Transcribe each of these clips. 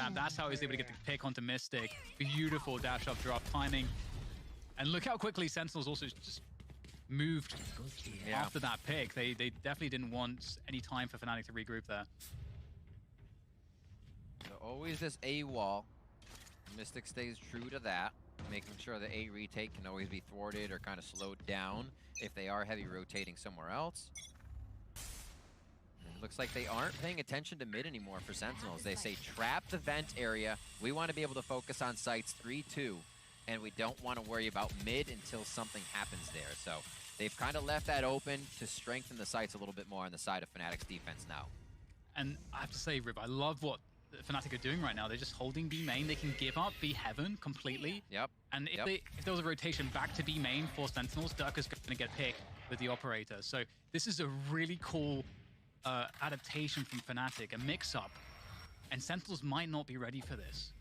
that. That's how he was able to get the pick onto Mystic. Beautiful dash up drop timing. And look how quickly Sentinels also just moved after that pick. They definitely didn't want any time for Fnatic to regroup there. So always this A wall. Mystic stays true to that, making sure the A retake can always be thwarted or kind of slowed down if they are heavy rotating somewhere else. And it looks like they aren't paying attention to mid anymore for Sentinels. They say trap the vent area. We want to be able to focus on sites 3-2, and we don't want to worry about mid until something happens there. So they've kind of left that open to strengthen the sites a little bit more on the side of Fnatic's defense now. And I have to say, Rib, I love what Fnatic are doing right now. They're just holding B main. They can give up B heaven completely. Yep. And if there was a rotation back to B main for Sentinels, Durka's going to get picked with the operator. So this is a really cool adaptation from Fnatic, a mix-up. And Sentinels might not be ready for this.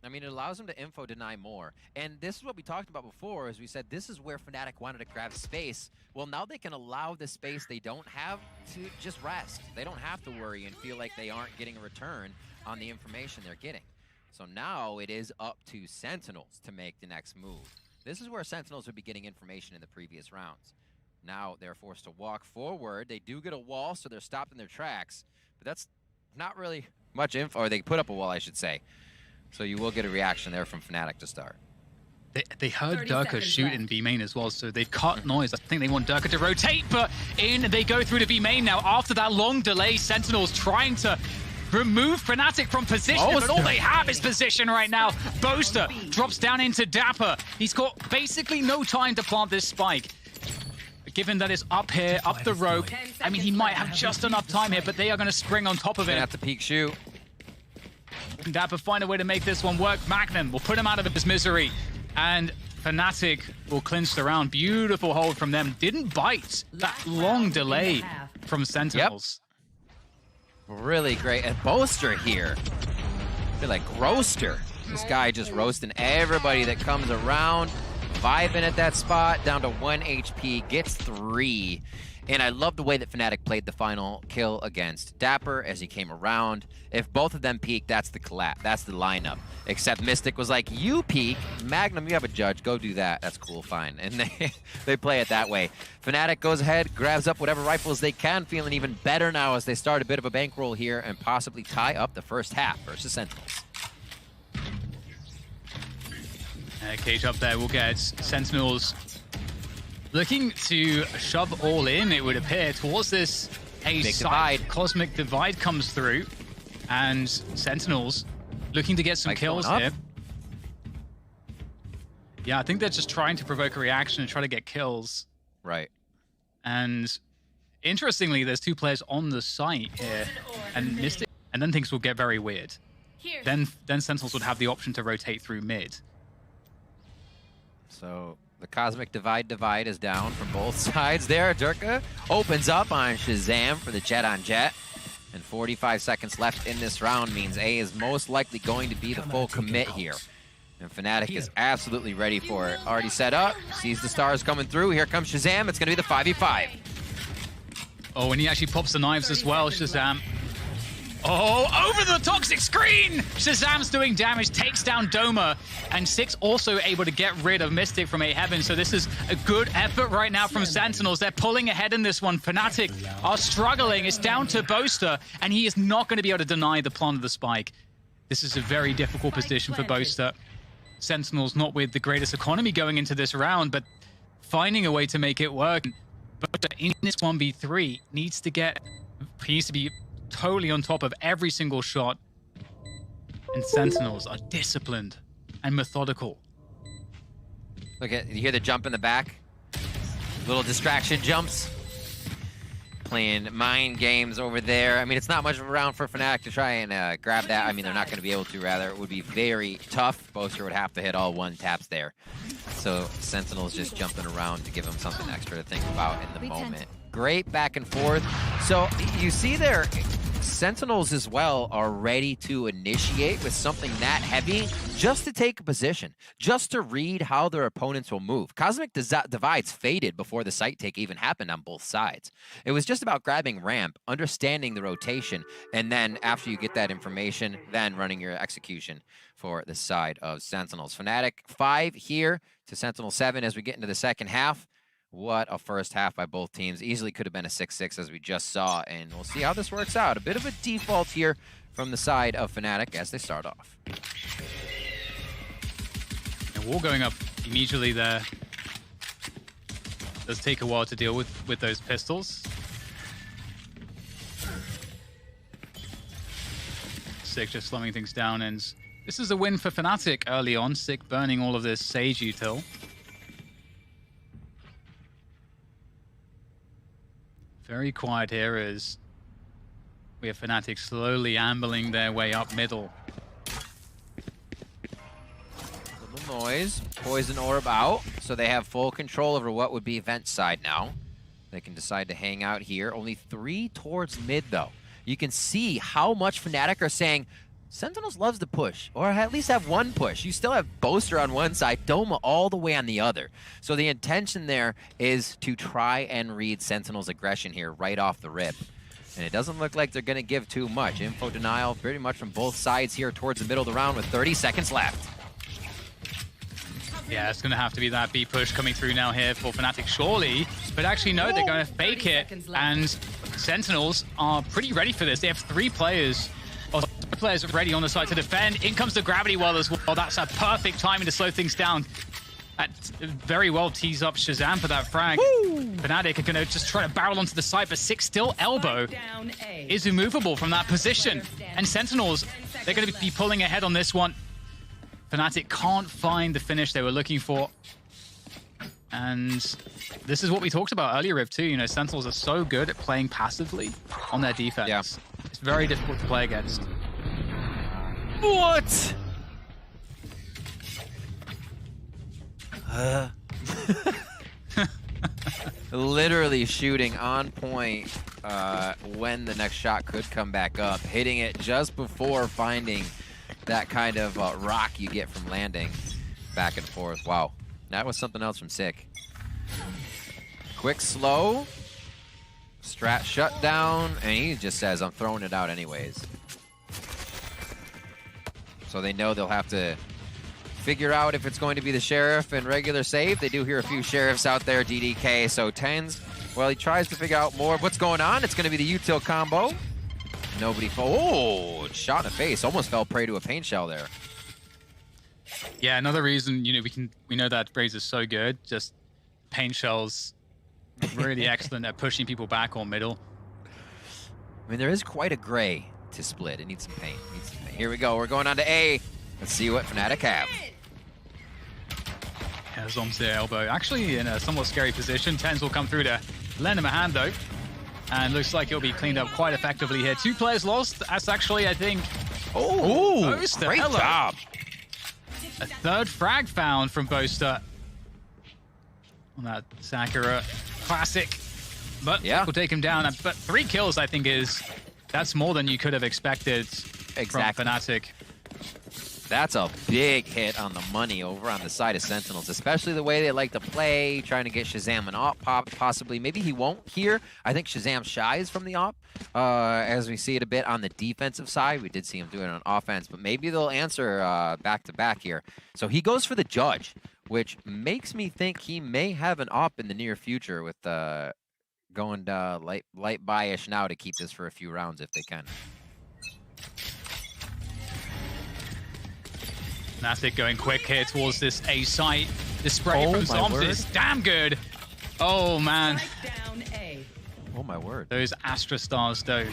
I mean, it allows them to info deny more. And this is what we talked about before, as we said, this is where Fnatic wanted to grab space. Well, now they can allow the space they don't have to just rest. They don't have to worry and feel like they aren't getting a return on the information they're getting. So now it is up to Sentinels to make the next move. This is where Sentinels would be getting information in the previous rounds. Now they're forced to walk forward. They do get a wall, so they're stopped in their tracks. But that's not really much info, or they put up a wall, I should say. So you will get a reaction there from Fnatic to start. They heard Durka shoot in B main as well, so they've cut noise. I think they want Durka to rotate, but in they go through to B main now. After that long delay, Sentinels trying to remove Fnatic from position, but all they have is position right now. Boaster drops down into Dapper. He's got basically no time to plant this spike. Given that it's up here, up the rope, I mean, he might have just enough time here, but they are going to spring on top of it. At the peak shoot. Dapper find a way to make this one work. Magnum will put him out of his misery. And Fnatic will clinch the round. Beautiful hold from them. Didn't bite that long delay from Sentinels. Yep. Really great. And Boaster here. I feel like roaster. This guy just roasting everybody that comes around. Vibing at that spot. Down to 1 HP. Gets 3. And I love the way that Fnatic played the final kill against Dapper as he came around. If both of them peak, that's the collapse. That's the lineup. Except Mystic was like, you peak. Magnum, you have a judge. Go do that. That's cool, fine. And they play it that way. Fnatic goes ahead, grabs up whatever rifles they can, feeling even better now as they start a bit of a bankroll here and possibly tie up the first half versus Sentinels. Cage up there will get Sentinels looking to shove all in, it would appear, towards this divide. Cosmic divide comes through, and Sentinels looking to get some kills here. Yeah, I think they're just trying to provoke a reaction and try to get kills. Right. And interestingly, there's 2 players on the site here, and Mystic, and then things will get very weird. Then Sentinels would have the option to rotate through mid. So the Cosmic Divide is down from both sides there. Durka opens up on Shazam for the jet on jet. And 45 seconds left in this round means A is most likely going to be the full commit here. And Fnatic is absolutely ready for it. Already set up, sees the stars coming through. Here comes Shazam. It's going to be the 5v5. Oh, and he actually pops the knives as well, Shazam. Oh, over the toxic screen! Shazam's doing damage, takes down Doma, and Six also able to get rid of Mystic from A Heaven, so this is a good effort right now from Sentinels. They're pulling ahead in this one. Fnatic are struggling. It's down to Boaster, and he is not going to be able to deny the plant of the spike. This is a very difficult position for Boaster. Sentinels not with the greatest economy going into this round, but finding a way to make it work. Boaster in this 1v3 needs to be totally on top of every single shot. And Sentinels are disciplined and methodical. Look at, you hear the jump in the back? Little distraction jumps. Playing mind games over there. I mean, it's not much of a round for Fnatic to try and grab that. I mean, they're not going to be able to, rather. It would be very tough. Boaster would have to hit all 1 taps there. So Sentinel's just jumping around to give him something extra to think about in the moment. Great back and forth. So you see there, Sentinels as well are ready to initiate with something that heavy just to take a position, just to read how their opponents will move. Cosmic Divides faded before the site take even happened on both sides. It was just about grabbing ramp, understanding the rotation, and then after you get that information, then running your execution for the side of Sentinels. Fnatic 5 here to Sentinel 7 as we get into the second half. What a first half by both teams. Easily could have been a 6-6 as we just saw, and we'll see how this works out. A bit of a default here from the side of Fnatic as they start off. And wall going up immediately there. Does take a while to deal with those pistols. Sick just slowing things down, and this is a win for Fnatic early on. Sick burning all of this Sage util. Very quiet here as we have Fnatic slowly ambling their way up middle. Little noise, poison orb out, so they have full control over what would be vent side now. They can decide to hang out here. Only 3 towards mid though. You can see how much Fnatic are saying, Sentinels loves to push, or at least have one push. You still have Boaster on one side, Doma all the way on the other. So the intention there is to try and read Sentinel's aggression here right off the rip. And it doesn't look like they're going to give too much. Info denial pretty much from both sides here towards the middle of the round with 30 seconds left. Yeah, it's going to have to be that B push coming through now here for Fnatic, surely. But actually, no, they're going to fake it. And Sentinels are pretty ready for this. They have 3 players. Players ready on the side to defend. In comes the gravity well as well. That's a perfect timing to slow things down. That very well tees up Shazam for that frag. Fnatic are going to just try to barrel onto the side, but Six still elbow is immovable from that position. And Sentinels, they're going to be pulling ahead on this one. Fnatic can't find the finish they were looking for. And this is what we talked about earlier, Riv, too. You know, Sentinels are so good at playing passively on their defense. Yeah. It's very difficult to play against. What? Literally shooting on point when the next shot could come back up, hitting it just before finding that kind of rock you get from landing back and forth. Wow, that was something else from Sick. Quick slow, strat shut down, and he just says, I'm throwing it out anyways. So they know they'll have to figure out if it's going to be the Sheriff and regular save. They do hear a few Sheriffs out there, DDK, so TenZ, well, he tries to figure out more of what's going on. It's going to be the util combo. Nobody oh, shot in the face. Almost fell prey to a paint shell there. Yeah, another reason, you know, we know that Razer is so good. Just paint shells, really excellent at pushing people back or middle. I mean, there is quite a gray to split. It needs some paint. Here we go. We're going on to A. Let's see what Fnatic have. Yeah, Zom's their elbow. Actually, in a somewhat scary position. TenZ will come through to lend him a hand, though. And looks like it'll be cleaned up quite effectively here. 2 players lost. That's actually, I think... Oh, Boaster. Great job. A 3rd frag found from Boaster on that Sakura classic. But yeah, we'll take him down. But 3 kills, I think, that's more than you could have expected from Fnatic. That's a big hit on the money over on the side of Sentinels, especially the way they like to play, trying to get Shazam an op pop, possibly. Maybe he won't here. I think Shazam shies from the op, as we see it a bit on the defensive side. We did see him do it on offense, but maybe they'll answer back-to-back here. So he goes for the Judge, which makes me think he may have an op in the near future with going light buy-ish now to keep this for a few rounds if they can. Fnatic going quick here towards this A site. The spray from Zombs is damn good. Oh, man. Oh, my word. Those Astra Stars, though.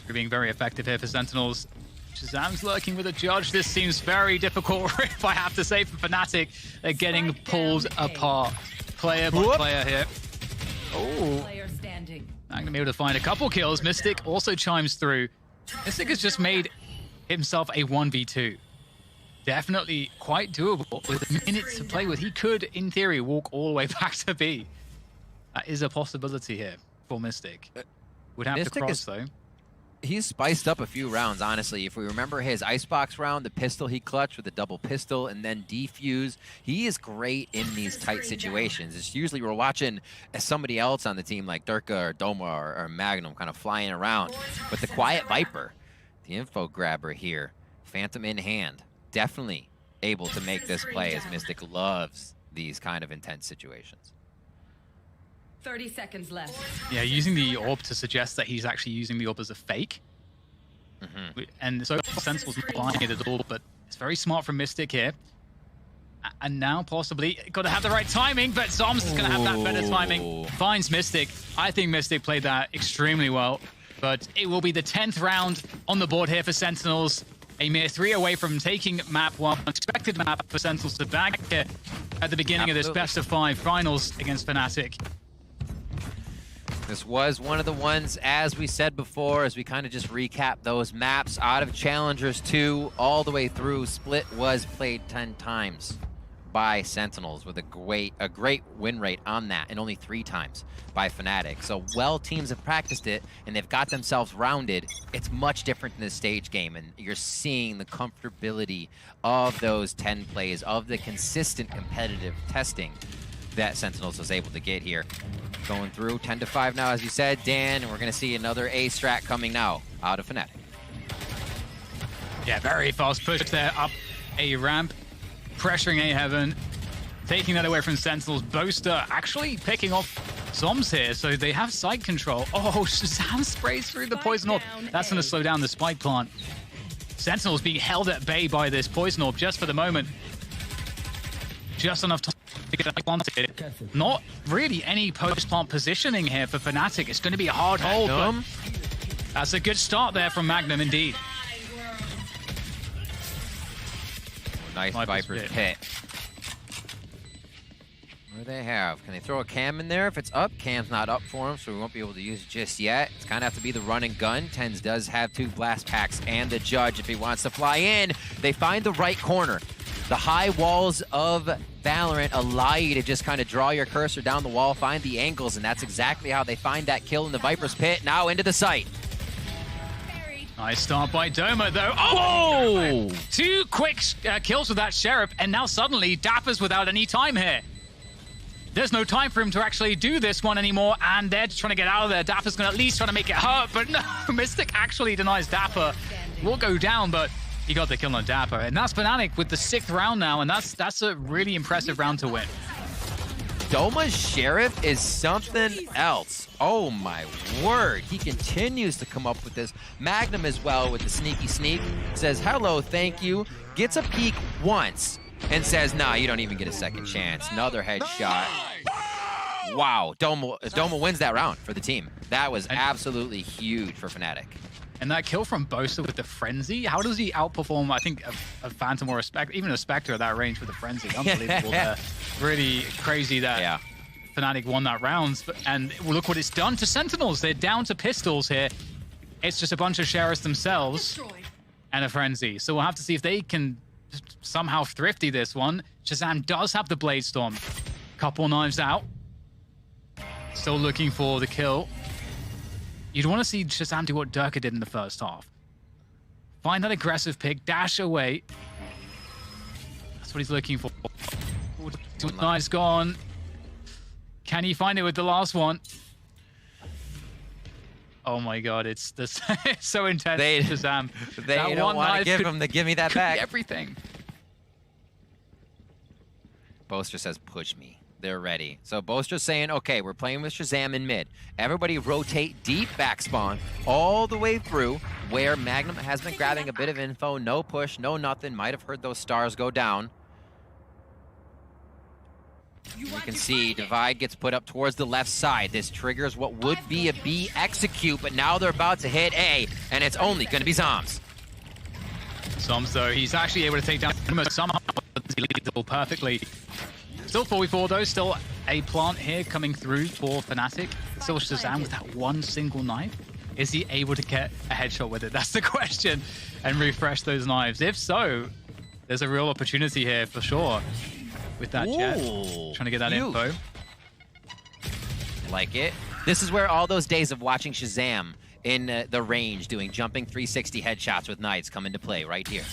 They're being very effective here for Sentinels. Shazam's lurking with a Judge. This seems very difficult, if I have to say, for Fnatic. They're getting pulled apart. Player by player here. Oh. Not going to be able to find a couple kills. Mystic also chimes through. Mystic has just made himself a 1v2. Definitely quite doable with minutes to play with. He could, in theory, walk all the way back to B. That is a possibility here for Mystic. Would have Mystic to cross, is, though. He's spiced up a few rounds, honestly. If we remember his Icebox round, the pistol he clutched with the double pistol and then defuse, he is great in these tight situations. It's usually we're watching somebody else on the team like Durka or Doma or Magnum kind of flying around. But the Quiet Viper, the info grabber here, Phantom in hand, definitely able to make this play as Mystic loves these kind of intense situations. 30 seconds left. Yeah, using the orb to suggest that he's actually using the orb as a fake. And so Sentinel's not buying it at all, but it's very smart from Mystic here. And now possibly got to have the right timing, but Zoms is going to have that better timing. Finds Mystic. I think Mystic played that extremely well, but it will be the 10th round on the board here for Sentinels. A mere 3 away from taking map 1. Expected map for Sentinels to bag here at the beginning of this best-of-5 finals against Fnatic. This was one of the ones, as we said before, as we kind of just recap those maps, out of Challengers 2 all the way through, Split was played 10 times by Sentinels with a great win rate on that, and only 3 times by Fnatic. So while teams have practiced it and they've got themselves rounded, it's much different than the stage game, and you're seeing the comfortability of those 10 plays, of the consistent competitive testing that Sentinels was able to get here. Going through 10-5 now, as you said, Dan, and we're going to see another A strat coming now out of Fnatic. Yeah, very fast push there up a ramp, pressuring A Heaven, taking that away from Sentinels. Boaster actually picking off Zoms here, so they have side control. Oh, Shazam sprays through the poison orb. That's going to slow down the spike plant. Sentinels being held at bay by this poison orb just for the moment. Just enough time to get planted. Not really any post-plant positioning here for Fnatic. It's going to be a hard hold, but that's a good start there from Magnum, indeed. Nice Viper's Pit. What do they have? Can they throw a cam in there? If it's up, cam's not up for him, so we won't be able to use it just yet. It's kind of have to be the run and gun. TenZ does have 2 blast packs and the Judge if he wants to fly in. They find the right corner. The high walls of Valorant allow you to just kind of draw your cursor down the wall, find the angles, and that's exactly how they find that kill in the Viper's Pit. Now into the site. Nice start by Doma, though. Oh! 2 quick kills with that Sheriff, and now suddenly Dapper's without any time here. There's no time for him to actually do this one anymore, and they're just trying to get out of there. Dapper's going to at least try to make it hurt, but no, Mystic actually denies Dapper. Will go down, but he got the kill on Dapper. And that's Fnatic with the 6th round now, and that's a really impressive round to win. Doma's Sheriff is something else. Oh my word. He continues to come up with this. Magnum as well with the sneaky sneak. Says, hello, thank you. Gets a peek once and says, nah, you don't even get a second chance. Another headshot. Wow. Doma wins that round for the team. That was absolutely huge for Fnatic. And that kill from Boaster with the Frenzy, how does he outperform, I think, a Phantom or a Spectre, even a Spectre at that range with the Frenzy? Unbelievable there. Really crazy that Fnatic won that round. And look what it's done to Sentinels. They're down to pistols here. It's just a bunch of Sheriffs themselves and a Frenzy. So we'll have to see if they can somehow thrifty this one. Shazam does have the Blade Storm. Couple knives out. Still looking for the kill. You'd want to see Shazam do what Durka did in the first half. Find that aggressive pick, dash away. That's what he's looking for. 2 knives gone. Can he find it with the last one? Oh my god, it's this it's so intense. Shazam. They don't want to give him the give me that back. Everything. Boaster says, push me. They're ready. So Boaster's saying, okay, we're playing with Shazam in mid. Everybody rotate deep back spawn all the way through where Magnum has been grabbing a bit of info. No push, no nothing. Might have heard those stars go down. You can see Divide gets put up towards the left side. This triggers what would be a B execute, but now they're about to hit A, and it's only going to be Zoms. Zoms, though, he's actually able to take down somehow perfectly. Still 4v4 though, still a plant here coming through for Fnatic. Still Shazam with that one single knife. Is he able to get a headshot with it? That's the question. And refresh those knives. If so, there's a real opportunity here for sure. With that jet. Trying to get that info. Like it. This is where all those days of watching Shazam in the range doing jumping 360 headshots with knights come into play right here.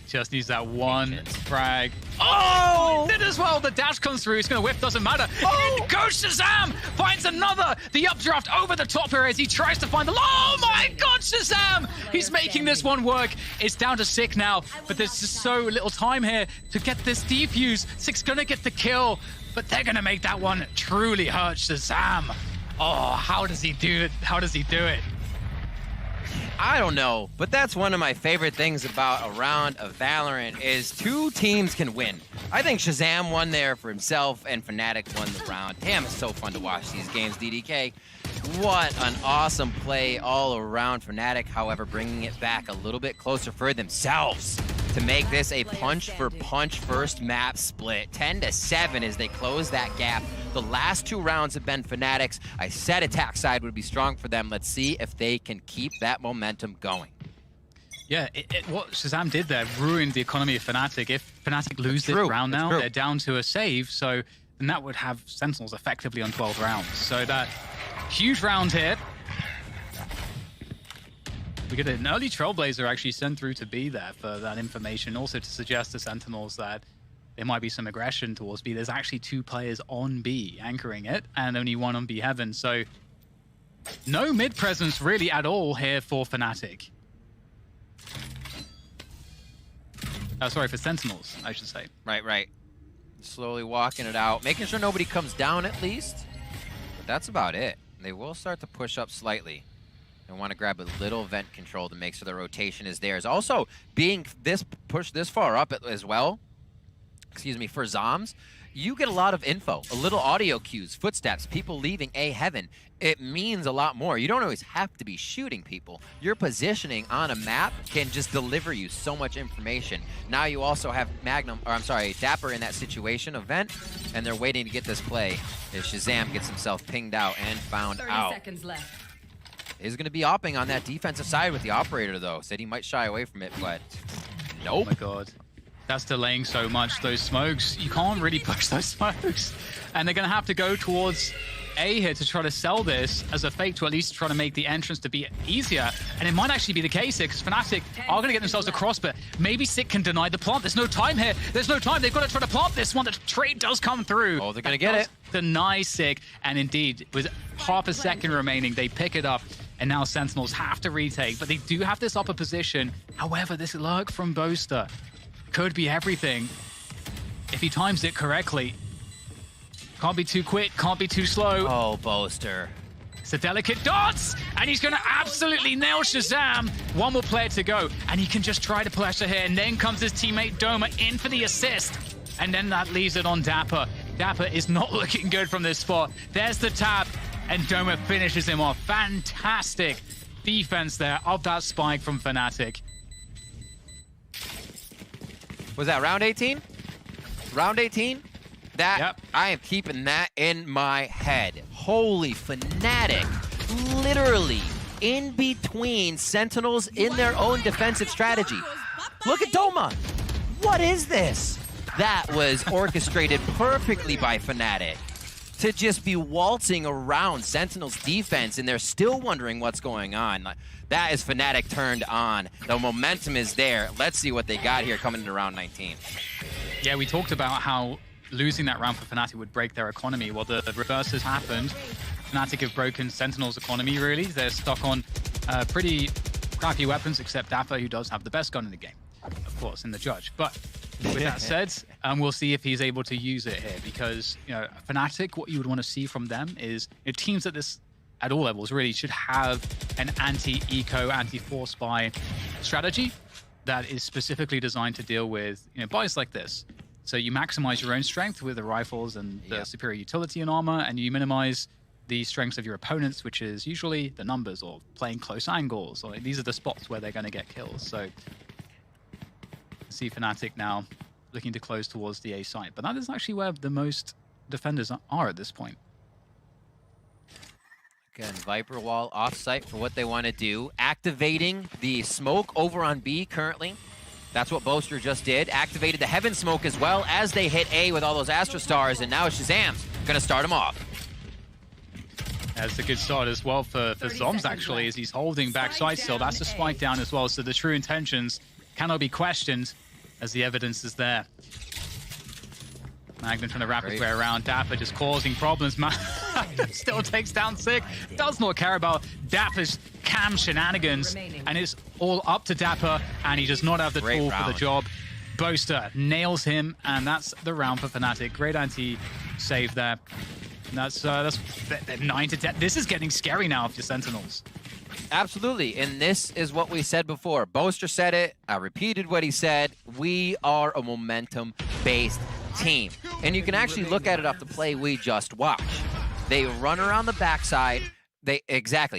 Just needs that one frag. Oh! Did as well. The dash comes through. It's going to whiff. Doesn't matter. Oh! In goes Shazam. Finds another. The updraft over the top here as he tries to find the... Oh my God, Shazam! He's making this one work. It's down to Sick now, but there's just so little time here to get this defuse. Sick's going to get the kill, but they're going to make that one truly hurt Shazam. Oh, how does he do it? How does he do it? I don't know, but that's one of my favorite things about a round of Valorant is two teams can win. I think Shazam won there for himself and Fnatic won the round. Damn, it's so fun to watch these games, DDK. What an awesome play all around. Fnatic, however, bringing it back a little bit closer for themselves to make this a punch-for-punch first map split. 10-7 as they close that gap. The last two rounds have been Fnatic's. I said attack side would be strong for them. Let's see if they can keep that momentum going. Yeah, what Shazam did there ruined the economy of Fnatic. If Fnatic lose this round now, they're down to a save, so then that would have Sentinels effectively on 12 rounds. So that huge round here. We get an early Trailblazer actually sent through to B there for that information, also to suggest to Sentinels that there might be some aggression towards B. There's actually 2 players on B anchoring it, and only 1 on B Heaven, so no mid presence really at all here for Fnatic. Oh, sorry, for Sentinels, I should say. Right. Slowly walking it out, making sure nobody comes down at least, but that's about it. They will start to push up slightly. I want to grab a little vent control to make sure the rotation is theirs. Also, being pushed this far up as well, excuse me, for Zoms, you get a lot of info, a little audio cues, footsteps, people leaving A Heaven. It means a lot more. You don't always have to be shooting people. Your positioning on a map can just deliver you so much information. Now you also have Dapper in that situation, a vent, and they're waiting to get this play as Shazam gets himself pinged out and found 30 out. seconds left. Is going to be opping on that defensive side with the operator, though. Said he might shy away from it, but nope. Oh my God. That's delaying so much. Those smokes, you can't really push those smokes. And they're going to have to go towards A here to try to sell this as a fake to at least try to make the entrance to be easier. And it might actually be the case here because Fnatic are going to get themselves across, but maybe Sick can deny the plant. There's no time here. There's no time. They've got to try to plant this one. The trade does come through. Oh, they're going to get it. Deny Sick. And indeed, with half a second remaining, they pick it up. And now Sentinels have to retake, but they do have this upper position. However, this lurk from Boaster could be everything if he times it correctly. Can't be too quick, can't be too slow. Oh, Boaster. It's a delicate dance, and he's going to absolutely nail Shazam. One more player to go, and he can just try to pressure here, and then comes his teammate Doma in for the assist, and then that leaves it on Dapper. Dapper is not looking good from this spot. There's the tap. And Doma finishes him off. Fantastic defense there of that spike from Fnatic. Was that round 18? Round 18? That, yep. I am keeping that in my head. Holy Fnatic. Literally in between Sentinels in their own defensive strategy. Look at Doma. What is this? That was orchestrated perfectly by Fnatic. To just be waltzing around Sentinel's defense, and they're still wondering what's going on. That is Fnatic turned on. The momentum is there. Let's see what they got here coming into round 19. Yeah, we talked about how losing that round for Fnatic would break their economy. Well, the reverse has happened. Fnatic have broken Sentinel's economy, really. They're stuck on pretty crappy weapons, except Dapper, who does have the best gun in the game, of course, in the judge. But with that said, we'll see if he's able to use it here, because Fnatic, what you would want to see from them is teams at all levels really should have an anti-eco, anti-force buy strategy that is specifically designed to deal with buys like this. So you maximize your own strength with the rifles and the superior utility and armor, and you minimize the strengths of your opponents, which is usually the numbers or playing close angles, or these are the spots where they're going to get kills. So see Fnatic now looking to close towards the A site, but that is actually where the most defenders are at this point. Again, Viper Wall off-site for what they want to do. Activating the smoke over on B currently. That's what Boaster just did. Activated the Heaven smoke as well as they hit A with all those Astra Stars, and now Shazam's going to start him off. That's a good start as well for Zoms, actually, as he's holding backside still. That's a spike down as well, so the true intentions cannot be questioned as the evidence is there. Magnum trying to wrap his way around. Dapper just causing problems. Still takes down Sick. Does not care about Dapper's cam shenanigans. And it's all up to Dapper, and he does not have the tool for the job. Boaster nails him, and that's the round for Fnatic. Great anti-save there. And that's 9 to 10. This is getting scary now for Sentinels. Absolutely, and this is what we said before. Boaster said it, I repeated what he said. We are a momentum-based team. And you can actually look at it off the play we just watched. They run around the backside.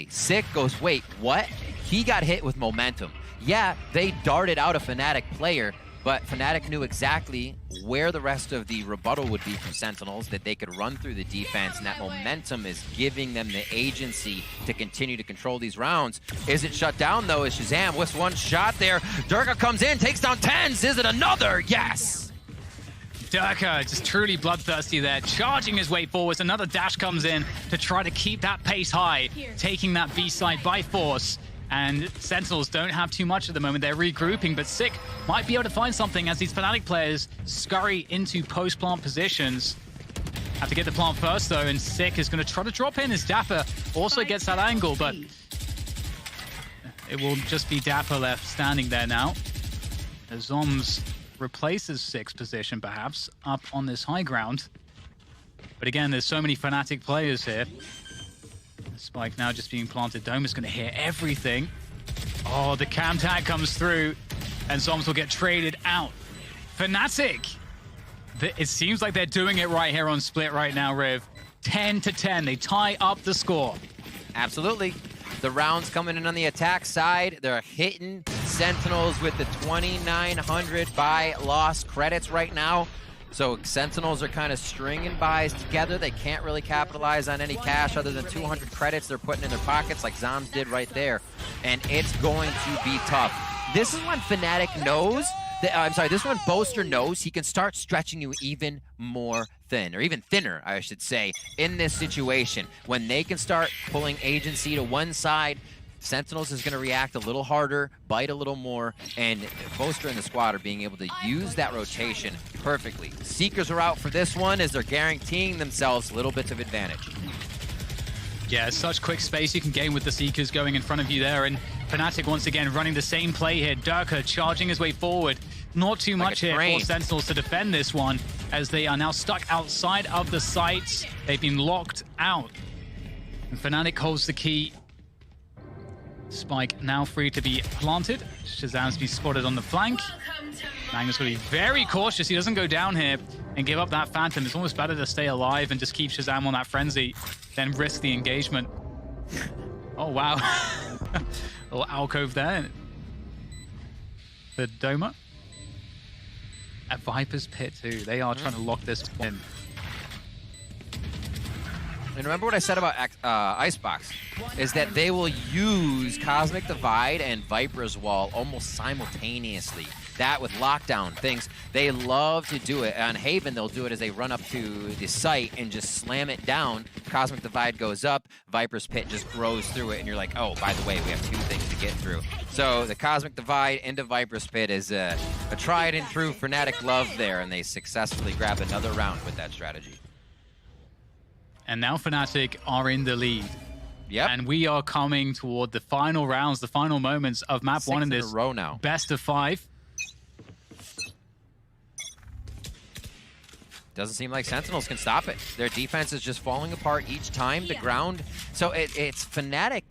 Sick goes, wait, what? He got hit with momentum. Yeah, they darted out a Fnatic player, but Fnatic knew exactly where the rest of the rebuttal would be from Sentinels, that they could run through the defense, and that momentum is giving them the agency to continue to control these rounds. Is it shut down, though, as Shazam with one shot there? Durka comes in, takes down TenZ. Is it another? Yes! Durka just truly bloodthirsty there, charging his way forwards. Another dash comes in to try to keep that pace high, taking that B side by force. And Sentinels don't have too much at the moment. They're regrouping, but Sick might be able to find something as these Fnatic players scurry into post-plant positions. Have to get the plant first, though, and Sick is going to try to drop in as Dapper also gets that angle, but it will just be Dapper left standing there now. As Zoms replaces Sick's position, perhaps, up on this high ground. But again, there's so many Fnatic players here. Spike now just being planted. Dome is going to hear everything. Oh, the cam tag comes through, and Zoms will get traded out. Fnatic! It seems like they're doing it right here on Split right now, Riv. 10 to 10. They tie up the score. Absolutely. The rounds coming in on the attack side. They're hitting Sentinels with the 2,900 buy loss credits right now. So Sentinels are kind of stringing buys together. They can't really capitalize on any cash other than 200 credits they're putting in their pockets like Zoms did right there. And it's going to be tough. This is when Fnatic knows, this is when Boaster knows he can start stretching you even more thin, or even thinner, I should say, in this situation. When they can start pulling agency to one side, Sentinels is going to react a little harder, bite a little more, and Boaster and the squad are being able to use that rotation perfectly. Seekers are out for this one as they're guaranteeing themselves little bits of advantage. Yeah, such quick space you can gain with the Seekers going in front of you there, and Fnatic once again running the same play here. Durka charging his way forward. Not too much here for Sentinels to defend this one, as they are now stuck outside of the sites. They've been locked out. And Fnatic holds the key. Spike now free to be planted. Shazam's be spotted on the flank. Magnus will be very cautious. He doesn't go down here and give up that Phantom. It's almost better to stay alive and just keep Shazam on that frenzy than risk the engagement. Oh, wow. A little alcove there. The Doma. At Viper's Pit, too. They are trying to lock this in. And remember what I said about Icebox, is that they will use Cosmic Divide and Viper's Wall almost simultaneously. That with lockdown things, they love to do it. On Haven, they'll do it as they run up to the site and just slam it down. Cosmic Divide goes up, Viper's Pit just grows through it, and you're like, oh, by the way, we have two things to get through. So the Cosmic Divide into Viper's Pit is a tried and true Fnatic love there, and they successfully grab another round with that strategy. And now Fnatic are in the lead. Yep. And we are coming toward the final rounds, the final moments of map 1 in this row now. best of 5. Doesn't seem like Sentinels can stop it. Their defense is just falling apart each time. The ground, so it's Fnatic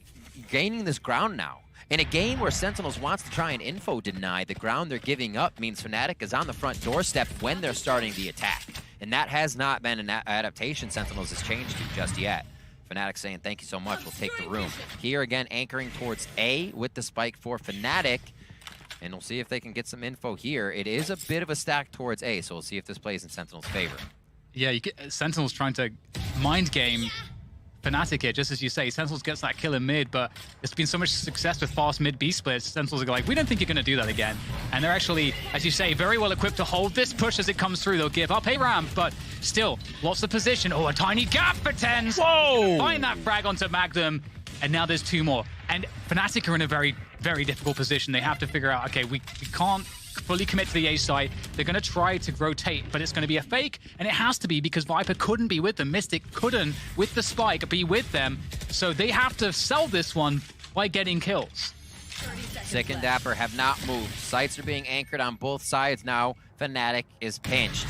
gaining this ground now. In a game where Sentinels wants to try and info deny, the ground they're giving up means Fnatic is on the front doorstep when they're starting the attack. And that has not been an adaptation Sentinels has changed to just yet. Fnatic saying, thank you so much, we'll take the room. Here again, anchoring towards A with the spike for Fnatic. And we'll see if they can get some info here. It is a bit of a stack towards A, so we'll see if this plays in Sentinel's favor. Yeah, Sentinel's trying to mind game Fnatic here, just as you say. Sentinels gets that kill in mid, but there's been so much success with fast mid B splits. Sentinels are like, we don't think you're going to do that again. And they're actually, as you say, very well equipped to hold this push as it comes through. They'll give up a ramp, but Still, lots of position. Oh, a tiny gap for TenZ. Whoa! Find that frag onto Magnum, and now there's 2 more. And Fnatic are in a very, very difficult position. They have to figure out, okay, we can't fully commit to the A site. They're going to try to rotate, but it's going to be a fake, and it has to be because Viper couldn't be with them. Mystic couldn't, with the spike, be with them. So they have to sell this one by getting kills. Sick and Dapper have not moved. Sights are being anchored on both sides now. Fnatic is pinched.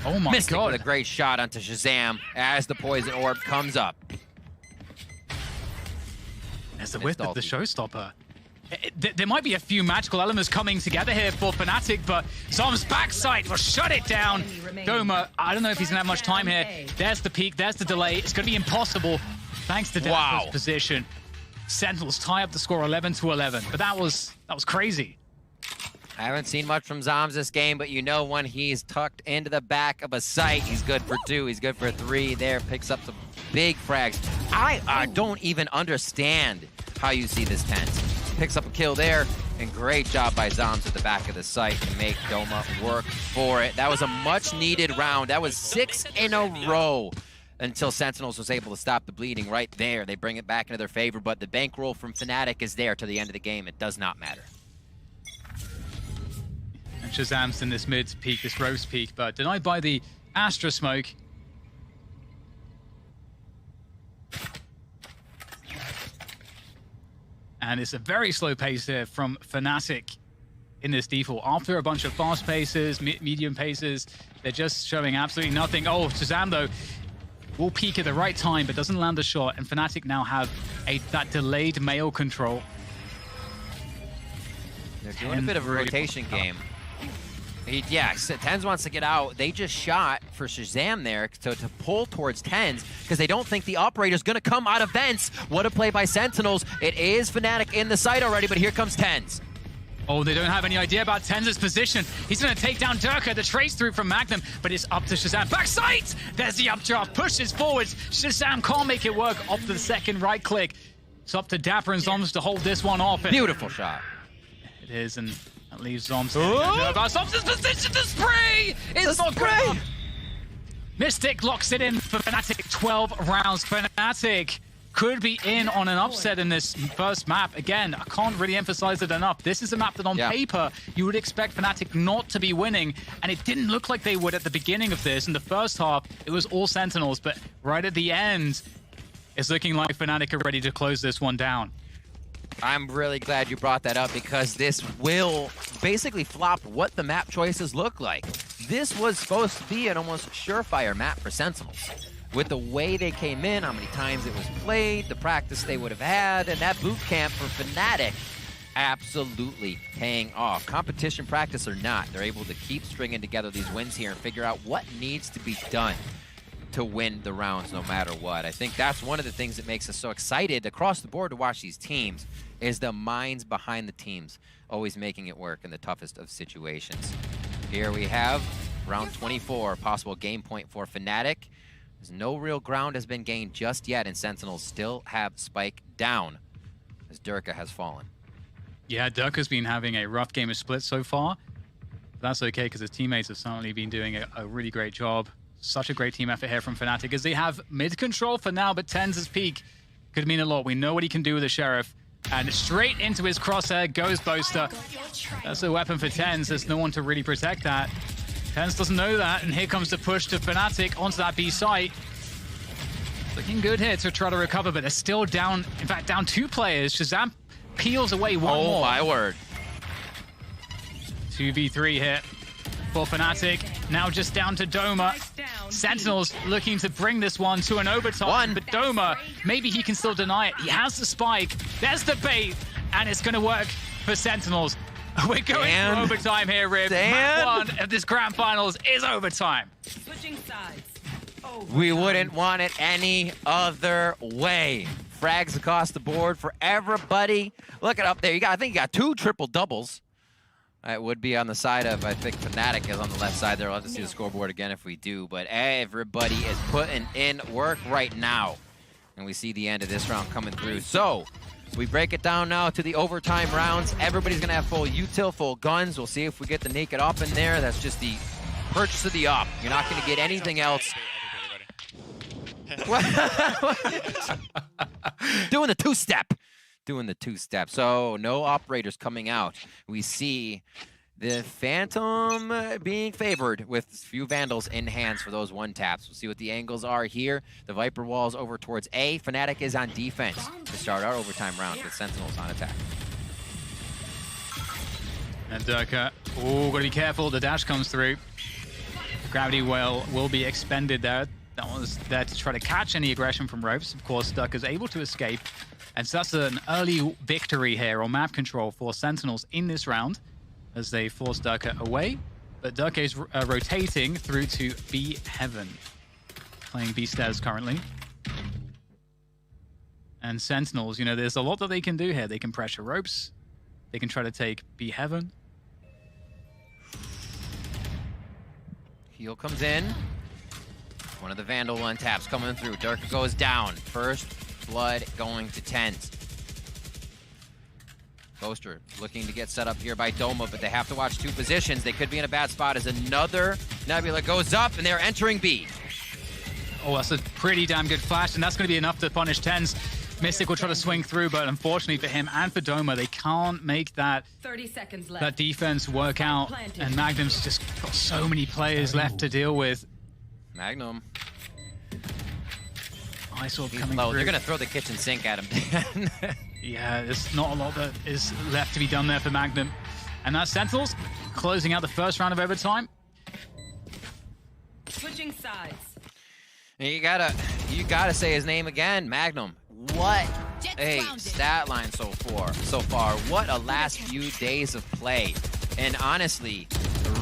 Oh my Mystic god. with a great shot onto Shazam as the poison orb comes up. There's the whip of the showstopper. There might be a few magical elements coming together here for Fnatic, but Zom's backside will shut it down. Doma, I don't know if he's gonna have much time here. There's the peak, there's the delay. It's gonna be impossible thanks to Dapper's position. Sentinels tie up the score 11-11, but that was crazy. I haven't seen much from Zoms this game, but you know when he's tucked into the back of a site, he's good for 2, he's good for 3 there, picks up some big frags. I don't even understand how you see this TenZ. Picks up a kill there, and great job by Zoms at the back of the site to make Doma work for it. That was a much-needed round. That was 6 in a row until Sentinels was able to stop the bleeding right there. They bring it back into their favor, but the bankroll from Fnatic is there to the end of the game. It does not matter. And Shazam's in this mid peak, this roast peak, but denied by the Astra smoke. And it's a very slow pace here from Fnatic in this default. After a bunch of fast paces, medium paces, they're just showing absolutely nothing. Oh, Shazam, though, will peak at the right time, but doesn't land a shot. And Fnatic now have that delayed mail control. They're doing a bit of a rotation game. TenZ wants to get out. They just shot for Shazam there to pull towards TenZ because they don't think the operator's going to come out of vents. What a play by Sentinels. It is Fnatic in the site already, but here comes TenZ. Oh, they don't have any idea about TenZ's position. He's going to take down Durka, the trace through from Magnum, but it's up to Shazam. Backside! There's the updraft, pushes forwards. Shazam can't make it work off the second right click. It's up to Dapper and Zoms to hold this one off. Beautiful shot. It is, and that leaves Zoms. Zoms' position to spray! It's not great! Mystic locks it in for Fnatic. 12 rounds. Fnatic could be in on an upset in this first map. Again, I can't really emphasize it enough. This is a map that on paper, you would expect Fnatic not to be winning, and it didn't look like they would at the beginning of this. In the first half, it was all Sentinels, but right at the end, it's looking like Fnatic are ready to close this one down. I'm really glad you brought that up because this will basically flop what the map choices look like. This was supposed to be an almost surefire map for Sentinels. With the way they came in, how many times it was played, the practice they would have had, and that boot camp for Fnatic absolutely paying off. Competition practice or not, they're able to keep stringing together these wins here and figure out what needs to be done to win the rounds no matter what. I think that's one of the things that makes us so excited across the board to watch these teams is the minds behind the teams always making it work in the toughest of situations. Here we have round 24, possible game point for Fnatic. There's no real ground has been gained just yet, and Sentinels still have Spike down as Durka has fallen. Yeah, Durka's been having a rough game of split so far. That's okay because his teammates have certainly been doing a really great job. Such a great team effort here from Fnatic as they have mid control for now, but TenZ's peak could mean a lot. We know what he can do with the Sheriff. And straight into his crosshair goes Boaster. That's a weapon for TenZ. There's no one to really protect that. TenZ doesn't know that, and here comes the push to Fnatic onto that B site. Looking good here to try to recover, but they're still down. In fact, down 2 players. Shazam peels away one more. Oh my word. 2v3 here for Fnatic. Now just down to Doma. Sentinels looking to bring this one to an overtime, but Doma, maybe he can still deny it. He has the spike. There's the bait, and it's going to work for Sentinels. We're going to overtime here, Rib. Map 1 of this grand finals is overtime. Switching sides. We wouldn't want it any other way. Frags across the board for everybody. Look it up there. I think you got 2 triple doubles. It would be on the side of, I think Fnatic is on the left side there. I'll have to see the scoreboard again if we do. But everybody is putting in work right now. And we see the end of this round coming through. So we break it down now to the overtime rounds. Everybody's going to have full util, full guns. We'll see if we get the naked op in there. That's just the purchase of the op. You're not going to get anything else. Doing the two-step. Doing the two-step. So no operators coming out. We see the Phantom being favored with a few Vandals in hands for those one-taps. We'll see what the angles are here. The Viper wall's over towards A. Fnatic is on defense to start our overtime round with Sentinels on attack. And Durka, oh, gotta be careful. The dash comes through. Gravity well will be expended there. That was there to try to catch any aggression from Ropes. Of course, Durka's able to escape. And so that's an early victory here on map control for Sentinels in this round as they force Durka away. But Durka is rotating through to B Heaven, playing B stairs currently. And Sentinels, you know, there's a lot that they can do here. They can pressure Ropes. They can try to take B Heaven. Heal comes in. One of the Vandal one taps coming through. Durka goes down. First blood going to TenZ. Ghoster looking to get set up here by Doma, but they have to watch two positions. They could be in a bad spot as another Nebula goes up, and they're entering B. Oh, that's a pretty damn good flash, and that's going to be enough to punish TenZ. Mystic will try to swing through, but unfortunately for him and for Doma, they can't make that 30 seconds left. That defense work out. And Magnum's just got so many players left to deal with. Magnum. ISORB He's coming low. through. They're going to throw the kitchen sink at him. Yeah, there's not a lot that is left to be done there for Magnum. And that's Sentinels closing out the first round of overtime. Switching sides. And you gotta say his name again, Magnum. What a stat line so far. What a last few days of play. And honestly,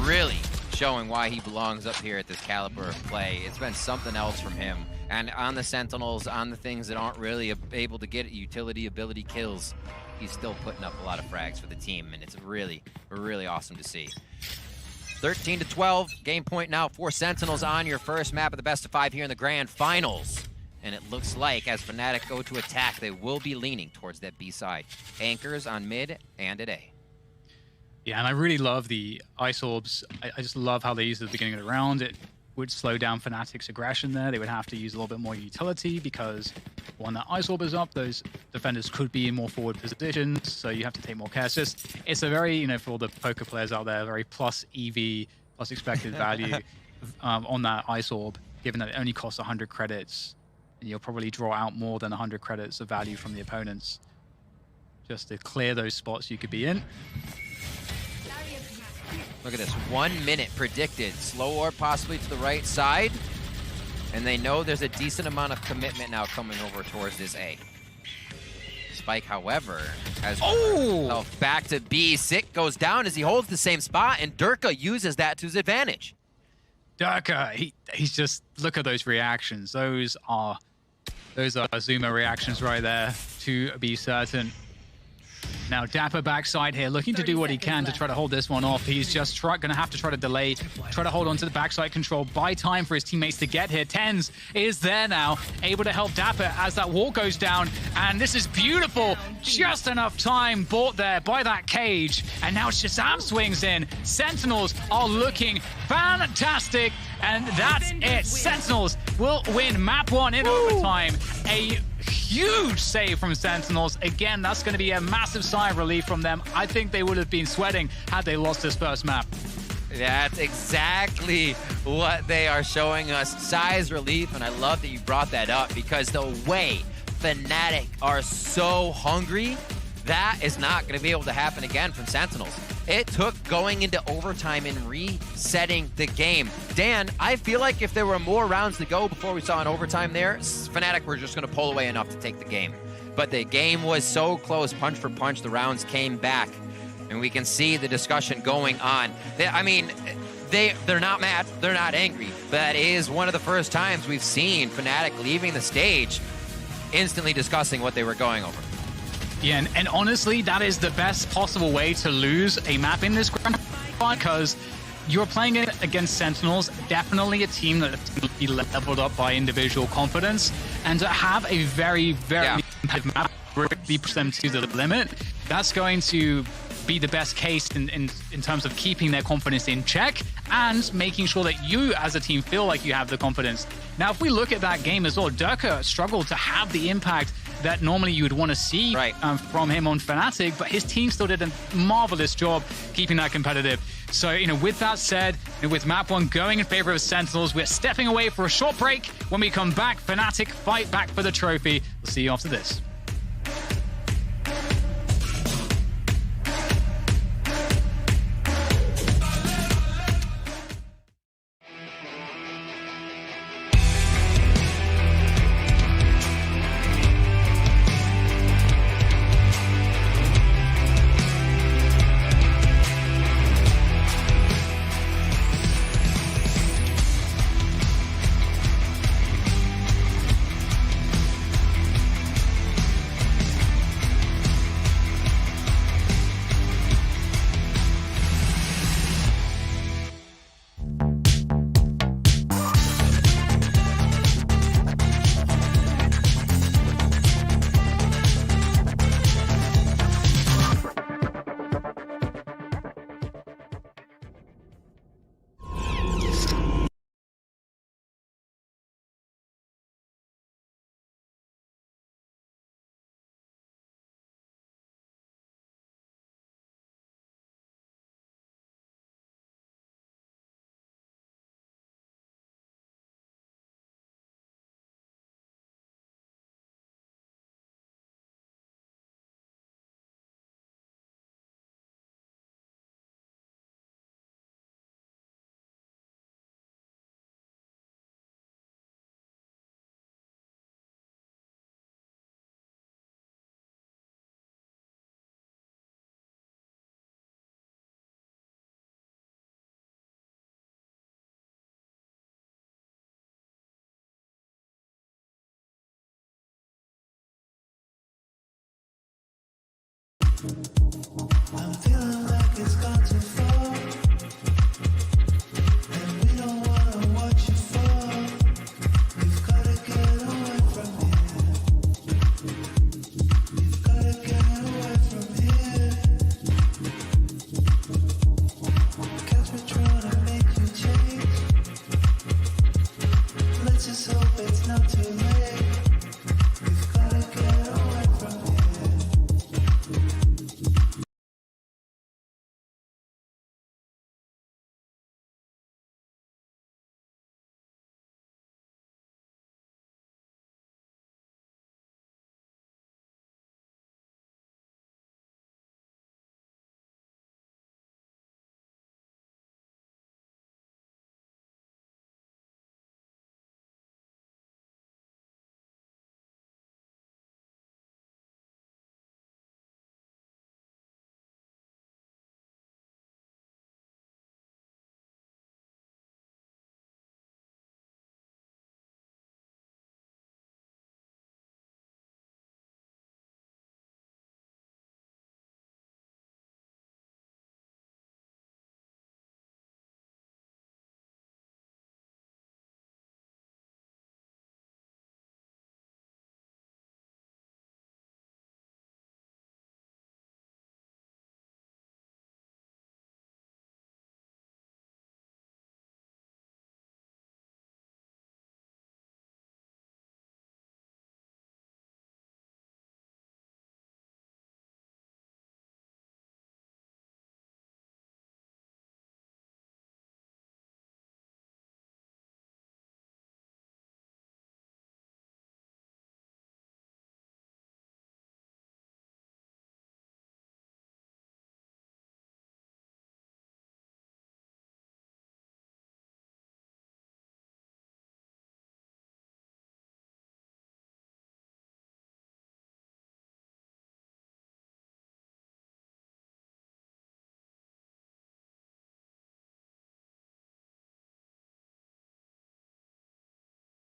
really showing why he belongs up here at this caliber of play. It's been something else from him. And on the Sentinels, on the things that aren't really able to get utility ability kills, he's still putting up a lot of frags for the team, and it's really, really awesome to see. 13-12, game point now for Sentinels on your first map of the best of 5 here in the grand finals. And it looks like as Fnatic go to attack, they will be leaning towards that B side. Anchors on mid and at A. Yeah, and I really love the ISORBs. I just love how they use it at the beginning of the round. It would slow down Fnatic's aggression there. They would have to use a little bit more utility because when that ISORB is up, those defenders could be in more forward positions, so you have to take more care. It's a very, you know, for all the poker players out there, very plus EV, plus expected value on that ISORB, given that it only costs 100 credits, and you'll probably draw out more than 100 credits of value from the opponents just to clear those spots you could be in. Look at this, 1 minute predicted. Slow orb possibly to the right side. And they know there's a decent amount of commitment now coming over towards this A. Spike, however, has back to B. Sick goes down as he holds the same spot, and Durka uses that to his advantage. Durka, he's just, look at those reactions. Those are Zuma reactions right there, to be certain. Now Dapper backside here, looking to do what he can to try to hold this one off. He's just going to have to try to delay, try to hold on to the backside control, buy time for his teammates to get here. TenZ is there now, able to help Dapper as that wall goes down. And this is beautiful. Just enough time bought there by that cage. And now Shazam swings in. Sentinels are looking fantastic. And that's it. Sentinels will win map 1 in overtime. A huge save from Sentinels. Again, that's going to be a massive sigh of relief from them. I think they would have been sweating had they lost this first map. That's exactly what they are showing us. Sighs relief, and I love that you brought that up because the way Fnatic are so hungry, that is not going to be able to happen again from Sentinels. It took going into overtime and resetting the game. Dan, I feel like if there were more rounds to go before we saw an overtime there, Fnatic were just going to pull away enough to take the game. But the game was so close, punch for punch, the rounds came back. And we can see the discussion going on. They're not mad, they're not angry. But that is one of the first times we've seen Fnatic leaving the stage, instantly discussing what they were going over. Yeah, and honestly, that is the best possible way to lose a map in this grand final because you're playing it against Sentinels, definitely a team that's going to be leveled up by individual confidence, and to have a very, very competitive map really push them to the limit, that's going to be the best case in terms of keeping their confidence in check and making sure that you as a team feel like you have the confidence. Now, if we look at that game as well, Durka struggled to have the impact that normally you would want to see from him on Fnatic, but his team still did a marvelous job keeping that competitive. So, with that said, with map 1 going in favor of Sentinels, we're stepping away for a short break. When we come back, Fnatic fight back for the trophy. We'll see you after this. I'm feeling like it's got too far, and we don't wanna watch you fall. We've gotta get away from here. We've gotta get away from here. Catch me trying to make you change. Let's just hope it's not too late. We've gotta get away from here.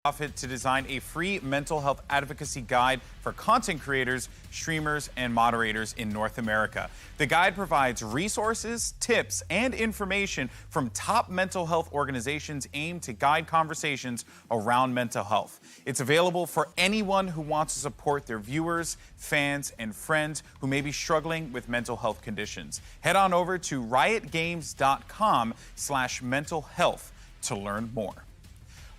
Profit to design a free mental health advocacy guide for content creators, streamers, and moderators in North America. The guide provides resources, tips, and information from top mental health organizations aimed to guide conversations around mental health. It's available for anyone who wants to support their viewers, fans, and friends who may be struggling with mental health conditions. Head on over to riotgames.com/mental health to learn more.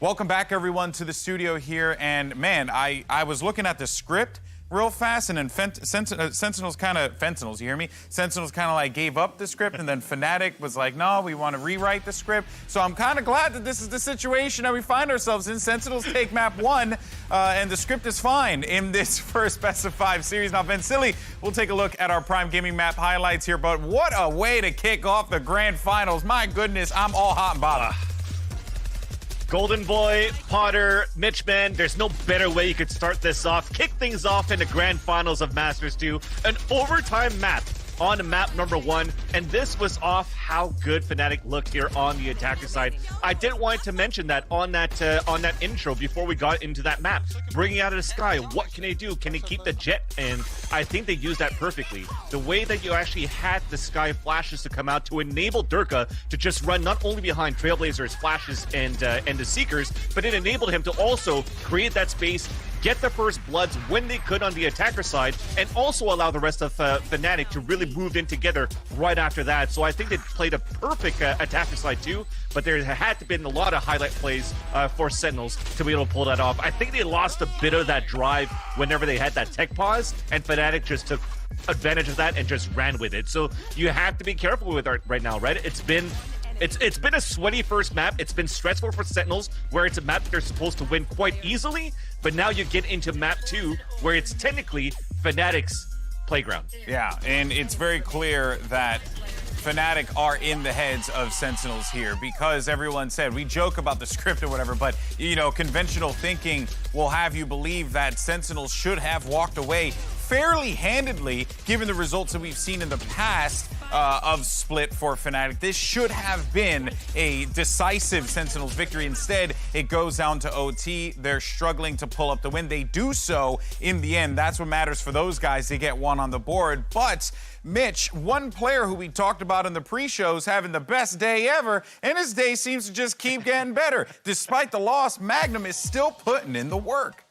Welcome back, everyone, to the studio here. And man, I was looking at the script real fast, and then Sentinel's kind of, Sentinels, you hear me? Sentinels kind of like gave up the script, and then Fnatic was like, no, we want to rewrite the script. So I'm kind of glad that this is the situation that we find ourselves in. Sentinels take map 1, and the script is fine in this first best of 5 series. Now, Ben Silly, we'll take a look at our Prime Gaming map highlights here, but what a way to kick off the grand finals. My goodness, I'm all hot and bothered. Golden Boy, Potter, Mitchman, there's no better way you could start this off. Kick things off in the grand finals of Masters 2. An overtime map on map number 1, and this was off how good Fnatic looked here on the attacker side. I did want to mention that on that intro before we got into that map. Bringing out of the sky, what can they do? Can they keep the jet? And I think they used that perfectly. The way that you actually had the sky flashes to come out to enable Durka to just run not only behind Trailblazers, flashes, and the Seekers, but it enabled him to also create that space, get the first bloods when they could on the attacker side, and also allow the rest of Fnatic to really move in together right after that. So I think they played a perfect attacker side too, but there had to been a lot of highlight plays for Sentinels to be able to pull that off. I think they lost a bit of that drive whenever they had that tech pause, and Fnatic just took advantage of that and just ran with it. So you have to be careful with it right now, right? It's been a sweaty first map. It's been stressful for Sentinels, where it's a map that they're supposed to win quite easily, but now you get into map 2, where it's technically Fnatic's playground. Yeah, and it's very clear that Fnatic are in the heads of Sentinels here, because everyone said, we joke about the script or whatever, but, you know, conventional thinking will have you believe that Sentinels should have walked away fairly handedly, given the results that we've seen in the past of Split for Fnatic. This should have been a decisive Sentinels victory. Instead, it goes down to OT. They're struggling to pull up the win. They do so in the end. That's what matters for those guys. They get one on the board. But Mitch, one player who we talked about in the pre-shows having the best day ever, and his day seems to just keep getting better. Despite the loss, Magnum is still putting in the work.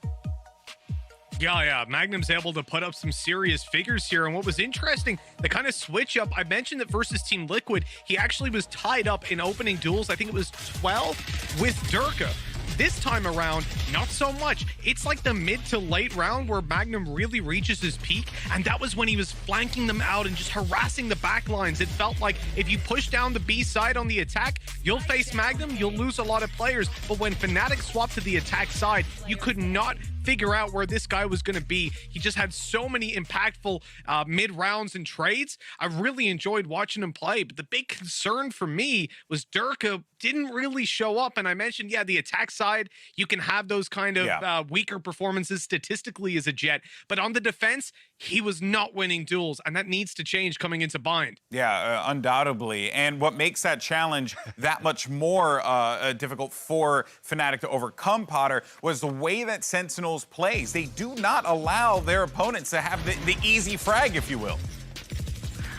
Yeah, Magnum's able to put up some serious figures here. And what was interesting, the kind of switch up, I mentioned that versus Team Liquid, he actually was tied up in opening duels. I think it was 12 with Durka. This time around, not so much. It's like the mid to late round where Magnum really reaches his peak, and that was when he was flanking them out and just harassing the back lines. It felt like if you push down the B side on the attack, you'll face Magnum, you'll lose a lot of players. But when Fnatic swapped to the attack side, you could not figure out where this guy was going to be. He just had so many impactful mid rounds and trades. I really enjoyed watching him play, but the big concern for me was Durka didn't really show up. And I mentioned, yeah, the attack side, you can have those kind of weaker performances statistically as a Jet, but on the defense, he was not winning duels, and that needs to change coming into Bind. Yeah, undoubtedly. And what makes that challenge that much more difficult for Fnatic to overcome, Potter, was the way that Sentinels plays. They do not allow their opponents to have the easy frag, if you will.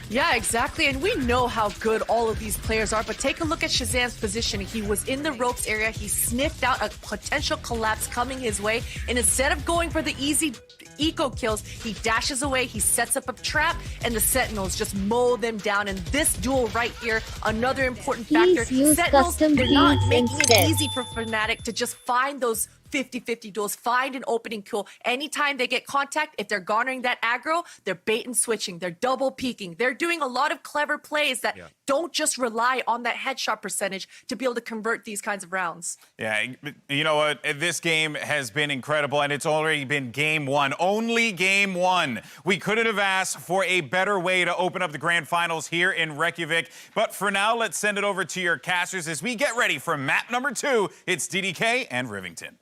Yeah, exactly. And we know how good all of these players are, but take a look at Shazam's positioning. He was in the ropes area. He sniffed out a potential collapse coming his way. And instead of going for the easy eco kills, he dashes away, he sets up a trap, and the Sentinels just mow them down. And this duel right here, another important factor. Sentinels, they're not making it easy for Fnatic to just find those 50-50 duels, find an opening kill. Anytime they get contact, if they're garnering that aggro, they're bait and switching, they're double peeking. They're doing a lot of clever plays that don't just rely on that headshot percentage to be able to convert these kinds of rounds. Yeah, you know what? This game has been incredible, and it's already been game 1. Only game 1. We couldn't have asked for a better way to open up the grand finals here in Reykjavik. But for now, let's send it over to your casters as we get ready for map number 2. It's DDK and Rivington.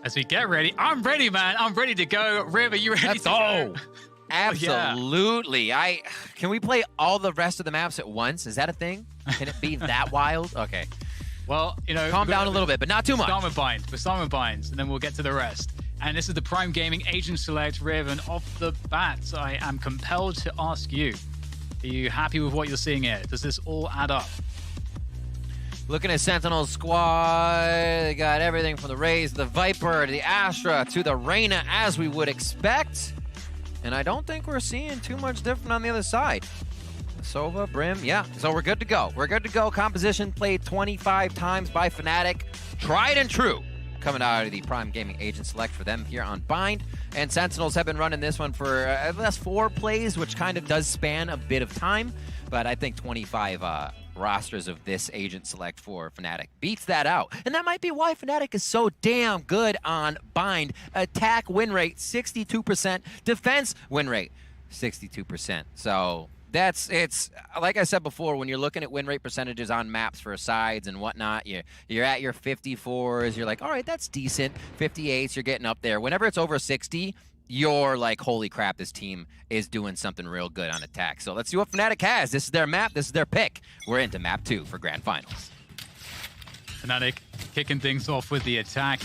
As we get ready, I'm ready, man. I'm ready to go. Riv, are you ready to go? Absolutely. Can we play all the rest of the maps at once? Is that a thing? Can it be that wild? Okay. Well, you know, Calm down a little bit, but not too much. Start with Bind. We're starting with Binds, and then we'll get to the rest. And this is the Prime Gaming Agent Select Riv, and off the bat, I am compelled to ask you, are you happy with what you're seeing here? Does this all add up? Looking at Sentinel's squad, they got everything from the Raze, the Viper, to the Astra, to the Reyna, as we would expect. And I don't think we're seeing too much different on the other side. Sova, Brim, yeah. So we're good to go. We're good to go. Composition played 25 times by Fnatic. Tried and true. Coming out of the Prime Gaming Agent Select for them here on Bind. And Sentinels have been running this one for at least 4 plays, which kind of does span a bit of time. But I think 25 rosters of this Agent Select for Fnatic beats that out. And that might be why Fnatic is so damn good on Bind. Attack win rate, 62%. Defense win rate, 62%. So it's like I said before, when you're looking at win rate percentages on maps for sides and whatnot, you're at your 54s, you're like, all right, that's decent. 58s, you're getting up there. Whenever it's over 60, you're like, holy crap, this team is doing something real good on attack. So let's see what Fnatic has. This is their map, this is their pick. We're into map 2 for Grand Finals. Fnatic kicking things off with the attack.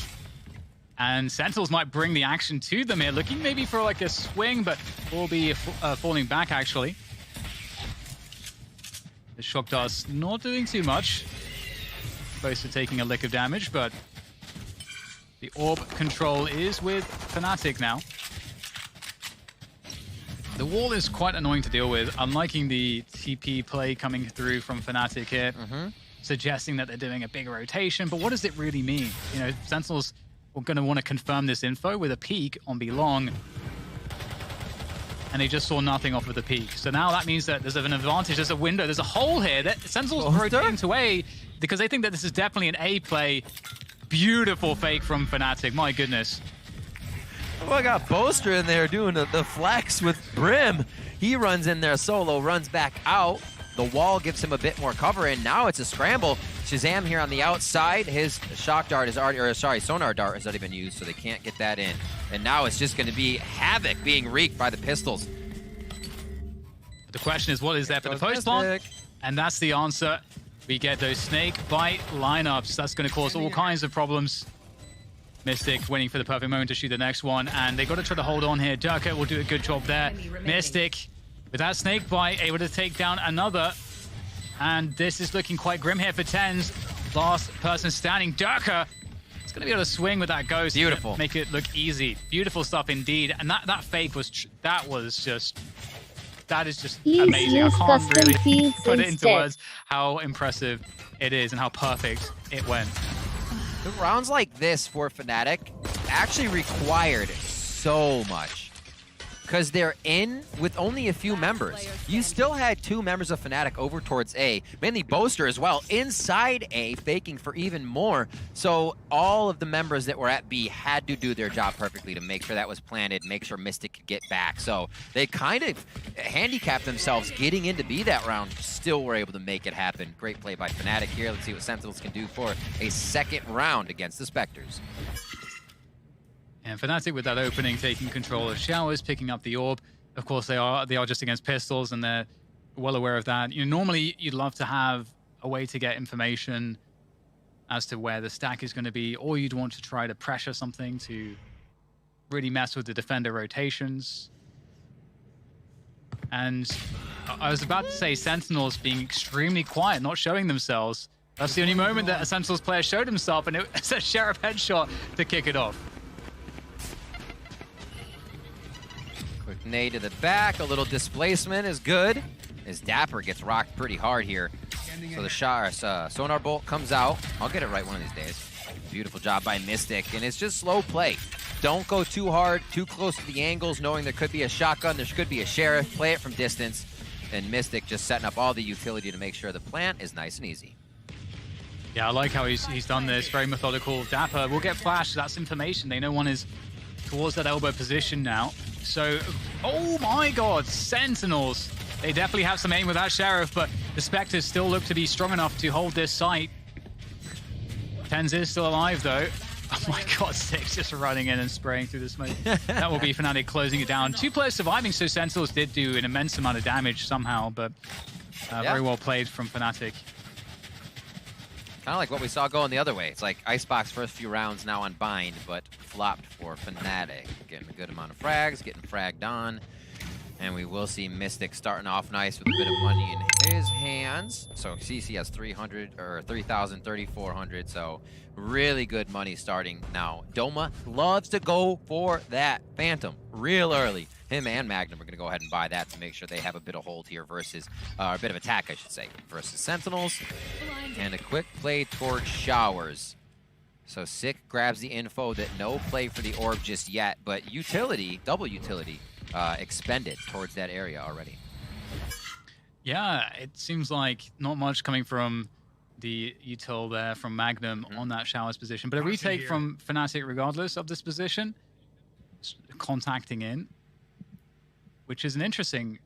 And Sentinels might bring the action to them here, looking maybe for like a swing, but will be falling back actually. The Shock Dart's not doing too much. Close to taking a lick of damage, but the orb control is with Fnatic now. The wall is quite annoying to deal with. I'm liking the TP play coming through from Fnatic here, suggesting that they're doing a bigger rotation, but what does it really mean? You know, Sentinels are going to want to confirm this info with a peek on Belong, and they just saw nothing off of the peak. So now that means that there's an advantage, there's a window, there's a hole here that Sentinels rotating to A because they think that this is definitely an A play. Beautiful fake from Fnatic, my goodness. Oh, I got Boaster in there doing the flex with Brim. He runs in there solo, runs back out. The wall gives him a bit more cover, and now it's a scramble. Shazam here on the outside. His shock dart is already, or sorry, sonar dart has already been used, so they can't get that in. And now it's just going to be havoc being wreaked by the pistols. But the question is, what is there for the post plant? And that's the answer. We get those snake bite lineups. That's going to cause all kinds of problems. Mystic waiting for the perfect moment to shoot the next one, and they got to try to hold on here. Durka will do a good job there. Mystic, with that snake bite, able to take down another. And this is looking quite grim here for TenZ. Last person standing, Durka. It's going to be able to swing with that ghost. Beautiful. Make it look easy. Beautiful stuff indeed. And that fake was, that is just amazing. I can't really put it into words how impressive it is and how perfect it went. The rounds like this for Fnatic actually required so much because they're in with only a few members. You still had 2 members of Fnatic over towards A, mainly Boaster as well, inside A, faking for even more. So all of the members that were at B had to do their job perfectly to make sure that was planted, make sure Mystic could get back. So they kind of handicapped themselves getting into B that round, still were able to make it happen. Great play by Fnatic here. Let's see what Sentinels can do for a second round against the Spectres. And Fnatic with that opening, taking control of Showers, picking up the orb. Of course, they are just against pistols, and they're well aware of that. You know, normally, you'd love to have a way to get information as to where the stack is going to be, or you'd want to try to pressure something to really mess with the defender rotations. And I was about to say Sentinels being extremely quiet, not showing themselves. That's the only moment that a Sentinels player showed himself, and it's a Sheriff headshot to kick it off. Quick nade to the back, a little displacement is good. As Dapper gets rocked pretty hard here. So the sonar bolt comes out. I'll get it right one of these days. Beautiful job by Mystic, and it's just slow play. Don't go too hard, too close to the angles, knowing there could be a shotgun, there could be a Sheriff. Play it from distance, and Mystic just setting up all the utility to make sure the plant is nice and easy. Yeah, I like how he's done this. Very methodical. Dapper will get flashed. That's information. They know one is towards that elbow position now. So, oh my god, Sentinels. They definitely have some aim with that Sheriff, but the Spectres still look to be strong enough to hold this site. TenZ is still alive, though. Oh my god, Six just running in and spraying through the smoke. That will be Fnatic closing it down. 2 players surviving, so Sentinels did do an immense amount of damage somehow, but very well played from Fnatic. Kind of like what we saw going the other way. It's like Icebox first few rounds now on bind, but flopped for Fnatic. Getting a good amount of frags, getting fragged on. And we will see Mystic starting off nice with a bit of money in his hands. So CC has 300 or 3,000, 3,400. So really good money starting now. Doma loves to go for that Phantom real early. Him and Magnum are going to go ahead and buy that to make sure they have a bit of hold here versus, a bit of attack, I should say, versus Sentinels. And a quick play towards Showers. So Sick grabs the info that no play for the orb just yet, but utility, double utility, expended towards that area already. Yeah, it seems like not much coming from the util there from Magnum on that Showers position, but a retake from Fnatic regardless of this position. Contacting in, which is an interesting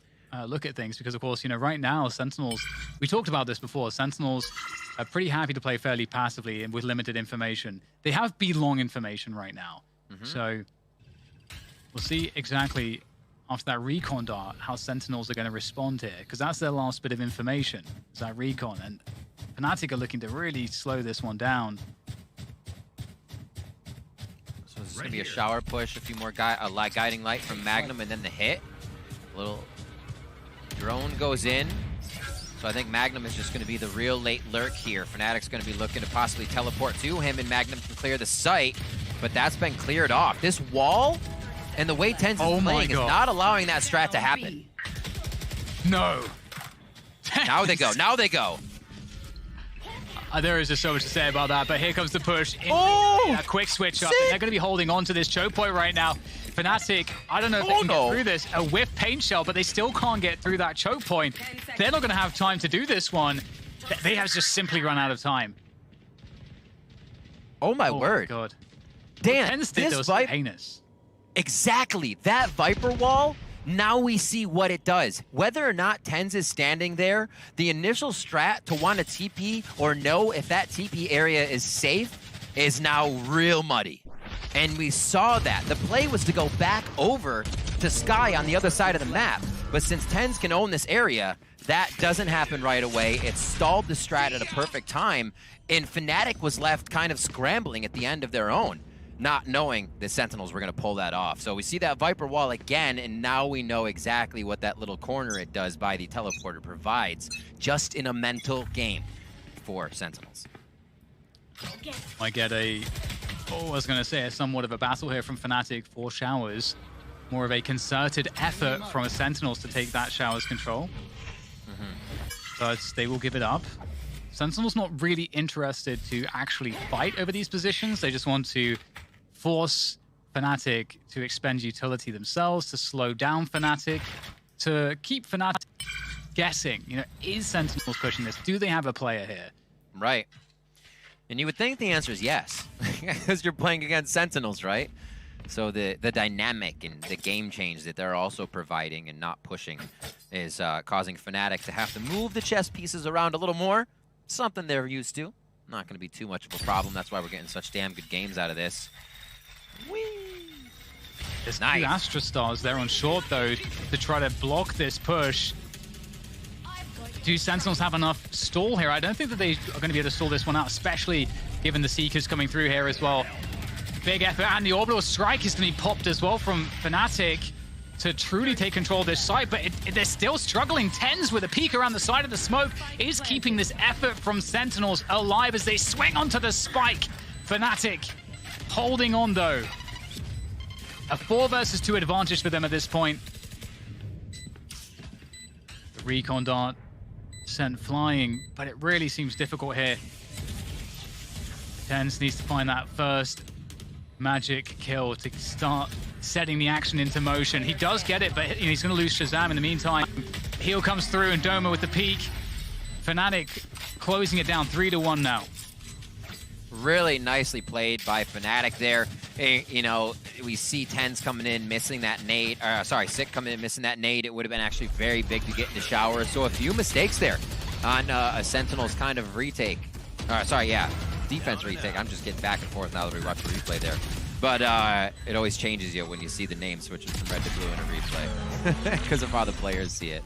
look at things because, of course, you know, right now, Sentinels, we talked about this before, Sentinels are pretty happy to play fairly passively and with limited information. They have B-long information right now. So we'll see exactly after that recon dart how Sentinels are going to respond here, because that's their last bit of information, is that recon. And Fnatic are looking to really slow this one down. So this is going to be a shower push, a few more guiding light from Magnum, and then the hit. Little drone goes in. So I think Magnum is just going to be the real late lurk here. Fnatic's going to be looking to possibly teleport to him, and Magnum can clear the site, but that's been cleared off. This wall and the way TenZ is playing is not allowing that strat to happen. No. Now they go. Now they go. There is just so much to say about that, but here comes the push. A quick switch up. And they're going to be holding on to this choke point right now. Fnatic, I don't know if they can get through this. A whiff paint shell, but they still can't get through that choke point. They're not going to have time to do this one. They have just simply run out of time. Oh my word. God. Dan, this this was heinous. Exactly. That Viper wall, now we see what it does. Whether or not TenZ is standing there, the initial strat to want to TP or know if that TP area is safe is now real muddy. And we saw that. The play was to go back over to Sky on the other side of the map. But since TenZ can own this area, that doesn't happen right away. It stalled the strat at a perfect time. And Fnatic was left kind of scrambling at the end of their own, not knowing the Sentinels were going to pull that off. So we see that Viper wall again, and now we know exactly what that little corner it does by the teleporter provides, just in a mental game for Sentinels. I get I was going to say, somewhat of a battle here from Fnatic for Showers. More of a concerted effort from Sentinels to take that Showers control. But they will give it up. Sentinel's not really interested to actually fight over these positions. They just want to force Fnatic to expend utility themselves, to slow down Fnatic, to keep Fnatic guessing. You know, is Sentinels pushing this? Do they have a player here? Right. And you would think the answer is yes, because you're playing against Sentinels, right? So the dynamic and the game change that they're also providing and not pushing is causing Fnatic to have to move the chess pieces around a little more. Something they're used to. Not going to be too much of a problem. That's why we're getting such damn good games out of this. Whee! There's nice. two Astra Stars there on short, though, to try to block this push. Do Sentinels have enough stall here? I don't think that they are going to be able to stall this one out, especially given the Seekers coming through here as well. Big effort, and the orbital strike is going to be popped as well from Fnatic to truly take control of this site, but they're still struggling. TenZ with a peek around the side of the smoke is keeping this effort from Sentinels alive as they swing onto the spike. Fnatic holding on, though. A 4 versus 2 advantage for them at this point. The recon dart sent flying, but it really seems difficult here. TenZ needs to find that first magic kill to start setting the action into motion. He does get it, but he's going to lose Shazam in the meantime. Heal comes through, and Doma with the peak. Fnatic closing it down 3-1 now. Really nicely played by Fnatic there. You know, we see TenZ coming in, missing that nade. Sick coming in, missing that nade. It would have been actually very big to get in the shower. So a few mistakes there on a Sentinel's kind of retake. Defense retake. I'm just getting back and forth now that we watch the replay there. But it always changes you when you see the name switching from red to blue in a replay because of how the players see it.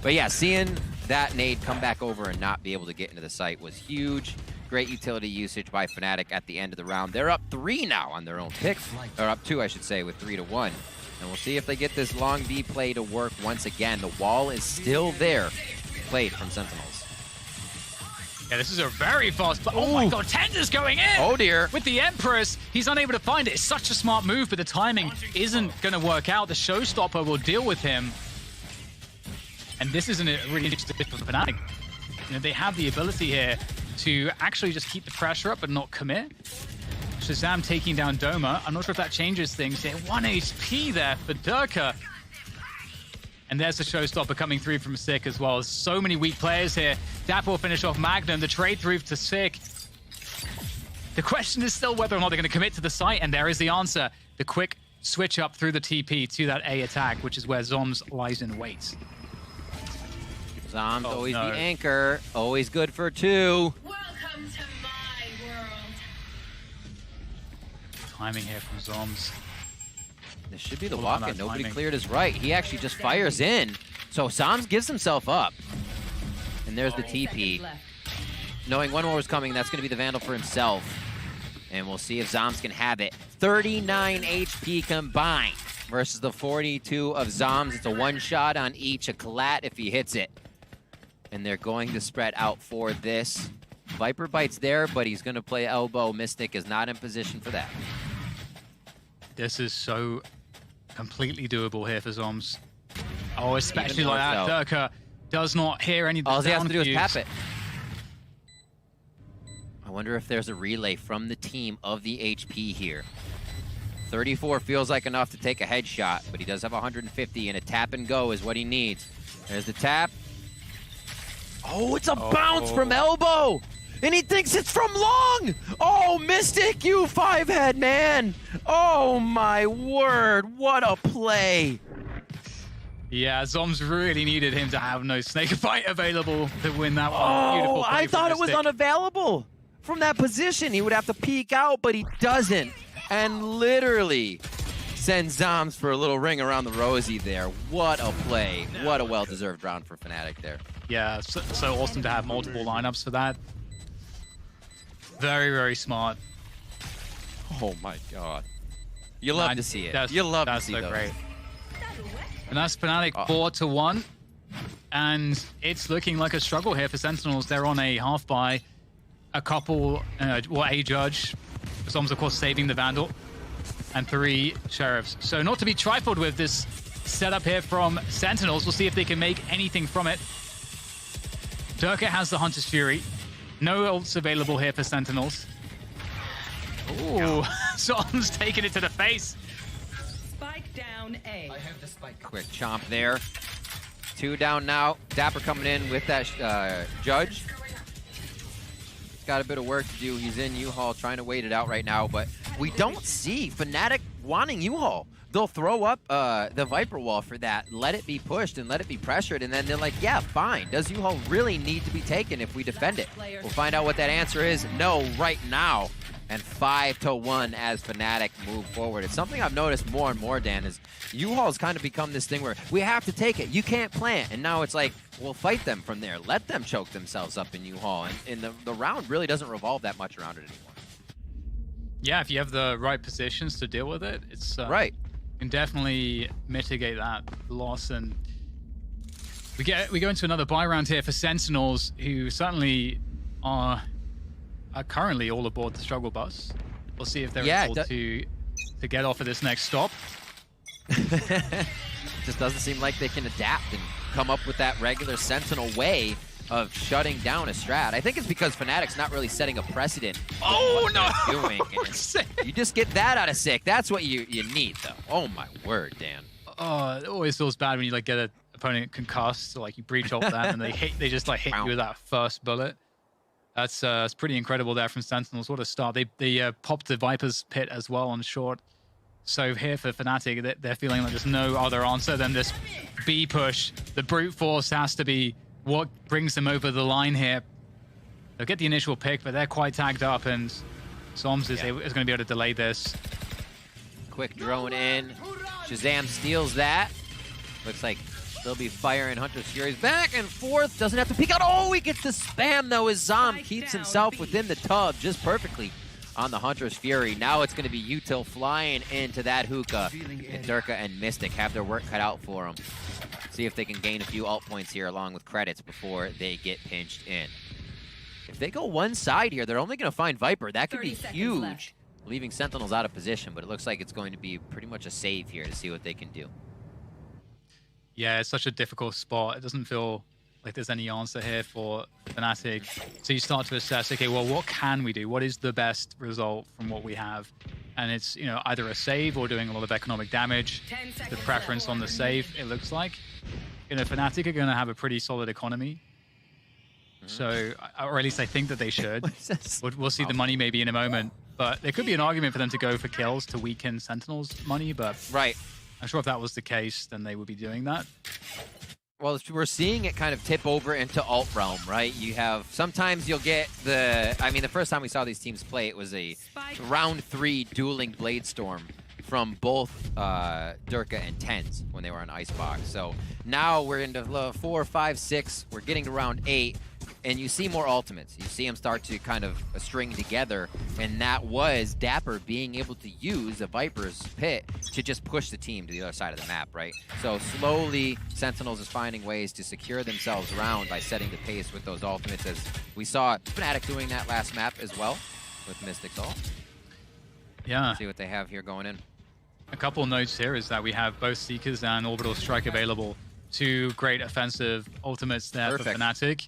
But yeah, seeing that nade come back over and not be able to get into the site was huge. Great utility usage by Fnatic at the end of the round. They're up 3 now on their own pick. Or up 2, I should say, with 3-1. And we'll see if they get this long B play to work once again. The wall is still there. Played from Sentinels. Yeah, this is a very fast play. Oh my god, TenZ's going in! Oh dear. With the Empress, he's unable to find it. It's such a smart move, but the timing isn't going to work out. The Showstopper will deal with him. And this isn't a really interesting for Fnatic. You know, they have the ability here to actually just keep the pressure up but not commit. Shazam taking down Doma. I'm not sure if that changes things here. 1 HP there for Durka. And there's the Showstopper coming through from Sick as well. So many weak players here. Dapper will finish off Magnum. The trade through to Sick. The question is still whether or not they're going to commit to the site, and there is the answer. The quick switch up through the TP to that A attack, which is where Zoms lies in wait. Zoms always the anchor. Always good for 2. Welcome to my world. Timing here from Zoms. This should be the Hold on, walk-in. that Nobody timing. cleared his right. He actually just fires in. So Zoms gives himself up. And there's the TP. Left. Knowing one more was coming, that's going to be the Vandal for himself. And we'll see if Zoms can have it. 39 HP combined versus the 42 of Zoms. It's a one-shot on each. A collat if he hits it. And they're going to spread out for this. Viper Bite's there, but he's going to play elbow. Mystic is not in position for that. This is so completely doable here for Zoms. Oh, especially Even like that. more Durka does not hear any of the All he has sound to do is cues. tap it. I wonder if there's a relay from the team of the HP here. 34 feels like enough to take a headshot, but he does have 150, and a tap and go is what he needs. There's the tap. Oh, it's a bounce from elbow! And he thinks it's from long! Oh, Mystic, you 5-head, man! Oh, my word, what a play! Yeah, Zoms really needed him to have no snake bite available to win that one. Oh, Beautiful play I from thought it was Mystic. unavailable. From that position, he would have to peek out, but he doesn't. And literally sends Zoms for a little ring around the rosy there. What a play. What a well-deserved round for Fnatic there. Yeah, so awesome to have multiple lineups for that. Very, very smart. Oh my god. You love to see it. That's- You love to that's see so those. great. And that's Fnatic 4-1. And it's looking like a struggle here for Sentinels. They're on a half buy. A couple, a judge. Zoms, of course, saving the Vandal. And 3 Sheriffs. So not to be trifled with this setup here from Sentinels. We'll see if they can make anything from it. Durka has the Hunter's Fury. No ults available here for Sentinels. Ooh, Zoms taking it to the face. Spike down A. Quick chomp there. 2 down now. Dapper coming in with that judge. He's got a bit of work to do. He's in U-Haul trying to wait it out right now, but we don't see Fnatic wanting U-Haul. They'll throw up the Viper wall for that, let it be pushed and let it be pressured, and then they're like, yeah, fine. Does U-Haul really need to be taken if we defend it? We'll find out what that answer is. No, right now. And 5-1 as Fnatic move forward. It's something I've noticed more and more, Dan, is U-Haul's kind of become this thing where we have to take it. You can't plant. And now it's like, we'll fight them from there. Let them choke themselves up in U-Haul. And the round really doesn't revolve that much around it anymore. Yeah, if you have the right positions to deal with it, it's right. Can definitely mitigate that loss. And we go into another buy round here for Sentinels, who certainly are currently all aboard the struggle bus. We'll see if they're able to get off of this next stop. Just doesn't seem like they can adapt and come up with that regular Sentinel way of shutting down a strat. I think it's because Fnatic's not really setting a precedent. Oh, no! Doing. You just get that out of Sick. That's what you need, though. Oh, my word, Dan. Oh, it always feels bad when you like get an opponent concussed, so like you breach off them and they just like hit you with that first bullet. That's pretty incredible there from Sentinels. What a start. They popped the Viper's pit as well on short. So here for Fnatic, they're feeling like there's no other answer than this B push. The brute force has to be what brings them over the line here. They'll get the initial pick, but they're quite tagged up, and Zoms is going to be able to delay this. Quick drone in. Shazam steals that. Looks like They'll be firing Hunter's Furies back and forth. Doesn't have to peek out. Oh, he gets the spam though as Zom keeps himself within the tub just perfectly on the Hunter's Fury. Now it's going to be Util flying into that hookah. And Durka and Mystic have their work cut out for them. See if they can gain a few alt points here along with credits before they get pinched in. If they go one side here, they're only going to find Viper. That could be huge, leaving Sentinels out of position, but it looks like it's going to be pretty much a save here to see what they can do. Yeah, it's such a difficult spot. It doesn't feel like there's any answer here for Fnatic. So you start to assess, okay, well, what can we do? What is the best result from what we have? And it's, you know, either a save or doing a lot of economic damage. The preference on the save, it looks like. You know, Fnatic are going to have a pretty solid economy. So, or at least I think that they should. We'll see the money maybe in a moment. But there could be an argument for them to go for kills to weaken Sentinel's money, but right. I'm sure if that was the case, then they would be doing that. Well, we're seeing it kind of tip over into alt realm, right? You have, sometimes you'll get the, I mean, the first time we saw these teams play, it was a round 3 dueling Bladestorm from both Durka and TenZ when they were on Icebox. So now we're into 4, 5, 6. We're getting to round 8. And you see more ultimates. You see them start to kind of string together, and that was Dapper being able to use a Viper's Pit to just push the team to the other side of the map, right? So slowly, Sentinels is finding ways to secure themselves around by setting the pace with those ultimates, as we saw Fnatic doing that last map as well with Mystic's ult. Yeah. See what they have here going in. A couple notes here is that we have both Seekers and Orbital Strike available. 2 great offensive ultimates there for Fnatic.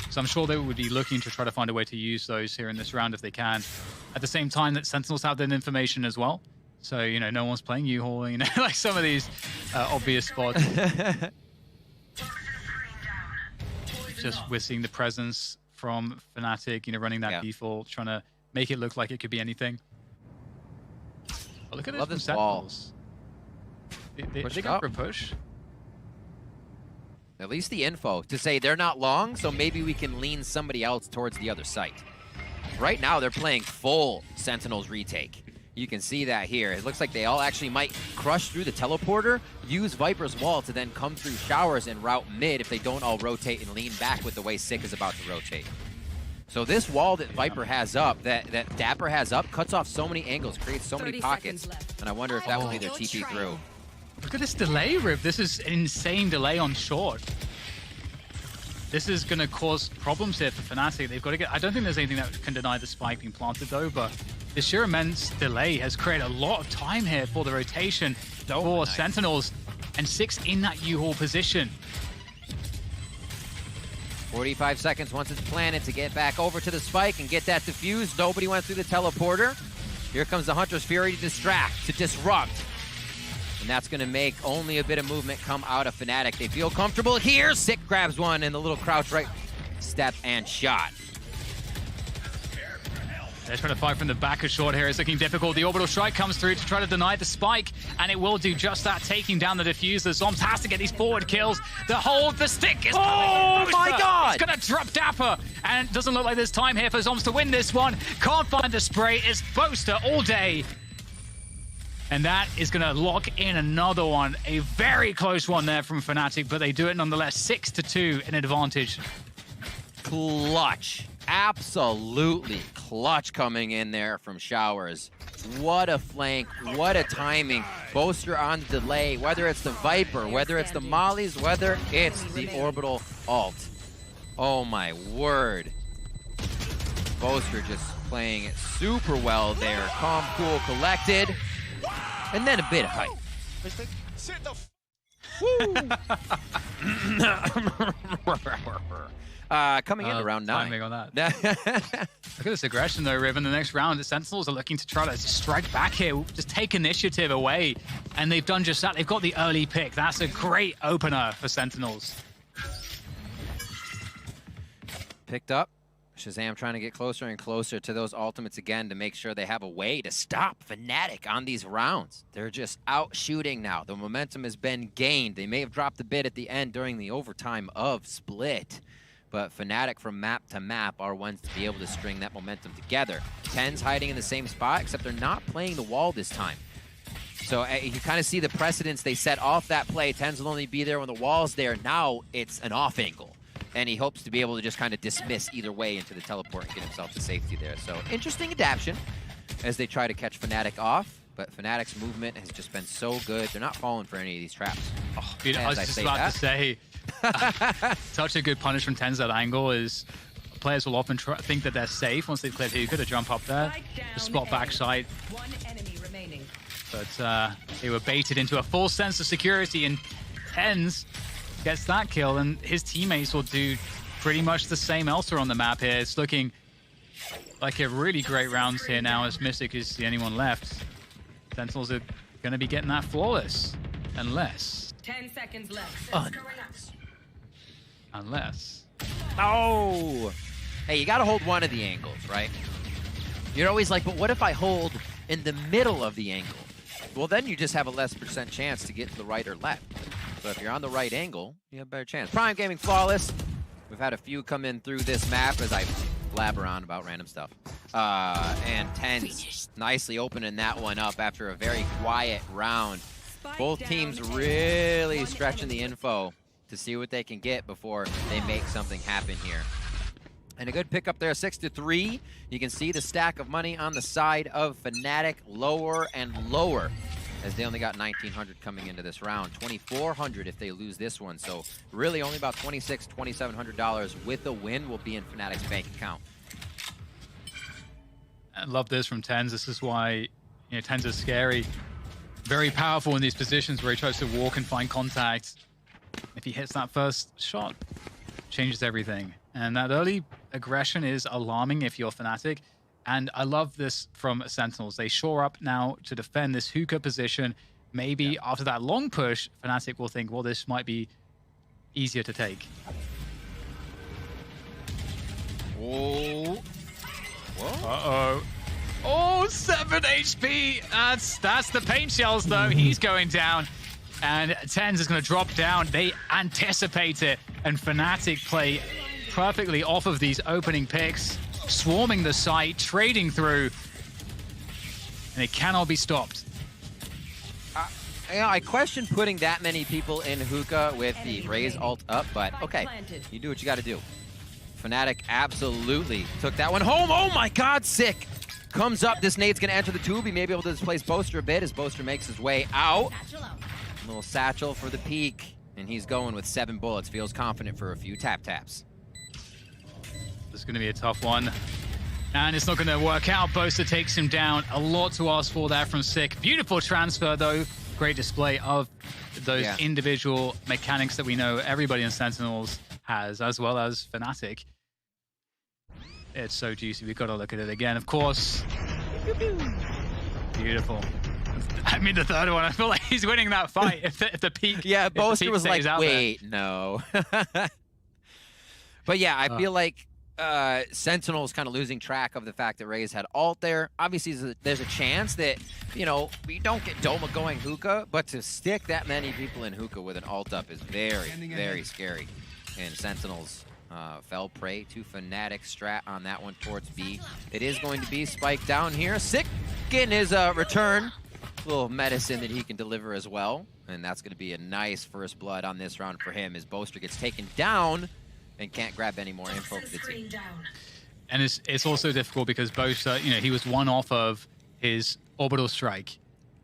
So I'm sure they would be looking to try to find a way to use those here in this round if they can. At the same time that Sentinels have that information as well. So, you know, no one's playing U-Haul, you know, like some of these obvious spots. Just we're seeing the presence from Fnatic, you know, running that default, trying to make it look like it could be anything. But look at this from Sentinels. They go for a push. At least the info to say they're not long, so maybe we can lean somebody else towards the other site. Right now, they're playing full Sentinels retake. You can see that here. It looks like they all actually might crush through the teleporter, use Viper's wall to then come through showers and route mid if they don't all rotate and lean back with the way Sick is about to rotate. So this wall that Viper has up, that Dapper has up, cuts off so many angles, creates so many pockets, and I wonder if that will be their TP through. Look at this delay, Riv. This is an insane delay on short. This is going to cause problems here for Fnatic. They've got to get... I don't think there's anything that can deny the spike being planted, though, but the sheer immense delay has created a lot of time here for the rotation for Sentinels, and 6 in that U-Haul position. 45 seconds once it's planted to get back over to the spike and get that defused. Nobody went through the teleporter. Here comes the Hunter's Fury to distract, to disrupt. And that's going to make only a bit of movement come out of Fnatic. They feel comfortable here. Sick grabs one in the little crouch right step and shot. They're trying to fight from the back of short here. It's looking difficult. The Orbital Strike comes through to try to deny the spike, and it will do just that, taking down the diffuser. Zoms has to get these forward kills. The hold, the stick is... Oh my God! It's going to drop Dapper, and it doesn't look like there's time here for Zoms to win this one. Can't find the spray. It's Boaster all day. And that is going to lock in another one. A very close one there from Fnatic, but they do it nonetheless. 6-2 in advantage. Clutch. Absolutely clutch coming in there from Showers. What a flank. What a timing. Boaster on the delay. Whether it's the Viper, whether it's the Mollies, whether it's the Orbital ult. Oh my word. Boaster just playing it super well there. Calm, cool, collected. And then a bit of hype. Coming into round 9. Timing on that. Look at this aggression though, Riv. In the next round, the Sentinels are looking to try to strike back here, just take initiative away. And they've done just that. They've got the early pick. That's a great opener for Sentinels. Picked up. Shazam trying to get closer and closer to those ultimates again to make sure they have a way to stop Fnatic on these rounds. They're just out shooting now. The momentum has been gained. They may have dropped a bit at the end during the overtime of Split, but Fnatic from map to map are ones to be able to string that momentum together. TenZ hiding in the same spot, except they're not playing the wall this time. So you kind of see the precedence they set off that play. TenZ will only be there when the wall's there. Now it's an off angle. And he hopes to be able to just kind of dismiss either way into the teleport and get himself to safety there. So interesting adaptation as they try to catch Fnatic off. But Fnatic's movement has just been so good. They're not falling for any of these traps. Oh, dude, I was just about to say, such a good punish from TenZ that angle is players will often think that they're safe once they've cleared hookah to jump up there, to spot backside. One enemy remaining. But they were baited into a false sense of security, and TenZ gets that kill, and his teammates will do pretty much the same elsewhere on the map here. It's looking like a really great round here now, as Mystic is the only one left. Sentinels are going to be getting that flawless, unless... 10 seconds left. Unless... Oh! Hey, you got to hold one of the angles, right? You're always like, but what if I hold in the middle of the angle? Well, then you just have a less % chance to get to the right or left. So if you're on the right angle, you have a better chance. Prime Gaming Flawless. We've had a few come in through this map as I blabber on about random stuff. And TenZ nicely opening that one up after a very quiet round. Both teams really stretching the info to see what they can get before they make something happen here. And a good pickup there, 6-3. You can see the stack of money on the side of Fnatic lower and lower, as they only got 1,900 coming into this round. 2,400 if they lose this one. So really only about $2,600, $2,700 with a win will be in Fnatic's bank account. I love this from TenZ. This is why, you know, TenZ is scary. Very powerful in these positions where he tries to walk and find contact. If he hits that first shot, changes everything. And that early aggression is alarming if you're Fnatic. And I love this from Sentinels. They shore up now to defend this hookah position. Maybe after that long push, Fnatic will think, well, this might be easier to take. Oh. Whoa. Uh-oh. Oh, 7 HP. That's the paint shells, though. He's going down. And TenZ is going to drop down. They anticipate it. And Fnatic play perfectly off of these opening picks, swarming the site, trading through. And it cannot be stopped. You know, I question putting that many people in hookah with the Raze ult up, but okay. You do what you got to do. Fnatic absolutely took that one home. Oh my god, sick. Comes up, this nade's gonna enter the tube. He may be able to displace Boaster a bit as Boaster makes his way out. A little satchel for the peak, and he's going with 7 bullets. Feels confident for a few taps. This is gonna be a tough one. And it's not gonna work out. Boaster takes him down. A lot to ask for there from Sick. Beautiful transfer though. Great display of those individual mechanics that we know everybody in Sentinels has, as well as Fnatic. It's so juicy. We've got to look at it again, of course. Beautiful. I mean, the third one, I feel like he's winning that fight if the peak. Yeah, Boaster was like, wait, there. no. But yeah, I feel like Sentinel's kind of losing track of the fact that Raze had ult there. Obviously, there's a chance that, you know, we don't get Doma going hookah, but to stick that many people in hookah with an ult up is very, very scary. And Sentinels fell prey to Fnatic strat on that one towards B. It is going to be spiked down here. Sick in his return. A little medicine that he can deliver as well. And that's going to be a nice first blood on this round for him as Boaster gets taken down and can't grab any more info for the team. And it's also difficult because Boaster, you know, he was one off of his orbital strike.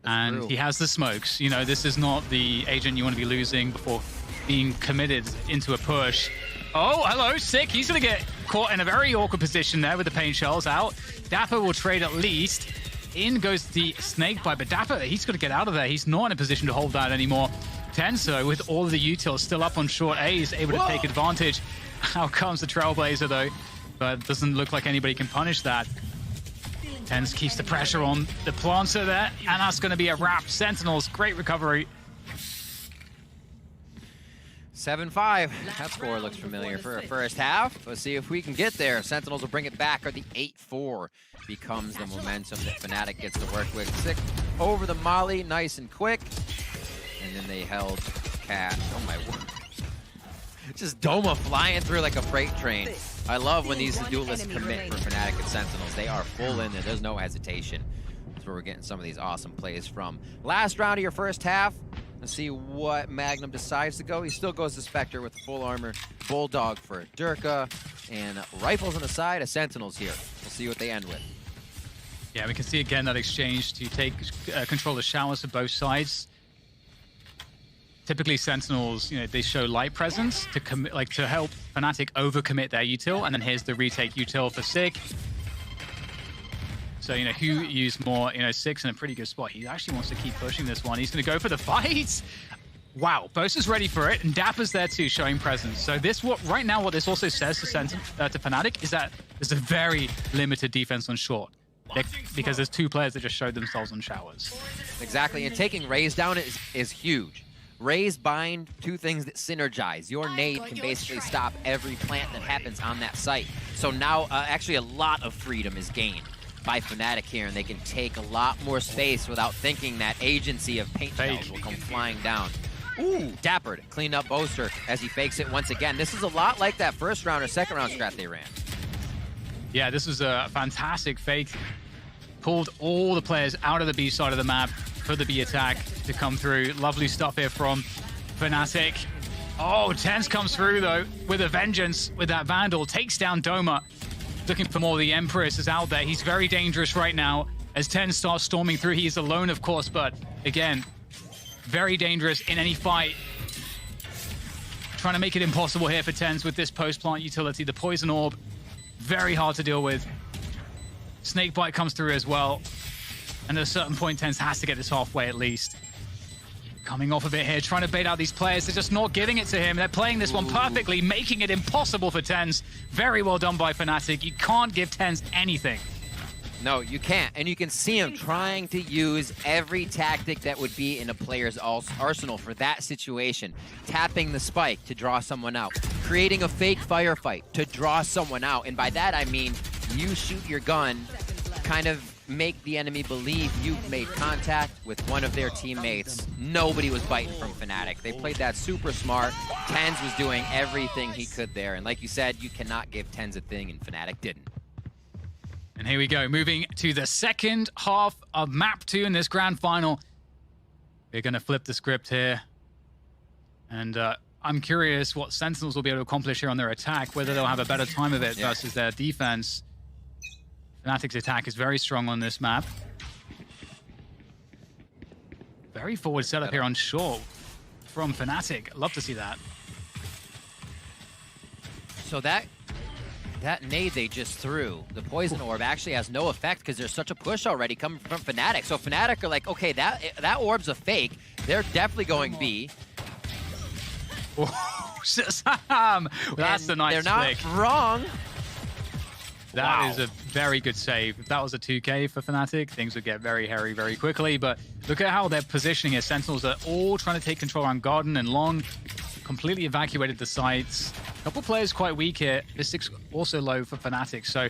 And true. He has the smokes. You know, this is not the agent you want to be losing before being committed into a push. Oh, hello, Sick. He's going to get caught in a very awkward position there with the paint shells out. Dapper will trade at least. In goes the snake bite, but Dapper, he's got to get out of there. He's not in a position to hold that anymore. TenZ, with all of the utils still up on short A, is able to take advantage. Out comes the Trailblazer, though, but it doesn't look like anybody can punish that. TenZ keeps the pressure on the planter there, and that's going to be a wrap. Sentinels, great recovery. 7-5. That score looks familiar for a first half. Let's see if we can get there. Sentinels will bring it back, or the 8-4 becomes the momentum that Fnatic gets to work with. Sick over the molly, nice and quick. And then they held Cat. Oh my word. Just Doma flying through like a freight train. I love when these duelists commit for Fnatic and Sentinels. They are full in there. There's no hesitation. That's where we're getting some of these awesome plays from. Last round of your first half. Let's see what Magnum decides to go. He still goes to Spectre with the full armor. Bulldog for Durka. And rifles on the side of Sentinels here. We'll see what they end with. Yeah, we can see again that exchange to take control of showers for both sides. Typically, Sentinels, they show light presence to commit, to help Fnatic overcommit their util, and then here's the retake util for Sig. So, who used more, Sig's in a pretty good spot. He actually wants to keep pushing this one. He's going to go for the fight. Wow, Bosa's ready for it, and Dapper's there too, showing presence. So right now, what this also says to Fnatic is that there's a very limited defense on short. Because there's two players that just showed themselves on showers. Exactly, and taking Raze down is huge. Raze bind, two things that synergize. Your nade can basically stop every plant that happens on that site. So now, actually a lot of freedom is gained by Fnatic here, and they can take a lot more space without thinking that agency of paint shells will come flying down. Ooh, Dappered, cleaned up Boaster as he fakes it once again. This is a lot like that first round or second round strat they ran. Yeah, this was a fantastic fake. Pulled all the players out of the B side of the map for the B attack to come through. Lovely stuff here from Fnatic. Oh, TenZ comes through though with a vengeance with that Vandal. Takes down Doma. Looking for more. The Empress is out there. He's very dangerous right now as TenZ starts storming through. He is alone, of course, but again, very dangerous in any fight. Trying to make it impossible here for TenZ with this post-plant utility. The Poison Orb, very hard to deal with. Snakebite comes through as well. And at a certain point, TenZ has to get this halfway at least. Coming off of it here, trying to bait out these players. They're just not giving it to him. They're playing this one perfectly, making it impossible for TenZ. Very well done by Fnatic. You can't give TenZ anything. No, you can't. And you can see him trying to use every tactic that would be in a player's arsenal for that situation. Tapping the spike to draw someone out. Creating a fake firefight to draw someone out. And by that, I mean you shoot your gun, kind of make the enemy believe you've made contact with one of their teammates. Nobody was biting from Fnatic. They played that super smart. TenZ was doing everything he could there. And like you said, you cannot give TenZ a thing, and Fnatic didn't. And here we go, moving to the second half of Map 2 in this grand final. We're going to flip the script here. And I'm curious what Sentinels will be able to accomplish here on their attack, whether they'll have a better time of it versus their defense. Fnatic's attack is very strong on this map. Very forward setup here on short from Fnatic. Love to see that. So that nade they just threw, the Poison Orb, actually has no effect because there's such a push already coming from Fnatic. So Fnatic are like, okay, that orb's a fake. They're definitely going B. Sam! That's a nice They're not flick. wrong. That is a very good save. If that was a 2K for Fnatic, things would get very hairy very quickly. But look at how they're positioning it. Sentinels are all trying to take control around Garden and Long. Completely evacuated the sites. A couple players quite weak here. Mystic's also low for Fnatic, so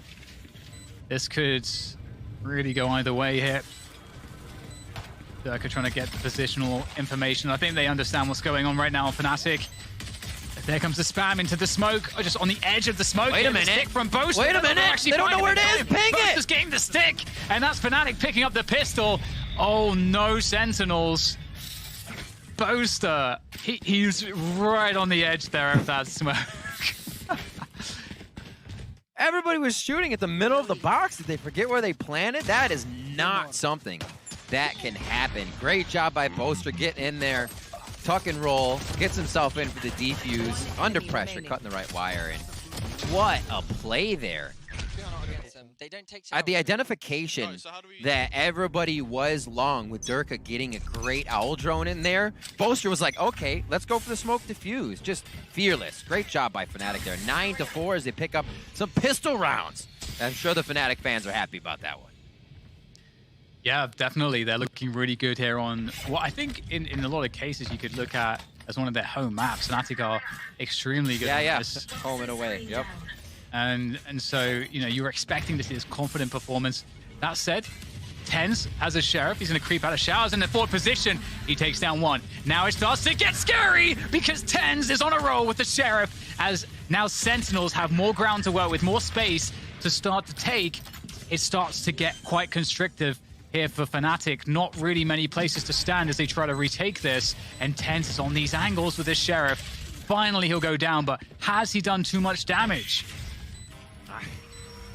this could really go either way here. Durka trying to get the positional information. I think they understand what's going on right now on Fnatic. There comes the spam into the smoke, just on the edge of the smoke. Wait a minute. The stick from Boaster. Wait a minute. They don't know where it is. Ping it. Boaster's getting the stick, and that's Fnatic picking up the pistol. Oh no, Sentinels. Boaster, he's right on the edge there of that smoke. Everybody was shooting at the middle of the box. Did they forget where they planted? That is not something that can happen. Great job by Boaster getting in there. Tuck and roll, gets himself in for the defuse. Under pressure, cutting the right wire. And what a play there. The identification that everybody was long with Durka getting a great owl drone in there. Boaster was like, okay, let's go for the smoke diffuse. Just fearless. Great job by Fnatic there. 9-4 as they pick up some pistol rounds. I'm sure the Fnatic fans are happy about that one. Yeah, definitely. They're looking really good here on what I think in a lot of cases you could look at as one of their home maps. Fnatic are extremely good at this. Home and away. Yep. And so, you're expecting to see this confident performance. That said, TenZ has a Sheriff. He's going to creep out of showers in the forward position. He takes down one. Now it starts to get scary because TenZ is on a roll with the Sheriff as now Sentinels have more ground to work with, more space to start to take. It starts to get quite constrictive here for Fnatic. Not really many places to stand as they try to retake this. And TridentZ is on these angles with this Sheriff. Finally, he'll go down, but has he done too much damage?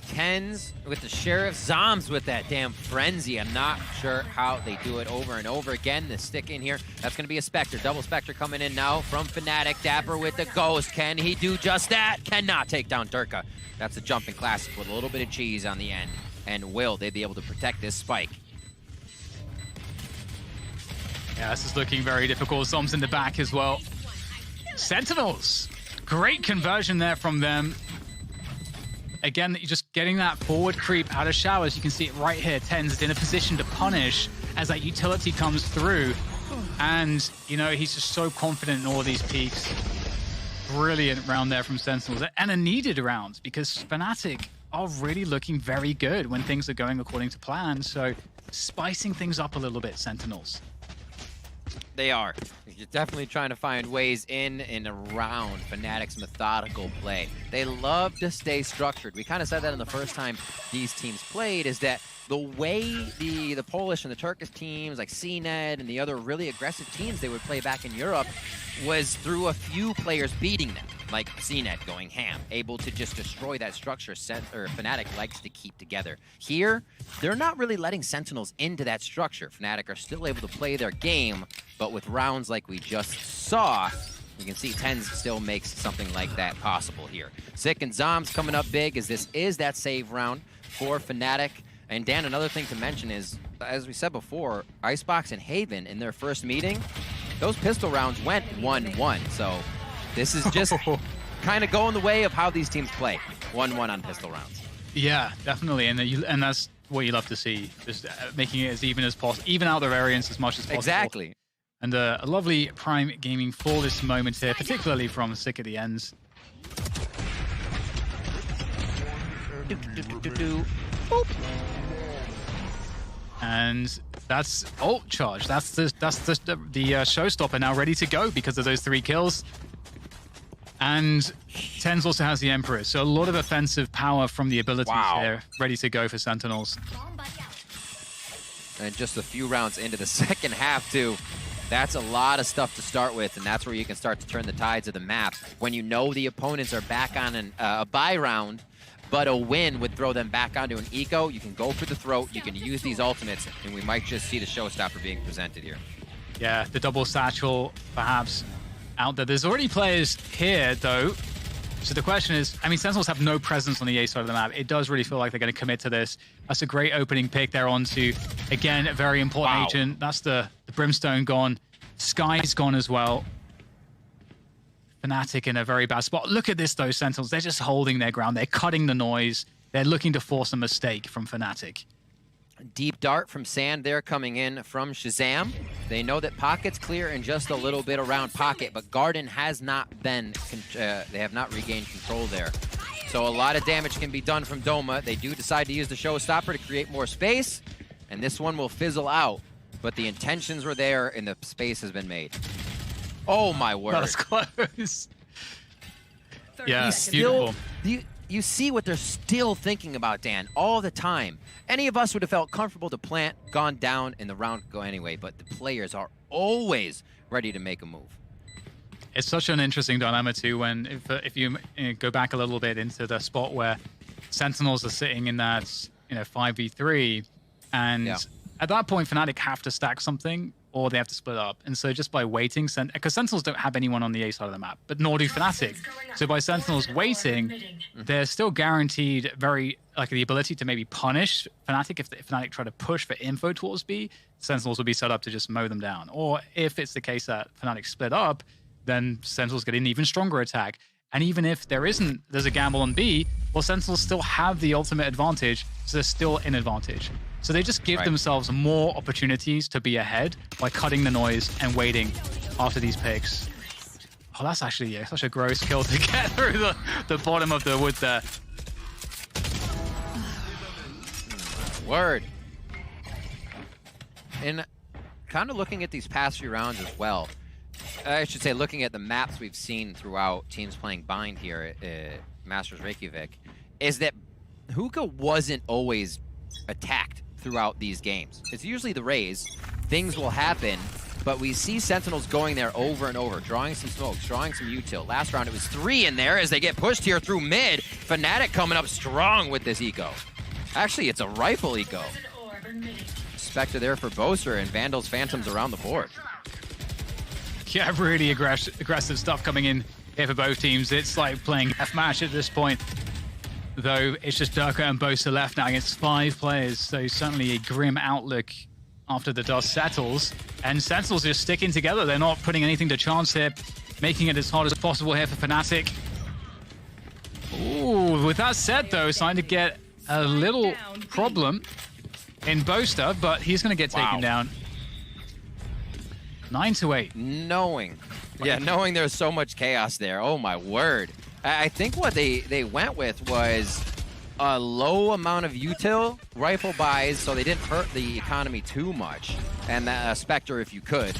TridentZ with the Sheriff, Zombs with that damn frenzy. I'm not sure how they do it over and over again. The stick in here, that's going to be a Spectre. Double Spectre coming in now from Fnatic. Dapper with the Ghost. Can he do just that? Cannot take down Durka. That's a jumping classic with a little bit of cheese on the end. And will they be able to protect this spike? Yeah, this is looking very difficult. Zombs in the back as well. Sentinels. Great conversion there from them. Again, you're just getting that forward creep out of showers. You can see it right here. TridentZ is in a position to punish as that utility comes through. And, you know, he's just so confident in all of these peaks. Brilliant round there from Sentinels. And a needed round because Fnatic are really looking very good when things are going according to plan. So spicing things up a little bit, Sentinels. They are. You're definitely trying to find ways in and around Fnatic's methodical play. They love to stay structured. We kind of said that in the first time these teams played, is that the way the Polish and the Turkish teams like CNED and the other really aggressive teams they would play back in Europe was through a few players beating them, like CNED going ham, able to just destroy that structure Fnatic likes to keep together. Here, they're not really letting Sentinels into that structure. Fnatic are still able to play their game, but with rounds like we just saw, you can see TridentZ still makes something like that possible here. Sick and Zombs coming up big as this is that save round for Fnatic. And Dan, another thing to mention is, as we said before, Icebox and Haven in their first meeting, those pistol rounds went 1-1. So this is just kind of going the way of how these teams play. 1-1 on pistol rounds. Yeah, definitely. And that's what you love to see. Just making it as even as possible, even out the variance as much as possible. Exactly. And a lovely Prime Gaming for this moment here, particularly from Sick at the Ends. Boop. And that's ult charge. That's the showstopper now ready to go because of those 3 kills. And TridentZ also has the Emperor, so a lot of offensive power from the abilities there, ready to go for Sentinels. And just a few rounds into the second half too. That's a lot of stuff to start with, and that's where you can start to turn the tides of the map. When you know the opponents are back on a bye round, but a win would throw them back onto an eco, you can go for the throat, you can use these ultimates, and we might just see the showstopper being presented here. Yeah, the double satchel perhaps out there. There's already players here, though. So the question is, I mean, Sentinels have no presence on the A side of the map. It does really feel like they're going to commit to this. That's a great opening pick there onto, again, a very important agent. That's the Brimstone gone. Sky's gone as well. Fnatic in a very bad spot. Look at this, though, Sentinels. They're just holding their ground. They're cutting the noise. They're looking to force a mistake from Fnatic. Deep dart from Sand there coming in from Shazam. They know that Pocket's clear and just a little bit around Pocket, but Garden has not been, they have not regained control there. So a lot of damage can be done from Doma. They do decide to use the showstopper to create more space, and this one will fizzle out. But the intentions were there and the space has been made. Oh my word. That was close. Yeah, Still, beautiful. you see what they're still thinking about, Dan, all the time. Any of us would have felt comfortable to plant, gone down, and the round could go anyway, but the players are always ready to make a move. It's such an interesting dilemma, too, when if you go back a little bit into the spot where Sentinels are sitting in that 5v3, and at that point, Fnatic have to stack something, or they have to split up. And so just by waiting, because Sentinels don't have anyone on the A side of the map, but nor do Fnatic. So by Sentinels waiting, they're still guaranteed the ability to maybe punish Fnatic. If Fnatic try to push for info towards B, Sentinels will be set up to just mow them down. Or if it's the case that Fnatic split up, then Sentinels get an even stronger attack. And even if there's a gamble on B, well, Sentinels still have the ultimate advantage, so they're still in advantage. So they just give themselves more opportunities to be ahead by cutting the noise and waiting after these picks. Oh, that's actually such a gross kill to get through the bottom of the wood there. Word. And kind of looking at these past few rounds as well, I should say looking at the maps we've seen throughout teams playing Bind here at Masters Reykjavik, is that Hookah wasn't always attacked throughout these games. It's usually the Raze. Things will happen, but we see Sentinels going there over and over, drawing some smokes, drawing some util. Last round it was 3 in there as they get pushed here through mid. Fnatic coming up strong with this eco. Actually, it's a rifle eco. Spectre there for Boaster and Vandals, Phantoms around the board. Yeah, really aggressive stuff coming in here for both teams. It's like playing F-match at this point. Though it's just Durka and Boaster left now against 5 players, so certainly a grim outlook after the dust settles. And Sentinels just sticking together. They're not putting anything to chance here, making it as hard as possible here for Fnatic. Ooh, with that said though, starting to get a little problem in Boaster, but he's going to get taken down. 9-8. Knowing there's so much chaos there. Oh my word. I think what they went with was a low amount of util rifle buys, so they didn't hurt the economy too much. And Spectre, if you could,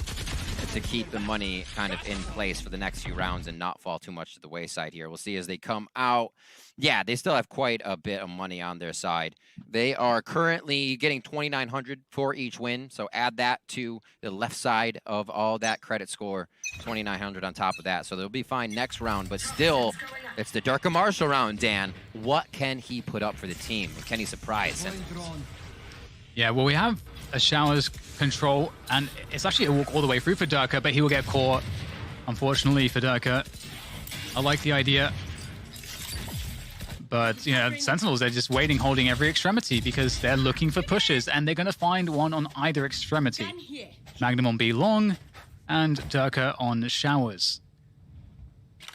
to keep the money kind of in place for the next few rounds and not fall too much to the wayside here. We'll see as they come out. Yeah, they still have quite a bit of money on their side. They are currently getting 2,900 for each win, so add that to the left side of all that credit score, 2,900 on top of that. So they'll be fine next round, but still, it's the Durka Marshall round, Dan. What can he put up for the team? Can he surprise him? Yeah, well, we have a Showers control, and it's actually a walk all the way through for Durka, but he will get caught, unfortunately, for Durka. I like the idea. But, you know, Sentinels, they're just waiting, holding every extremity because they're looking for pushes, and they're going to find one on either extremity. Magnum on B long, and Durka on Showers.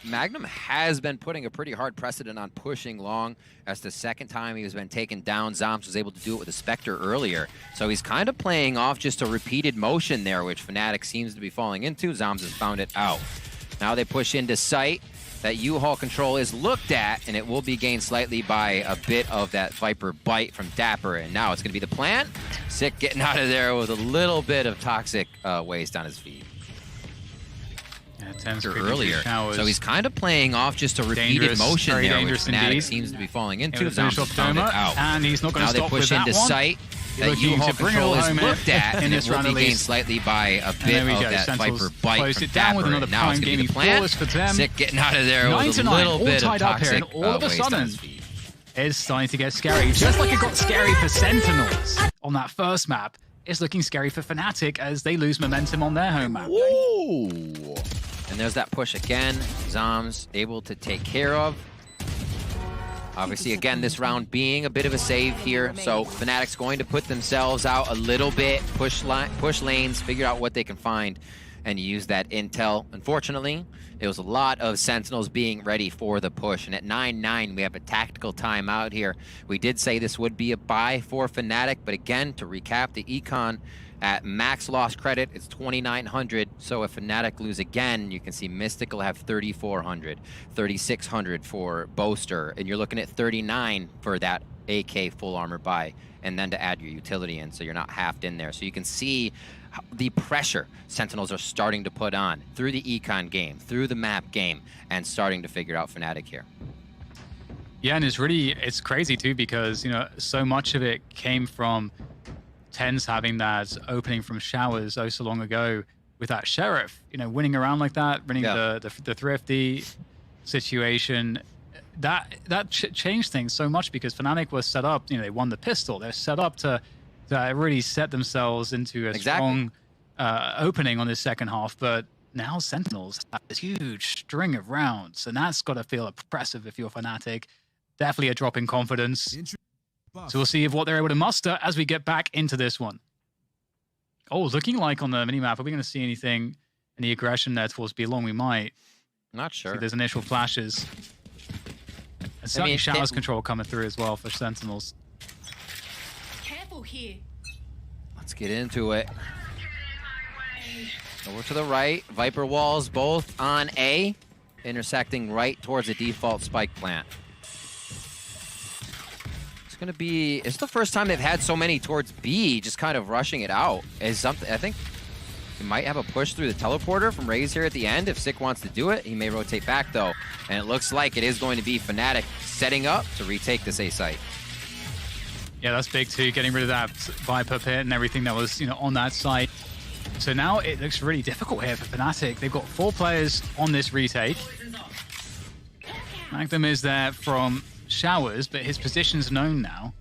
Magnum has been putting a pretty hard precedent on pushing long. That's the second time he has been taken down. Zoms was able to do it with a Spectre earlier. So he's kind of playing off just a repeated motion there, which Fnatic seems to be falling into. Zoms has found it out. Now they push into sight. That U-Haul control is looked at, and it will be gained slightly by a bit of that Viper bite from Dapper. And now it's going to be the plant. Sick getting out of there with a little bit of toxic waste on his feet. Yeah, earlier. So he's kind of playing off just a repeated motion there, which Fnatic seems to be falling into. Zoms found it out. And he's not going to stop with that one. Now they push into sight. That U-Haul control is looked at, and it will be gained slightly by a bit of that Viper bite from Dapper. And now it's going to be the plant. Sick getting out of there with a little bit of toxic all of a waste sudden, on his feet. It's starting to get scary. Just like it got scary for Sentinels on that first map, it's looking scary for Fnatic as they lose momentum on their home map. Ooh. And there's that push again. Zoms able to take care of. Obviously, again, this round being a bit of a save here. So Fnatic's going to put themselves out a little bit, push lanes, figure out what they can find, and use that intel. Unfortunately, it was a lot of Sentinels being ready for the push. And at 9-9, we have a tactical timeout here. We did say this would be a buy for Fnatic, but again, to recap, the econ at max loss credit, it's 2,900. So if Fnatic lose again, you can see Mystic will have 3,400, 3,600 for Boaster, and you're looking at 39 for that AK full armor buy, and then to add your utility in, so you're not halved in there. So you can see the pressure Sentinels are starting to put on through the econ game, through the map game, and starting to figure out Fnatic here. Yeah, and it's crazy too, because, you know, so much of it came from TenZ having that opening from Showers so long ago with that Sheriff, you know, winning around like that, winning the thrifty situation. That changed things so much because Fnatic was set up, you know, they won the pistol. They're set up to really set themselves into a strong opening on this second half. But now Sentinels have this huge string of rounds, and that's got to feel oppressive if you're Fnatic. Definitely a drop in confidence. So we'll see what they're able to muster as we get back into this one. Oh, looking like on the minimap, are we going to see anything, any aggression there towards B long? We might. Not sure. See, there's initial flashes. And certainly Showers control coming through as well for Sentinels. Careful here. Let's get into it. Over to the right. Viper walls both on A, intersecting right towards the default spike plant. Gonna be, it's the first time they've had so many towards B, just kind of rushing it out. Is something I think we might have a push through the teleporter from Raze here at the end. If Sick wants to do it, he may rotate back though, and it looks like it is going to be Fnatic setting up to retake this A site. Yeah, that's big too, getting rid of that Viper pit and everything that was, on that side. So now it looks really difficult here for Fnatic. They've got 4 players on this retake. Magnum is there from Showers, but his position's known now.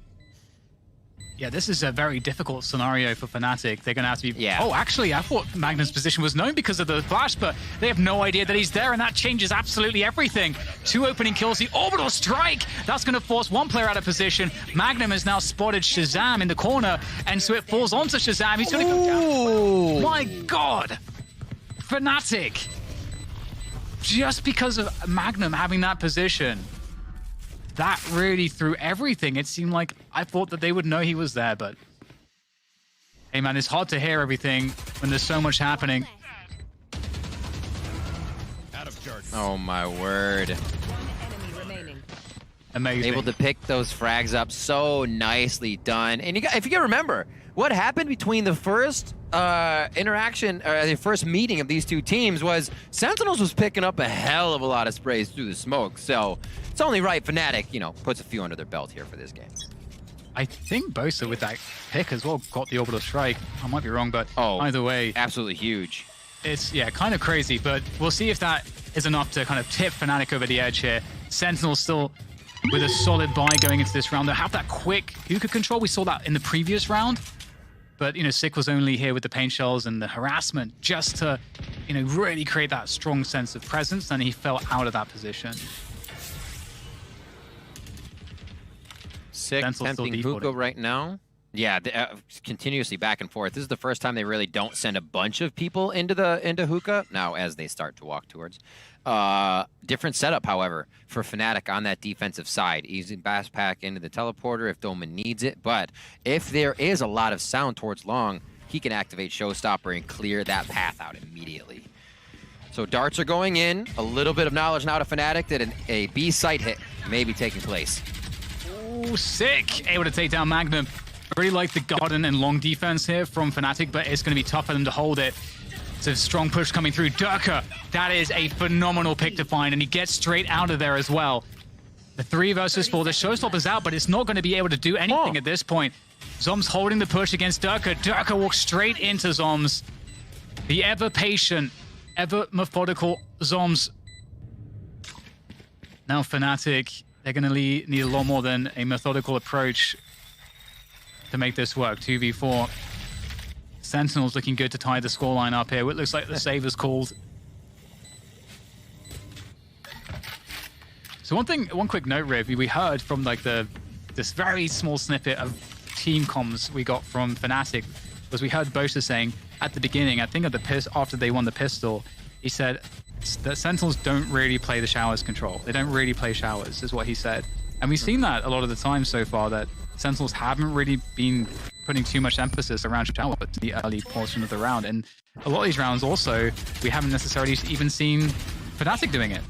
Yeah, this is a very difficult scenario for Fnatic. They're going to have to be... Yeah. Oh, actually, I thought Magnum's position was known because of the flash, but they have no idea that he's there, and that changes absolutely everything. 2 opening kills, the orbital strike. That's going to force 1 player out of position. Magnum has now spotted Shazam in the corner, and so it falls onto Shazam. He's going to go down. My God! Fnatic! Just because of Magnum having that position, that really threw everything. It seemed like I thought that they would know he was there, but hey man, it's hard to hear everything when there's so much happening. Oh my word. Amazing. Able to pick those frags up, so nicely done. And if you can remember, what happened between the first interaction, or the first meeting of these 2 teams was Sentinels was picking up a hell of a lot of sprays through the smoke. So it's only right Fnatic, puts a few under their belt here for this game. I think Bosa with that pick as well got the orbital strike. I might be wrong, but either way, absolutely huge. It's, kind of crazy, but we'll see if that is enough to kind of tip Fnatic over the edge here. Sentinel still with a solid buy going into this round. They'll have that quick hookah control. We saw that in the previous round. But, Sick was only here with the paint shells and the harassment just to, really create that strong sense of presence, and he fell out of that position. Sick tempting hookah right now. Yeah, continuously back and forth. This is the first time they really don't send a bunch of people into hookah. Now, as they start to walk towards. Different setup, however, for Fnatic on that defensive side. Easy bass pack into the teleporter if Doma needs it. But if there is a lot of sound towards long, he can activate Showstopper and clear that path out immediately. So darts are going in. A little bit of knowledge now to Fnatic that a B site hit may be taking place. Oh, Sick! Able to take down Magnum. I really like the garden and long defense here from Fnatic, but it's going to be tough for them to hold it. It's a strong push coming through. Durka, that is a phenomenal pick to find, and he gets straight out of there as well. The 3 versus 4. The Showstopper's out, but it's not going to be able to do anything at this point. Zom's holding the push against Durka. Durka walks straight into Zoms. The ever-patient, ever-methodical Zoms. Now Fnatic, they're going to need a lot more than a methodical approach to make this work. 2v4. Sentinel's looking good to tie the scoreline up here. It looks like the save is called. So one quick note, Riv, we heard from like this very small snippet of team comms we got from Fnatic, was we heard Bosa saying at the beginning, I think at after they won the pistol, he said that Sentinels don't really play the showers control. They don't really play showers, is what he said. And we've seen that a lot of the time so far, that Sentinels haven't really been putting too much emphasis around shower in the early portion of the round. And a lot of these rounds also, we haven't necessarily even seen Fnatic doing it.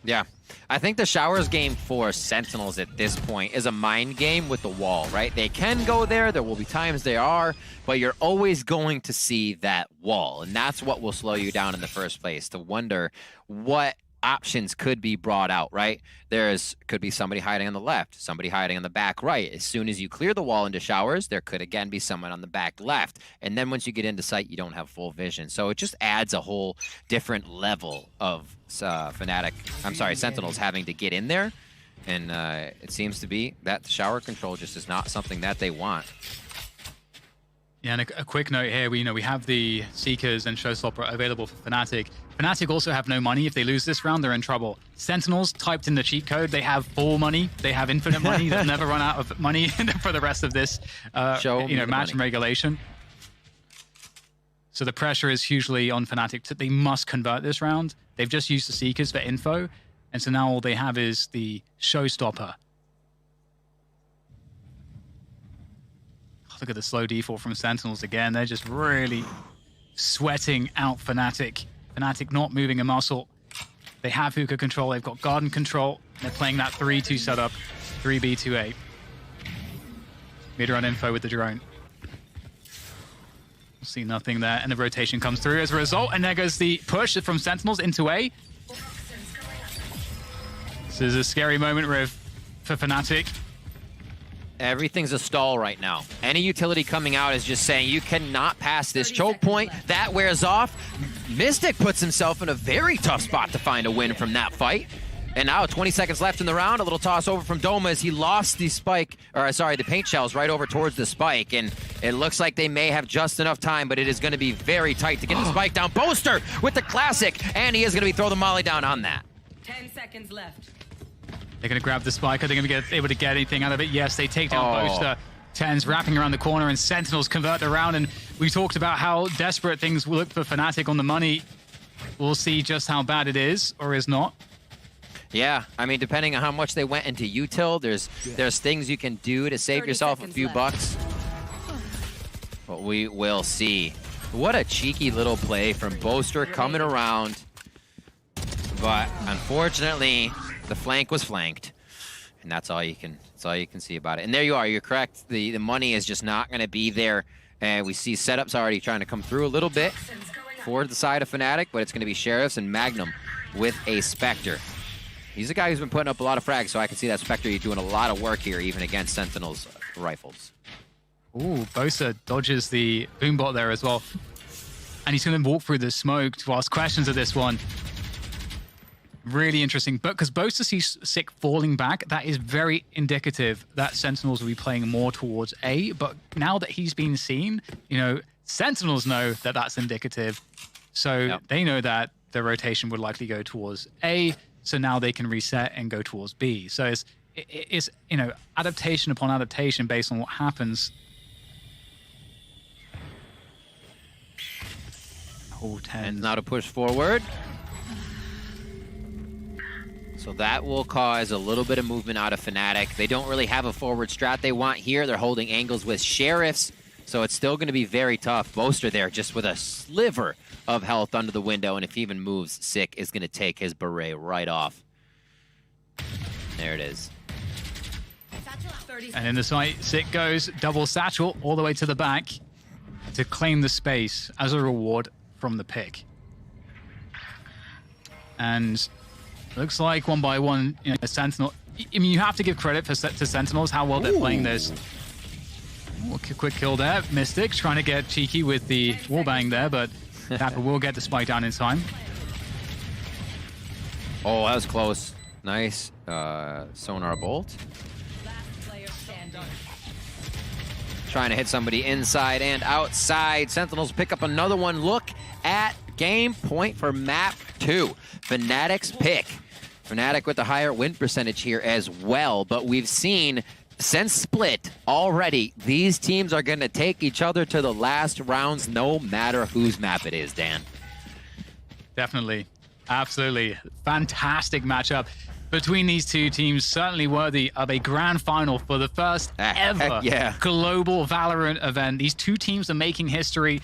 Yeah. I think the showers game for Sentinels at this point is a mind game with the wall, right? They can go there. There will be times they are, but you're always going to see that wall. And that's what will slow you down in the first place, to wonder what options could be brought out, right? Could be somebody hiding on the left, somebody hiding on the back right. As soon as you clear the wall into showers, there could again be someone on the back left. And then once you get into sight, you don't have full vision. So it just adds a whole different level of Sentinels having to get in there. And it seems to be that the shower control just is not something that they want. Yeah, and a quick note here, we have the Seekers and Showstopper available for Fnatic. Fnatic also have no money. If they lose this round, they're in trouble. Sentinels typed in the cheat code. They have full money. They have infinite money. They'll never run out of money for the rest of this match and regulation. So the pressure is hugely on Fnatic. They must convert this round. They've just used the Seekers for info, and so now all they have is the Showstopper. Look at the slow default from Sentinels again. They're just really sweating out Fnatic. Fnatic not moving a muscle. They have hookah control. They've got garden control. They're playing that 3-2 setup. 3B2A. Mid-run info with the drone. See nothing there. And the rotation comes through as a result. And there goes the push from Sentinels into A. This is a scary moment, Riv, for Fnatic. Everything's a stall right now. Any utility coming out is just saying you cannot pass this choke point. That wears off. Mystic puts himself in a very tough spot to find a win from that fight. And now 20 seconds left in the round. A little toss over from Doma as he lost the spike, or sorry, the paint shells right over towards the spike. And it looks like they may have just enough time, but it is going to be very tight to get the spike down. Boaster with the classic, and he is going to be throwing the molly down on that. 10 seconds left. They're going to grab the spike. Are they going to be able to get anything out of it? Yes, they take down Boaster. Tens wrapping around the corner, and Sentinels convert the round. And we talked about how desperate things look for Fnatic on the money. We'll see just how bad it is, or is not. Yeah, I mean, depending on how much they went into util, there's things you can do to save yourself a few bucks. But we will see. What a cheeky little play from Boaster coming around. But unfortunately, the flank was flanked. And that's all you can see about it. And there you are, you're correct. The money is just not going to be there. And we see setups already trying to come through a little bit for the side of Fnatic, but it's going to be Sheriffs and Magnum with a Spectre. He's a guy who's been putting up a lot of frags, so I can see that Spectre doing a lot of work here, even against Sentinel's rifles. Ooh, Bosa dodges the boombot there as well. And he's going to walk through the smoke to ask questions of this one. Really interesting. But because Bosa sees Sick falling back, that is very indicative that Sentinels will be playing more towards A. But now that he's been seen, you know, Sentinels know that that's indicative. So they know that the rotation would likely go towards A. So now they can reset and go towards B. So it's you know, adaptation upon adaptation based on what happens. Oh, 10. And now to push forward. So that will cause a little bit of movement out of Fnatic. They don't really have a forward strat they want here. They're holding angles with Sheriffs. So it's still going to be very tough. Boaster there just with a sliver of health under the window, and if he even moves, Sick is going to take his beret right off. There it is. And in the sight, Sick goes double satchel all the way to the back to claim the space as a reward from the pick. And looks like one by one, you know, Sentinel. I mean, you have to give credit to Sentinels how well they're playing this. Ooh, quick kill there. Mystic trying to get cheeky with the wallbang there, but Dapper will get the spike down in time. Oh, that was close. Nice sonar bolt. Trying to hit somebody inside and outside. Sentinels pick up another one. Look at game point for map 2. Fnatic's pick. Fnatic with the higher win percentage here as well, but we've seen since split already, these teams are going to take each other to the last rounds no matter whose map it is, Dan. Definitely. Absolutely. Fantastic matchup between these two teams. Certainly worthy of a grand final for the first ever global Valorant event. These two teams are making history.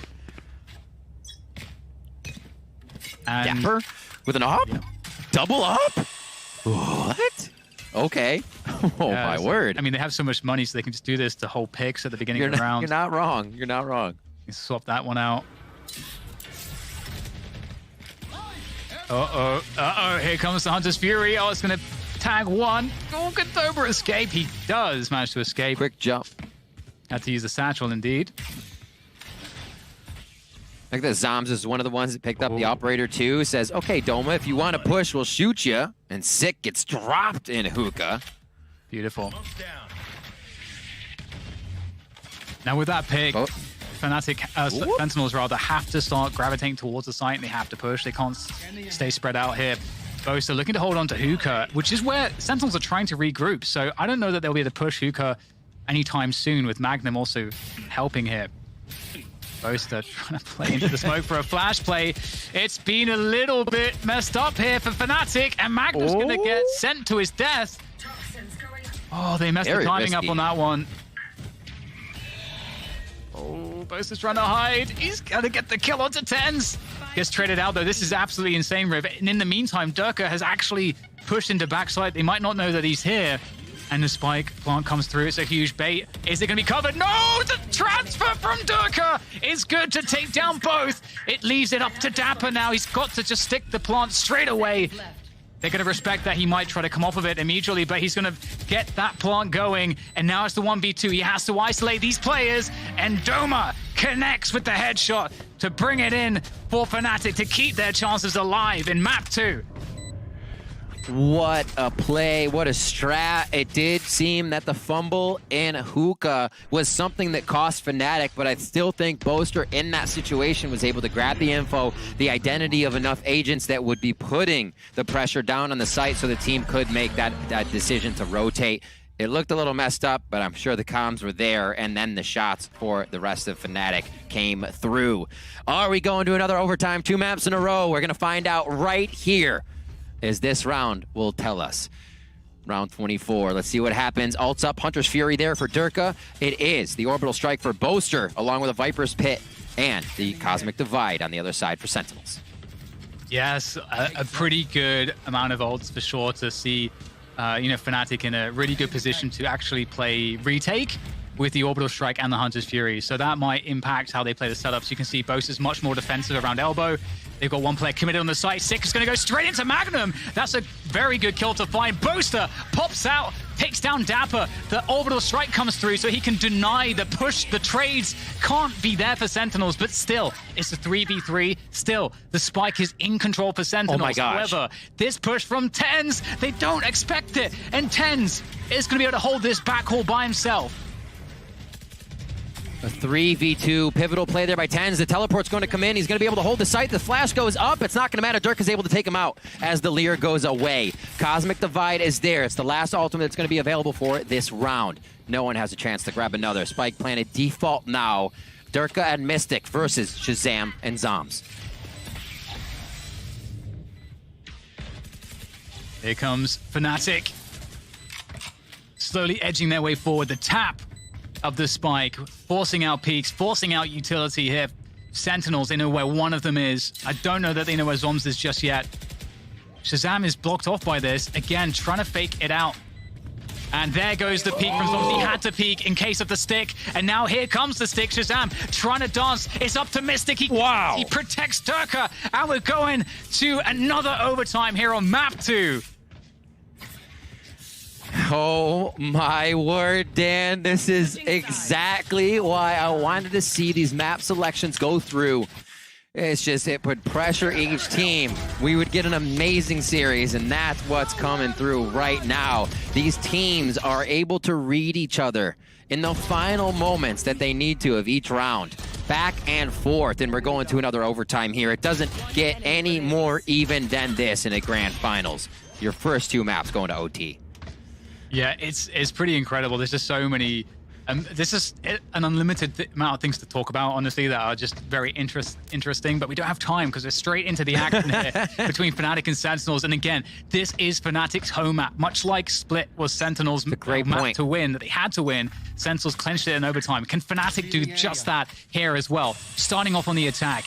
And Dapper with an up? Double up? What? Okay. Oh, my word. I mean, they have so much money, so they can just do this to hold picks at the beginning of the round. You're not wrong. You're not wrong. You swap that one out. Uh-oh. Here comes the Hunter's Fury. Oh, it's going to tag one. Oh, good Dober escape. He does manage to escape. Quick jump. Had to use the satchel, indeed. I think that Zoms is one of the ones that picked up the operator too. Says, okay, Doma, if you want to push, we'll shoot you. And Sick gets dropped in hookah. Beautiful. Now with that pick, Fnatic, Sentinels rather, have to start gravitating towards the site and they have to push. They can't stay spread out here. Bosa looking to hold on to hookah, which is where Sentinels are trying to regroup. So I don't know that they'll be able to push hookah anytime soon, with Magnum also helping here. Boaster trying to play into the smoke for a flash play. It's been a little bit messed up here for Fnatic, and Magnum's going to get sent to his death. Oh, they messed the timing up on that one. Oh, Boaster's trying to hide. He's going to get the kill onto Tens. Gets traded out, though. This is absolutely insane, Riv. And in the meantime, Durka has actually pushed into backside. They might not know that he's here. And the spike plant comes through. It's a huge bait. Is it going to be covered? No! The transfer from Durka is good to take down both. It leaves it up to Dapper now. He's got to just stick the plant straight away. They're going to respect that he might try to come off of it immediately, but he's going to get that plant going. And now it's the 1v2. He has to isolate these players, and Doma connects with the headshot to bring it in for Fnatic to keep their chances alive in map 2. What a play, what a strat. It did seem that the fumble in Hookah was something that cost Fnatic, but I still think Boaster in that situation was able to grab the info, the identity of enough agents that would be putting the pressure down on the site so the team could make that decision to rotate. It looked a little messed up, but I'm sure the comms were there, and then the shots for the rest of Fnatic came through. Are we going to another overtime? 2 maps in a row. We're going to find out right here, as this round will tell us. Round 24. Let's see what happens. Ults up, Hunter's Fury there for Durka. It is the Orbital Strike for Boaster, along with a Viper's Pit, and the Cosmic Divide on the other side for Sentinels. Yes, a pretty good amount of ults for sure to see, Fnatic in a really good position to actually play retake with the Orbital Strike and the Hunter's Fury. So that might impact how they play the setups. You can see Boaster's much more defensive around elbow. They've got one player committed on the site. Sick is going to go straight into Magnum. That's a very good kill to find. Boaster pops out, takes down Dapper. The Orbital Strike comes through so he can deny the push. The trades can't be there for Sentinels, but still, it's a 3v3. Still, the spike is in control for Sentinels. Oh my gosh. However, this push from TenZ, they don't expect it. And TenZ is going to be able to hold this backhaul by himself. A 3v2 pivotal play there by TenZ. The teleport's going to come in. He's going to be able to hold the site. The flash goes up. It's not going to matter. Dirk is able to take him out as the Leer goes away. Cosmic Divide is there. It's the last ultimate that's going to be available for this round. No one has a chance to grab another. Spike planted default now. Durka and Mystic versus Shazam and Zoms. Here comes Fnatic. Slowly edging their way forward. The tap of the spike, forcing out peaks, forcing out utility here. Sentinels, they know where one of them is. I don't know that they know where Zoms is just yet. Shazam is blocked off by this. Again, trying to fake it out. And there goes the peek from Zoms. He had to peek in case of the stick. And now here comes the stick. Shazam trying to dance. It's up to Mystic. He protects Durka. And we're going to another overtime here on map 2. Oh my word, Dan. This is exactly why I wanted to see these map selections go through. It's just, it put pressure each team. We would get an amazing series, and that's what's coming through right now. These teams are able to read each other in the final moments that they need to of each round. Back and forth, and we're going to another overtime here. It doesn't get any more even than this in a grand finals. Your first 2 maps going to OT. Yeah, it's pretty incredible. There's just so many. This is an unlimited amount of things to talk about, honestly, that are just very interesting. But we don't have time because we're straight into the action here between Fnatic and Sentinels. And again, this is Fnatic's home map. Much like Split was Sentinels' map to win, that they had to win. Sentinels clenched it in overtime. Can Fnatic do just that here as well? Starting off on the attack.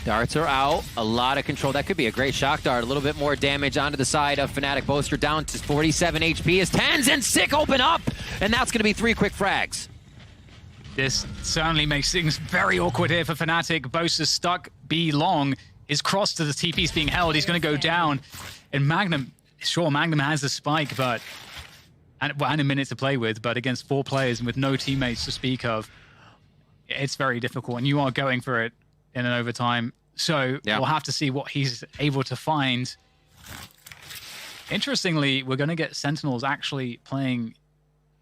Darts are out. A lot of control. That could be a great shock dart. A little bit more damage onto the side of Fnatic. Boaster down to 47 HP as TenZ and Sick open up. And that's going to be 3 quick frags. This certainly makes things very awkward here for Fnatic. Boaster's stuck B long. His cross to the TP's being held. He's going to go down. And Magnum, sure, Magnum has the spike, but and a minute to play with, but against 4 players and with no teammates to speak of, it's very difficult. And you are going for it in an overtime. So we'll have to see what he's able to find. Interestingly, we're going to get Sentinels actually playing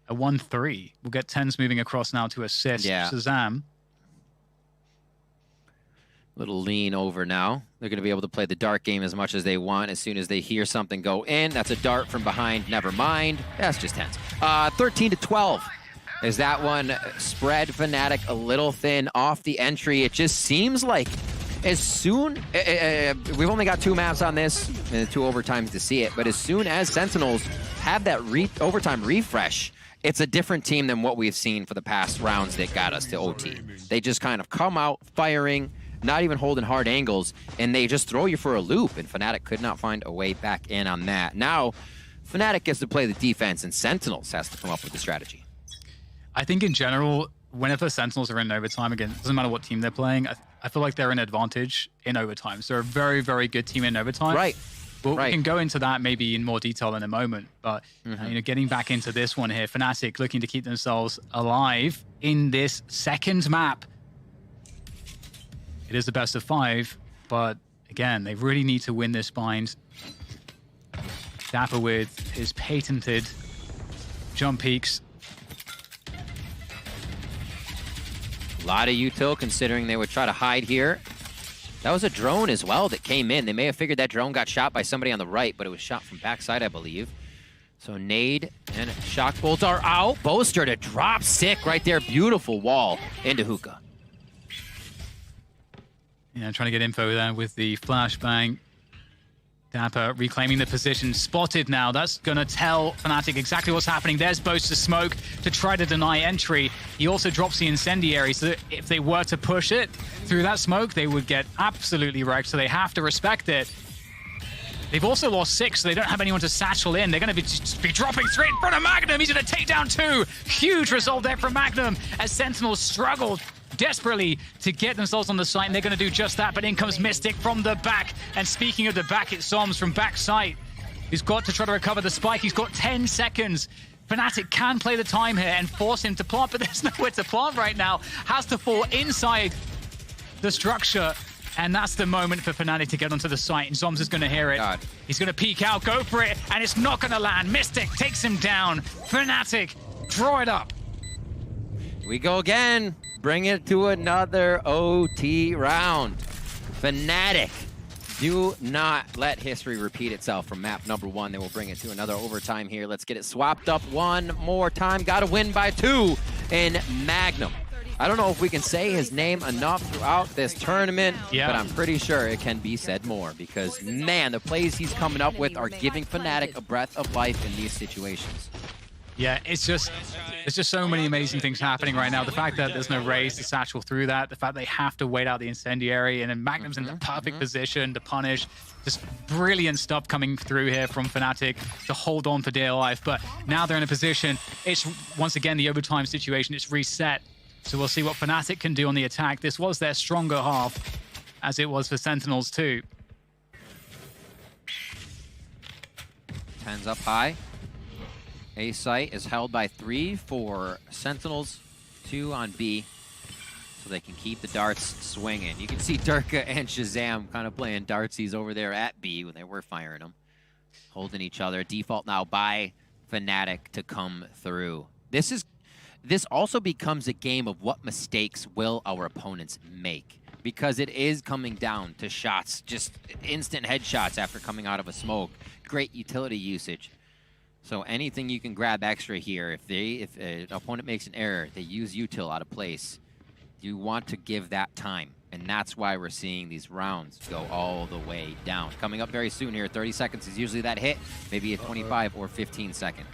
a 1-3. We'll get TenZ moving across now to assist Shazam. Little lean over now. They're going to be able to play the dart game as much as they want as soon as they hear something go in. That's a dart from behind. Never mind. That's just TenZ. 13-12. Is that one spread Fnatic a little thin off the entry? It just seems like as soon... we've only got 2 maps on this and 2 overtimes to see it, but as soon as Sentinels have that overtime refresh, it's a different team than what we've seen for the past rounds that got us to OT. They just kind of come out firing, not even holding hard angles, and they just throw you for a loop, and Fnatic could not find a way back in on that. Now, Fnatic gets to play the defense, and Sentinels has to come up with the strategy. I think in general, whenever Sentinels are in overtime, again, it doesn't matter what team they're playing, I feel like they're an advantage in overtime. So they're a very, very good team in overtime. Right. Well, right. we can go into that maybe in more detail in a moment. But you know, getting back into this one here, Fnatic looking to keep themselves alive in this second map. It is the best of 5, but again, they really need to win this bind. Dapper with his patented jump peaks. A lot of util considering they would try to hide here. That was a drone as well that came in. They may have figured that drone got shot by somebody on the right, but it was shot from backside, I believe. So nade and shock bolt are out. Boaster to drop sick right there. Beautiful wall into Hookah. Yeah, trying to get info there with the flashbang. Dapper reclaiming the position, spotted now. That's going to tell Fnatic exactly what's happening. There's Boaster's smoke to try to deny entry. He also drops the incendiary, so that if they were to push it through that smoke, they would get absolutely wrecked, so they have to respect it. They've also lost 6, so they don't have anyone to satchel in. They're going to be dropping straight in front of Magnum. He's going to take down 2. Huge result there from Magnum as Sentinels struggled desperately to get themselves on the site, and they're going to do just that. But in comes Mystic from the back. And speaking of the back, it's Zoms from backside. He's got to try to recover the spike. He's got 10 seconds. Fnatic can play the time here and force him to plant, but there's nowhere to plant right now. Has to fall inside the structure. And that's the moment for Fnatic to get onto the site. And Zoms is going to hear it. God. He's going to peek out, go for it, and it's not going to land. Mystic takes him down. Fnatic, draw it up. We go again. Bring it to another OT round. Fnatic, do not let history repeat itself from map number 1. They will bring it to another overtime here. Let's get it swapped up one more time. Got to win by 2 in Magnum. I don't know if we can say his name enough throughout this tournament, but I'm pretty sure it can be said more because, man, the plays he's coming up with are giving Fnatic a breath of life in these situations. Yeah, it's just so many amazing things happening right now. The fact that there's no raise to satchel through that, the fact they have to wait out the incendiary, and then Magnum's in the perfect position to punish. Just brilliant stuff coming through here from Fnatic to hold on for dear life. But now they're in a position, it's once again the overtime situation, it's reset. So we'll see what Fnatic can do on the attack. This was their stronger half, as it was for Sentinels too. 10's up high. A site is held by 3 for Sentinels, 2 on B, so they can keep the darts swinging. You can see Durka and Shazam kind of playing dartsies over there at B when they were firing them, holding each other. Default now by Fnatic to come through. This also becomes a game of what mistakes will our opponents make, because it is coming down to shots, just instant headshots after coming out of a smoke. Great utility usage. So anything you can grab extra here, if an opponent makes an error, they use util out of place, you want to give that time. And that's why we're seeing these rounds go all the way down. Coming up very soon here, 30 seconds is usually that hit, maybe a 25 or 15 second.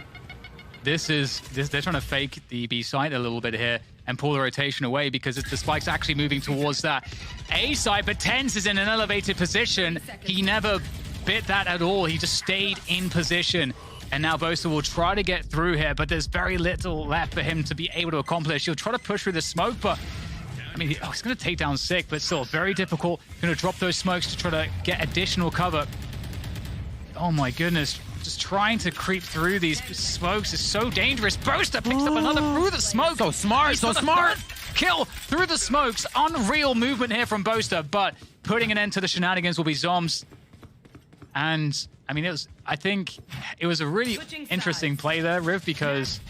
They're trying to fake the B site a little bit here and pull the rotation away because the spike's actually moving towards that A site, but TridentZ is in an elevated position. He never bit that at all. He just stayed in position. And now Boaster will try to get through here, but there's very little left for him to be able to accomplish. He'll try to push through the smoke, but I mean, he's going to take down Sick, but still very difficult. Going to drop those smokes to try to get additional cover. Oh my goodness. Just trying to creep through these smokes is so dangerous. Boaster picks up another through the smoke. So smart, so smart. Kill through the smokes. Unreal movement here from Boaster, but putting an end to the shenanigans will be Zoms. And I mean, I think it was a really interesting play there, Riv, because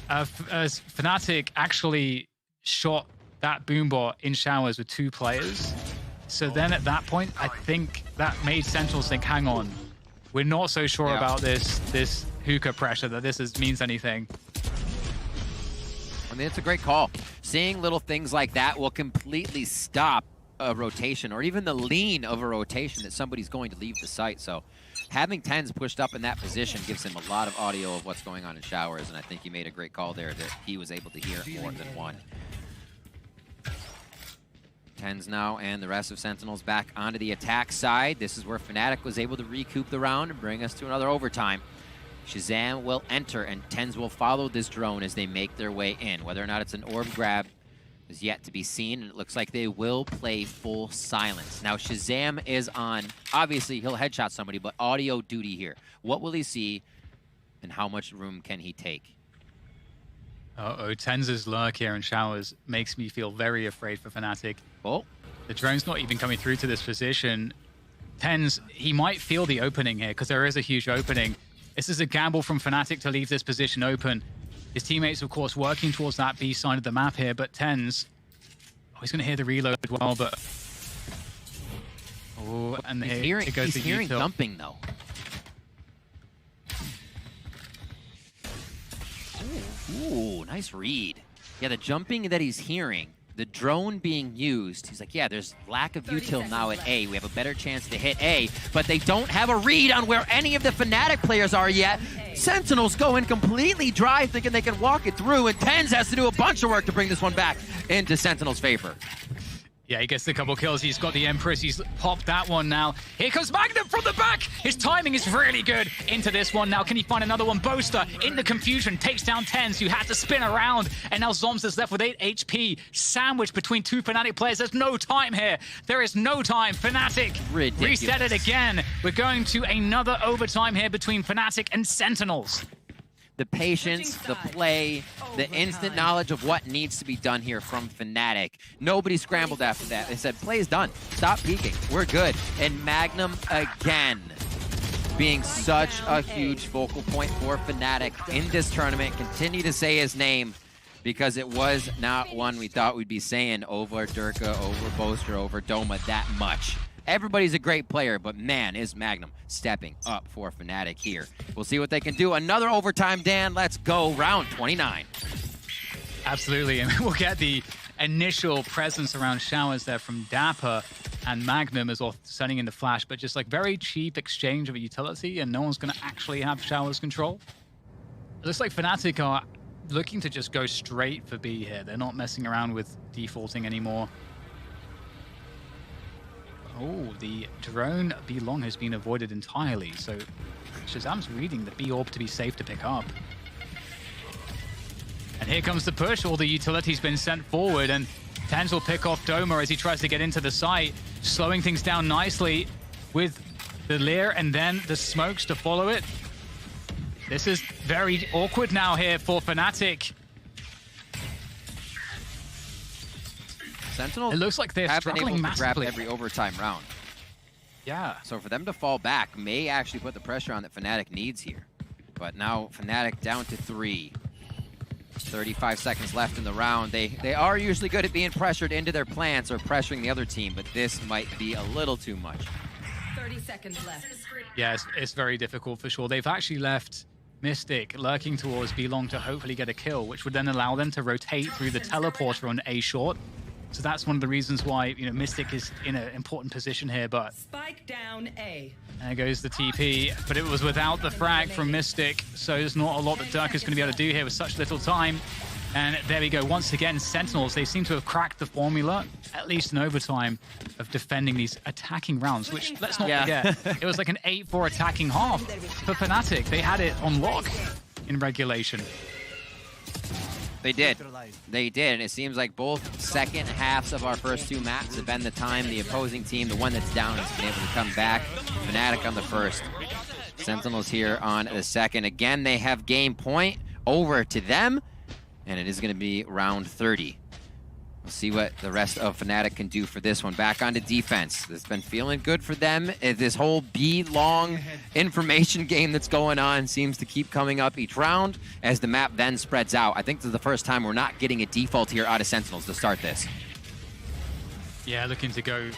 Fnatic actually shot that boombot in showers with 2 players. So then at that point, I think that made Sentinels think, hang on, we're not so sure about this hookah pressure that this means anything. I mean, it's a great call. Seeing little things like that will completely stop a rotation or even the lean of a rotation that somebody's going to leave the site. So having TridentZ pushed up in that position gives him a lot of audio of what's going on in showers, and I think he made a great call there that he was able to hear more than one. TridentZ now and the rest of Sentinels back onto the attack side. This is where Fnatic was able to recoup the round and bring us to another overtime. Shazam will enter, and TenZ will follow this drone as they make their way in. Whether or not it's an orb grab is yet to be seen, and it looks like they will play full silence. Now, Shazam is on. Obviously, he'll headshot somebody, but audio duty here. What will he see, and how much room can he take? Uh-oh, TenZ's lurk here in showers makes me feel very afraid for Fnatic. Oh, The drone's not even coming through to this position. TenZ, he might feel the opening here because there is a huge opening. This is a gamble from Fnatic to leave this position open. His teammates, of course, working towards that B side of the map here, but TenZ, he's going to hear the reload well, but... Oh, and here it goes. He's hearing thumping, though. Ooh, nice read. Yeah, the jumping that he's hearing, the drone being used, he's like, yeah, there's lack of util now at A. We have a better chance to hit A, but they don't have a read on where any of the Fnatic players are yet. Sentinels go in completely dry, thinking they can walk it through, and TenZ has to do a bunch of work to bring this one back into Sentinel's favor. Yeah, he gets a couple kills. He's got the Empress. He's popped that one now. Here comes Magnum from the back. His timing is really good into this one now. Can he find another one? Boaster in the confusion takes down TenZ, who had to spin around. And now Zoms is left with 8 HP. Sandwiched between two Fnatic players. There's no time here. There is no time. Fnatic reset it again. We're going to another overtime here between Fnatic and Sentinels. The patience, the play, the instant knowledge of what needs to be done here from Fnatic. Nobody scrambled after that. They said, play's done. Stop peeking. We're good. And Magnum again being such a huge focal point for Fnatic in this tournament. Continue to say his name because it was not one we thought we'd be saying over Durka, over Boaster, over Doma that much. Everybody's a great player, but man, is Magnum stepping up for Fnatic here. We'll see what they can do. Another overtime, Dan. Let's go. Round 29. Absolutely, and we'll get the initial presence around showers there from Dapper and Magnum as well, sending in the flash, but just like very cheap exchange of a utility, and no one's going to actually have showers control. It looks like Fnatic are looking to just go straight for B here. They're not messing around with defaulting anymore. Oh, the drone B long has been avoided entirely, so Shazam's reading the B orb to be safe to pick up. And here comes the push. All the utility's been sent forward, and TenZ will pick off Doma as he tries to get into the site, slowing things down nicely with the Leer and then the smokes to follow it. This is very awkward now here for Fnatic. Sentinels, it looks like they're have been able struggling to grab massively every overtime round. Yeah. So for them to fall back may actually put the pressure on that Fnatic needs here. But now Fnatic down to 3. 35 seconds left in the round. They are usually good at being pressured into their plants or pressuring the other team, but this might be a little too much. 30 seconds left. Yeah, it's very difficult for sure. They've actually left Mystic lurking towards B long to hopefully get a kill, which would then allow them to rotate through the teleporter on A short. So that's one of the reasons why, you know, Mystic is in an important position here, but... Spike down A. There goes the TP, but it was without the frag from Mystic, so there's not a lot that Dirk is going to be able to do here with such little time. And there we go. Once again, Sentinels, they seem to have cracked the formula, at least in overtime, of defending these attacking rounds, which, let's not forget, it was like an 8-4 attacking half for Fnatic. They had it on lock in regulation. They did. They did, and it seems like both second halves of our first two maps have been the time the opposing team, the one that's down, has been able to come back. Fnatic on the first. Sentinels here on the second. Again, they have game point over to them, and it is going to be round 30. We'll see what the rest of Fnatic can do for this one. Back onto defense. It's been feeling good for them. This whole B-long information game that's going on seems to keep coming up each round as the map then spreads out. I think this is the first time we're not getting a default here out of Sentinels to start this. Yeah, looking to go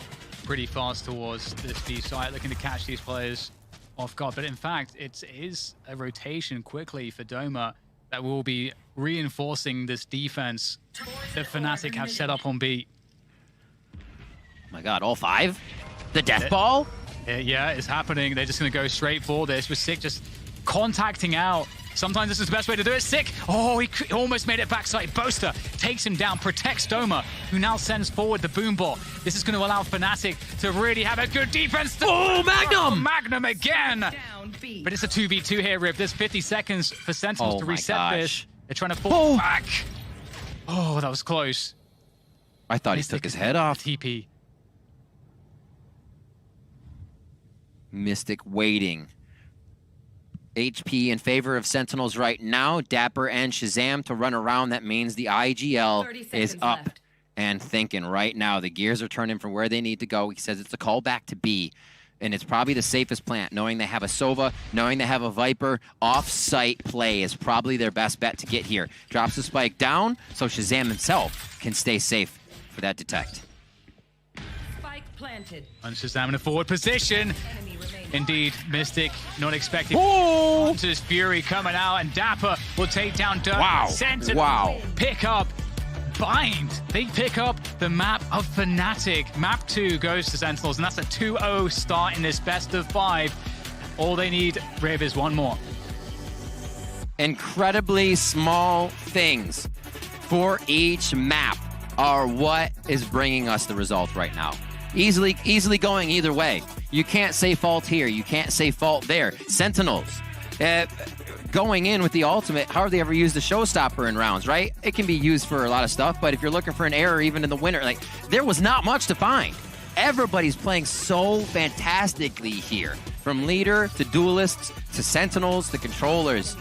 pretty fast towards this B site, looking to catch these players off guard. But in fact, it is a rotation quickly for Doma that will be reinforcing this defense that Fnatic have set up on B. Oh my god, all 5? The death ball? Yeah, it's happening. They're just going to go straight for this with Sick just contacting out Sometimes this is the best way to do it. Sick. Oh, he almost made it backside. Boaster takes him down, protects Doma, who now sends forward the boom ball. This is going to allow Fnatic to really have a good defense. Oh, Magnum! Magnum again. Down B. But it's a 2v2 here, Rip. There's 50 seconds for Sentinels Oh to my reset gosh. this. They're trying to fall back. Oh, that was close. I thought he Mystic took his is head off. TP. Mystic waiting. HP in favor of Sentinels right now. Dapper and Shazam to run around. That means the 30 IGL is seconds up left. and thinking right now. The gears are turning from where they need to go. He says it's a call back to B. And it's probably the safest plant, knowing they have a Sova, knowing they have a Viper. Off-site play is probably their best bet to get here. Drops the spike down, so Shazam himself can stay safe for that detect. Spike planted. And Shazam in a forward position. Enemy remaining. Indeed, Mystic not expecting. Oh! Hunter's Fury coming out, and Dapper will take down Dirk. Wow. Sentinel Wow. pick up Bind. They pick up the map of Fnatic. Map 2 goes to Sentinels, and that's a 2-0 start in this best of 5. All they need, Rib, is one more. Incredibly small things for each map are what is bringing us the result right now. Easily going either way. You can't say fault here. You can't say fault there. Sentinels, going in with the ultimate, hardly ever use the showstopper in rounds, right? It can be used for a lot of stuff, but if you're looking for an error even in the winter, like, there was not much to find. Everybody's playing so fantastically here. From leader to duelists to Sentinels to controllers.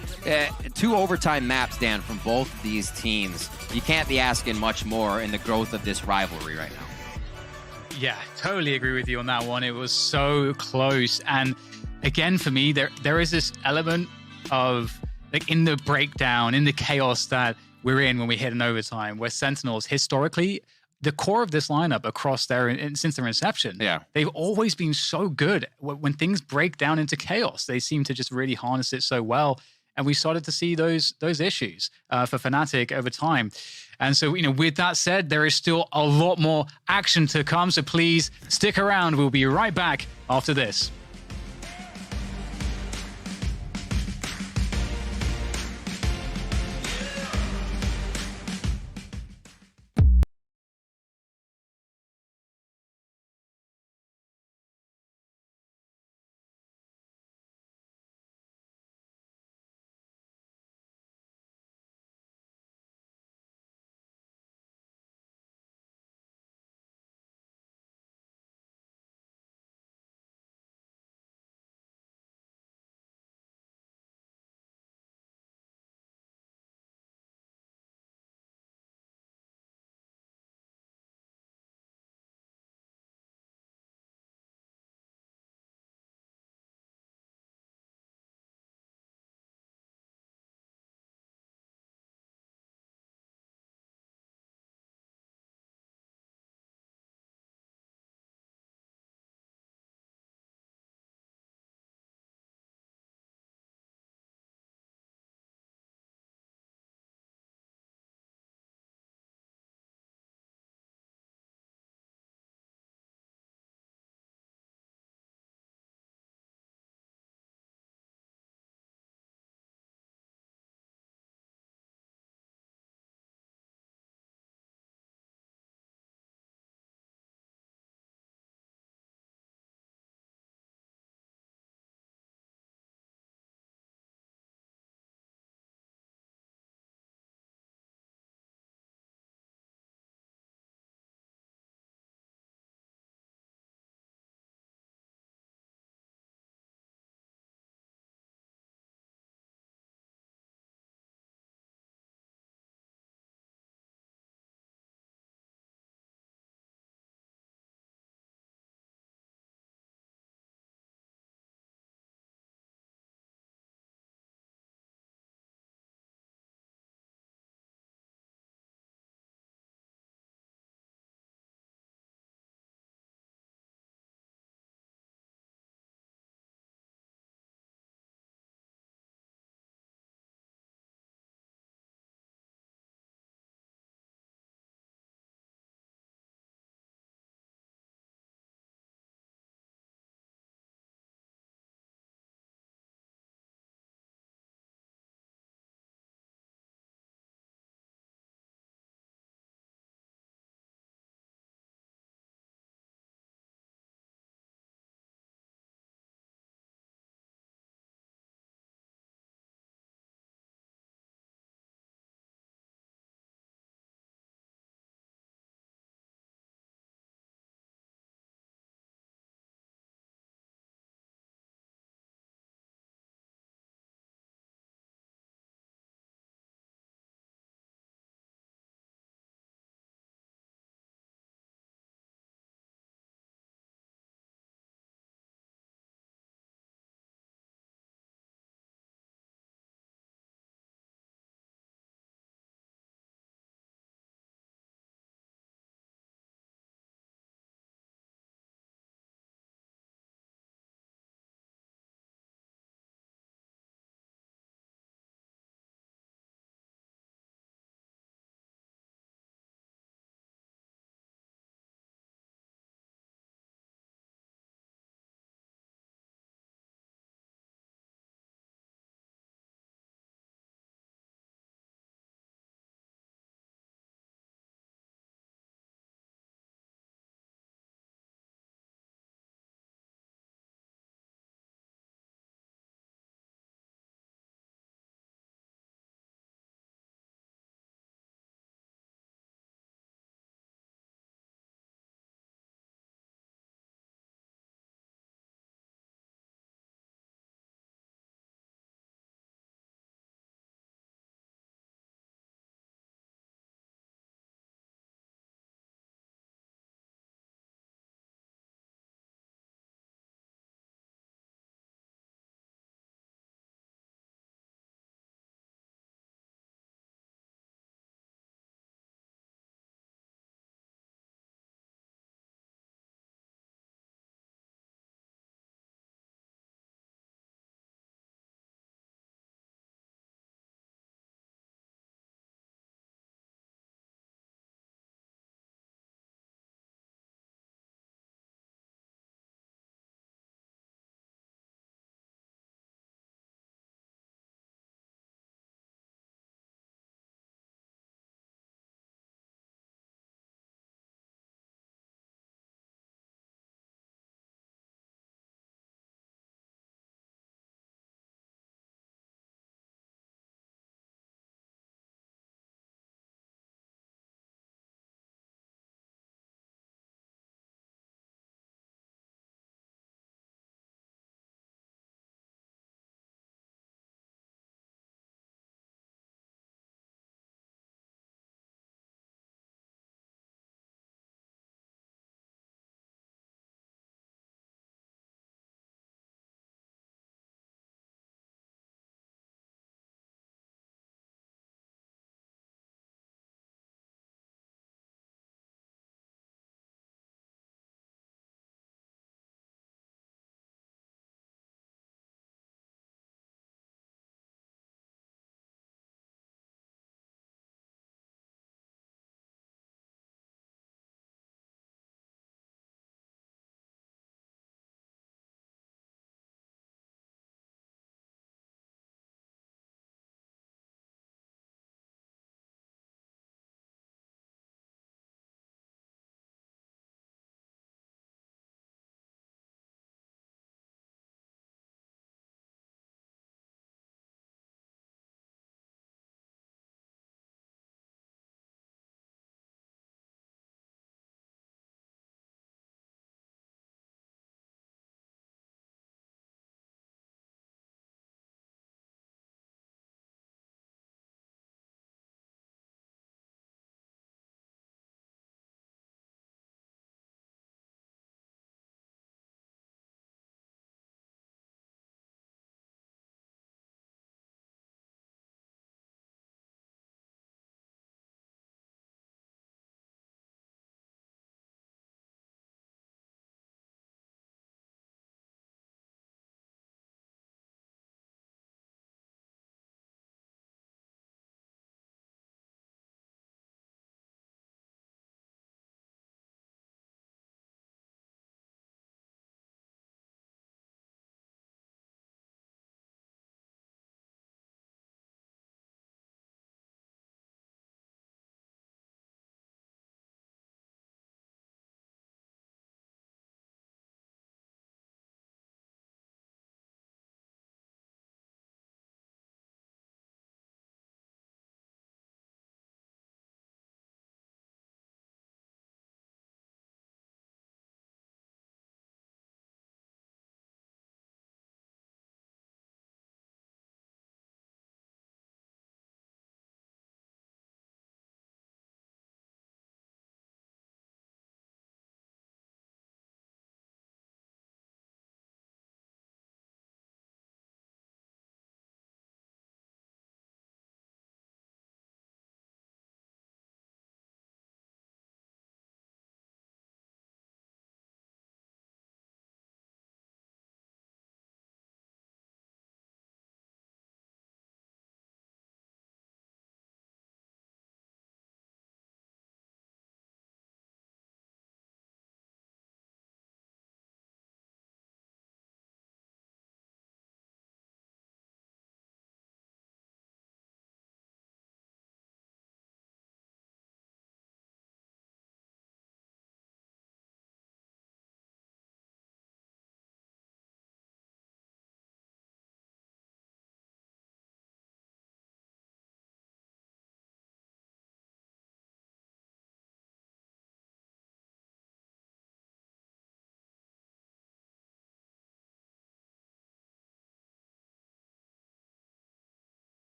2 overtime maps, Dan, from both these teams. You can't be asking much more in the growth of this rivalry right now. Yeah, totally agree with you on that one. It was so close. And again, for me, there is this element of, like, in the breakdown, in the chaos that we're in when we hit an overtime, where Sentinels, historically, the core of this lineup across since their inception, they've always been so good. When things break down into chaos, they seem to just really harness it so well. And we started to see those issues for Fnatic over time. And so, with that said, there is still a lot more action to come. So please stick around. We'll be right back after this.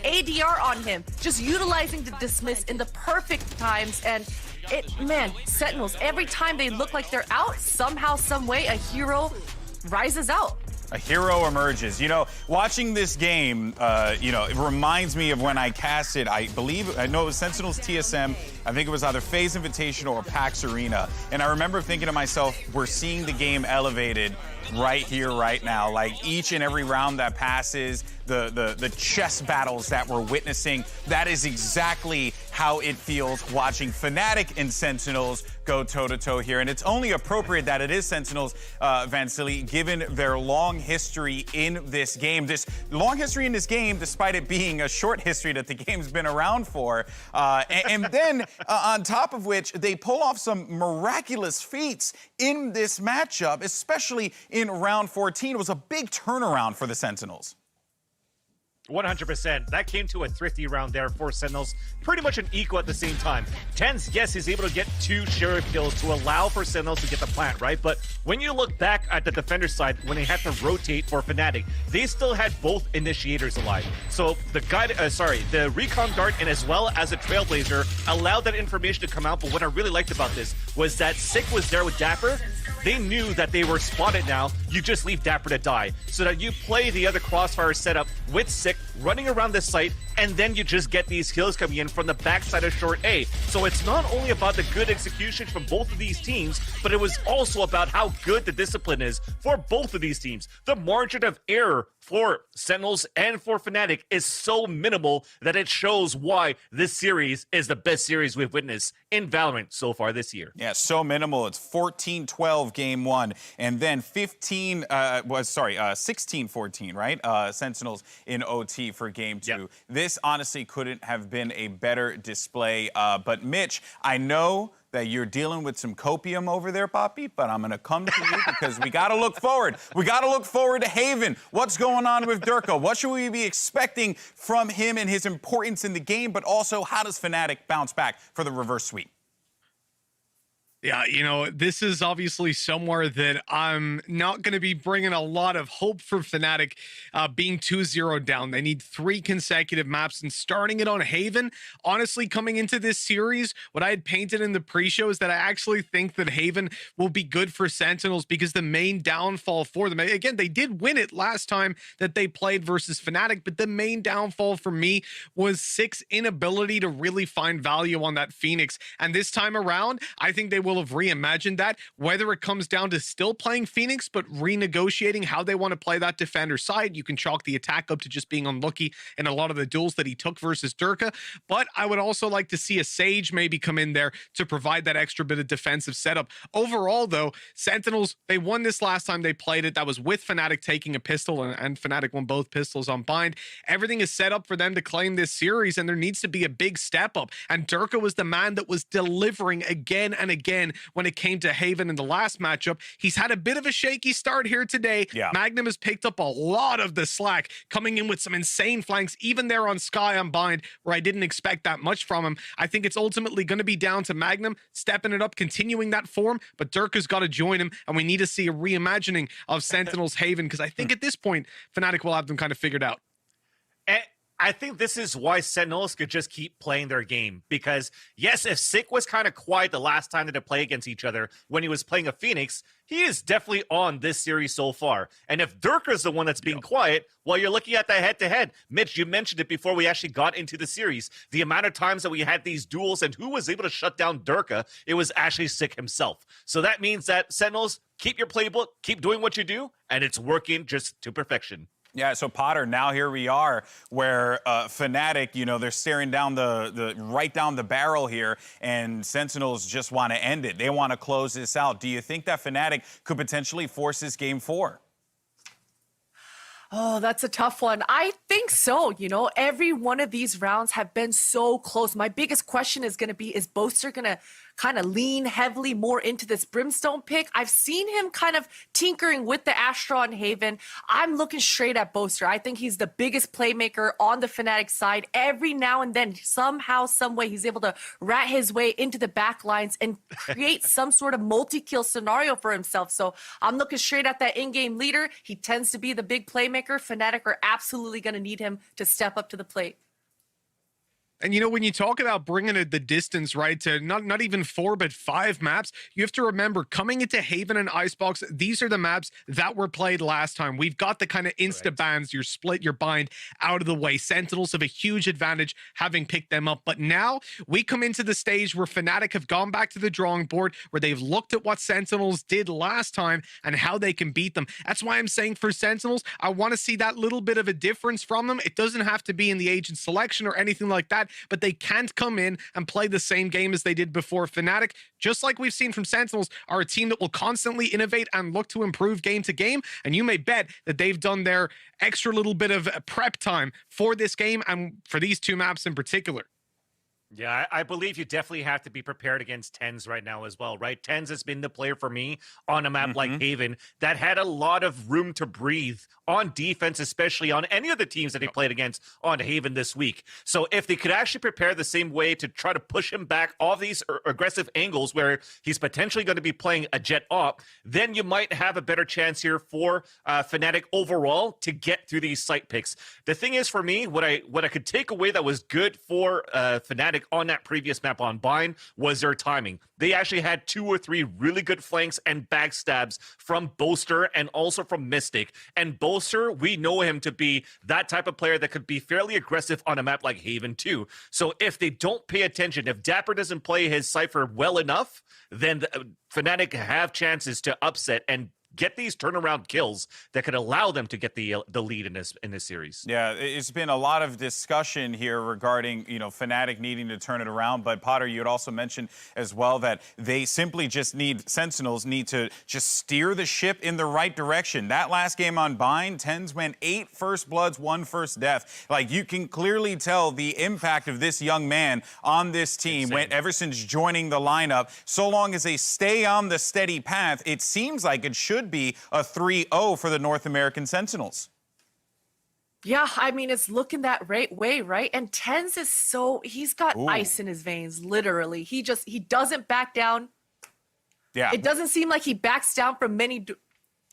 ADR on him, just utilizing the dismiss in the perfect times. And Sentinels, every time they look like they're out, somehow, some way, a hero rises out. A hero emerges. You know, watching this game, it reminds me of when I casted, I know it was Sentinels TSM. I think it was either FaZe Invitational or PAX Arena. And I remember thinking to myself, we're seeing the game elevated right here, right now. Like each and every round that passes, the chess battles that we're witnessing, that is exactly how it feels watching Fnatic and Sentinels go toe-to-toe here. And it's only appropriate that it is Sentinels, Vansili, given their long history in this game. This long history in this game, despite it being a short history that the game's been around for. And then, on top of which, they pull off some miraculous feats in this matchup, especially in round 14. It was a big turnaround for the Sentinels. 100%. That came to a thrifty round there for Sentinels. Pretty much an equal at the same time. TridentZ, yes, he's able to get 2 sheriff kills to allow for Sentinels to get the plant, right? But when you look back at the defender side, when they had to rotate for Fnatic, they still had both initiators alive. So the recon dart and as well as a trailblazer allowed that information to come out. But what I really liked about this was that Sick was there with Dapper. They knew that they were spotted now. You just leave Dapper to die. So that you play the other crossfire setup with Sick running around this site, and then you just get these kills coming in from the backside of short A. So it's not only about the good execution from both of these teams, but it was also about how good the discipline is for both of these teams. The margin of error for Sentinels and for Fnatic is so minimal that it shows why this series is the best series we've witnessed in Valorant so far this year. Yeah, so minimal. It's 14-12 game 1, and then 16-14, right? Sentinels in OT for game 2. Yep. This honestly couldn't have been a better display. But Mitch, I know that you're dealing with some copium over there, Poppy, but I'm going to come to you because we got to look forward. We got to look forward to Haven. What's going on with Durka? What should we be expecting from him and his importance in the game, but also how does Fnatic bounce back for the reverse sweep? Yeah, you know, this is obviously somewhere that I'm not going to be bringing a lot of hope for Fnatic being 2-0 down. They need 3 consecutive maps, and starting it on Haven, honestly, coming into this series, what I had painted in the pre-show is that I actually think that Haven will be good for Sentinels because the main downfall for them, again, they did win it last time that they played versus Fnatic, but the main downfall for me was Sick's inability to really find value on that Phoenix. And this time around, I think they will have reimagined that, whether it comes down to still playing Phoenix but renegotiating how they want to play that defender side. You can chalk the attack up to just being unlucky in a lot of the duels that he took versus Durka, but I would also like to see a Sage maybe come in there to provide that extra bit of defensive setup. Overall though, Sentinels, they won this last time they played it. That was with Fnatic taking a pistol, and Fnatic won both pistols on bind. Everything is set up for them to claim this series, and there needs to be a big step up, and Durka was the man that was delivering again and again when it came to Haven in the last matchup. He's had a bit of a shaky start here today. Yeah. Magnum has picked up a lot of the slack, coming in with some insane flanks, even there on Sky on bind, where I didn't expect that much from him. I think it's ultimately going to be down to Magnum stepping it up, continuing that form, but Durka's got to join him, and we need to see a reimagining of Sentinels Haven, because I think at this point, Fnatic will have them kind of figured out. I think this is why Sentinels could just keep playing their game. Because, yes, if Sick was kind of quiet the last time that they played against each other when he was playing a Phoenix, he is definitely on this series so far. And if Durka's the one that's being quiet, well, you're looking at that head-to-head. Mitch, you mentioned it before we actually got into the series. The amount of times that we had these duels and who was able to shut down Durka, it was actually Sick himself. So that means that Sentinels, keep your playbook, keep doing what you do, and it's working just to perfection. Yeah, so Potter, now here we are where Fnatic, you know, they're staring down right down the barrel here, and Sentinels just want to end it. They want to close this out. Do you think that Fnatic could potentially force this game 4? Oh, that's a tough one. I think so. You know, every one of these rounds have been so close. My biggest question is going to be, is Boaster going to kind of lean heavily more into this Brimstone pick? I've seen him kind of tinkering with the Astra on Haven. I'm looking straight at Boaster. I think he's the biggest playmaker on the Fnatic side. Every now and then, somehow, some way, he's able to rat his way into the back lines and create some sort of multi-kill scenario for himself. So I'm looking straight at that in-game leader. He tends to be the big playmaker. Fnatic are absolutely going to need him to step up to the plate. And, you know, when you talk about bringing it the distance, right, to not even 4, but 5 maps, you have to remember, coming into Haven and Icebox, these are the maps that were played last time. We've got the kind of insta-bans, your split, your bind out of the way. Sentinels have a huge advantage having picked them up. But now we come into the stage where Fnatic have gone back to the drawing board, where they've looked at what Sentinels did last time and how they can beat them. That's why I'm saying for Sentinels, I want to see that little bit of a difference from them. It doesn't have to be in the agent selection or anything like that, but they can't come in and play the same game as they did before. Fnatic, just like we've seen from Sentinels, are a team that will constantly innovate and look to improve game to game, and you may bet that they've done their extra little bit of prep time for this game and for these 2 maps in particular. Yeah, I believe you definitely have to be prepared against TenZ right now as well, right? TenZ has been the player for me on a map like Haven that had a lot of room to breathe on defense, especially on any of the teams that he played against on Haven this week. So if they could actually prepare the same way to try to push him back off these aggressive angles where he's potentially going to be playing a jet op, then you might have a better chance here for Fnatic overall to get through these site picks. The thing is, for me, what I could take away that was good for Fnatic on that previous map on Bind was their timing. They actually had 2 or 3 really good flanks and backstabs from Boaster and also from Mystic. And Boaster, we know him to be that type of player that could be fairly aggressive on a map like Haven too. So if they don't pay attention, if Dapper doesn't play his Cypher well enough, then Fnatic have chances to upset and get these turnaround kills that could allow them to get the lead in this series. Yeah, it's been a lot of discussion here regarding, you know, Fnatic needing to turn it around. But Potter, you had also mentioned as well that they simply just Sentinels need to just steer the ship in the right direction. That last game on Bind, TenZ went 8 first bloods, 1 first death. Like, you can clearly tell the impact of this young man on this team ever since joining the lineup. So long as they stay on the steady path, it seems like it should be a 3-0 for the North American Sentinels. Yeah, I mean, it's looking that way, right? And TenZ is he's got ice in his veins, literally. He doesn't back down. Yeah. It doesn't seem like he backs down from many...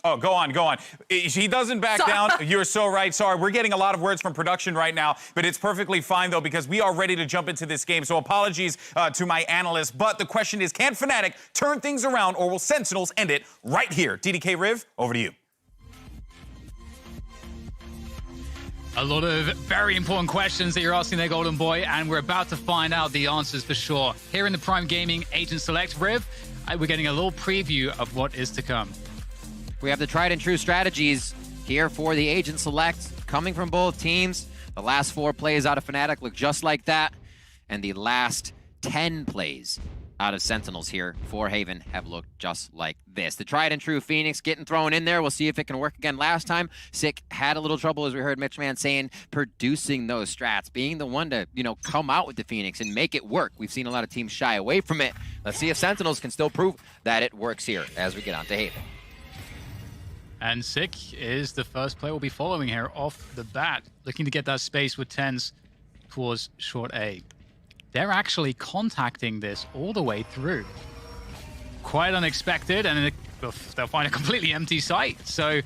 Oh, go on. He doesn't back down. You're so right. Sorry, we're getting a lot of words from production right now, but it's perfectly fine, though, because we are ready to jump into this game. So apologies to my analysts. But the question is, can Fnatic turn things around, or will Sentinels end it right here? DDK Riv, over to you. A lot of very important questions that you're asking there, Golden Boy, and we're about to find out the answers for sure. Here in the Prime Gaming Agent Select, Riv, we're getting a little preview of what is to come. We have the tried and true strategies here for the Agent Select coming from both teams. The last 4 plays out of Fnatic look just like that. And the last 10 plays out of Sentinels here for Haven have looked just like this. The tried and true Phoenix getting thrown in there. We'll see if it can work again. Last time, Sick had a little trouble, as we heard Mitchman saying, producing those strats, being the one to, you know, come out with the Phoenix and make it work. We've seen a lot of teams shy away from it. Let's see if Sentinels can still prove that it works here as we get on to Haven. And Sick is the first player we'll be following here off the bat, looking to get that space with TenZ towards short A. They're actually contacting this all the way through. Quite unexpected, and they'll find a completely empty site. So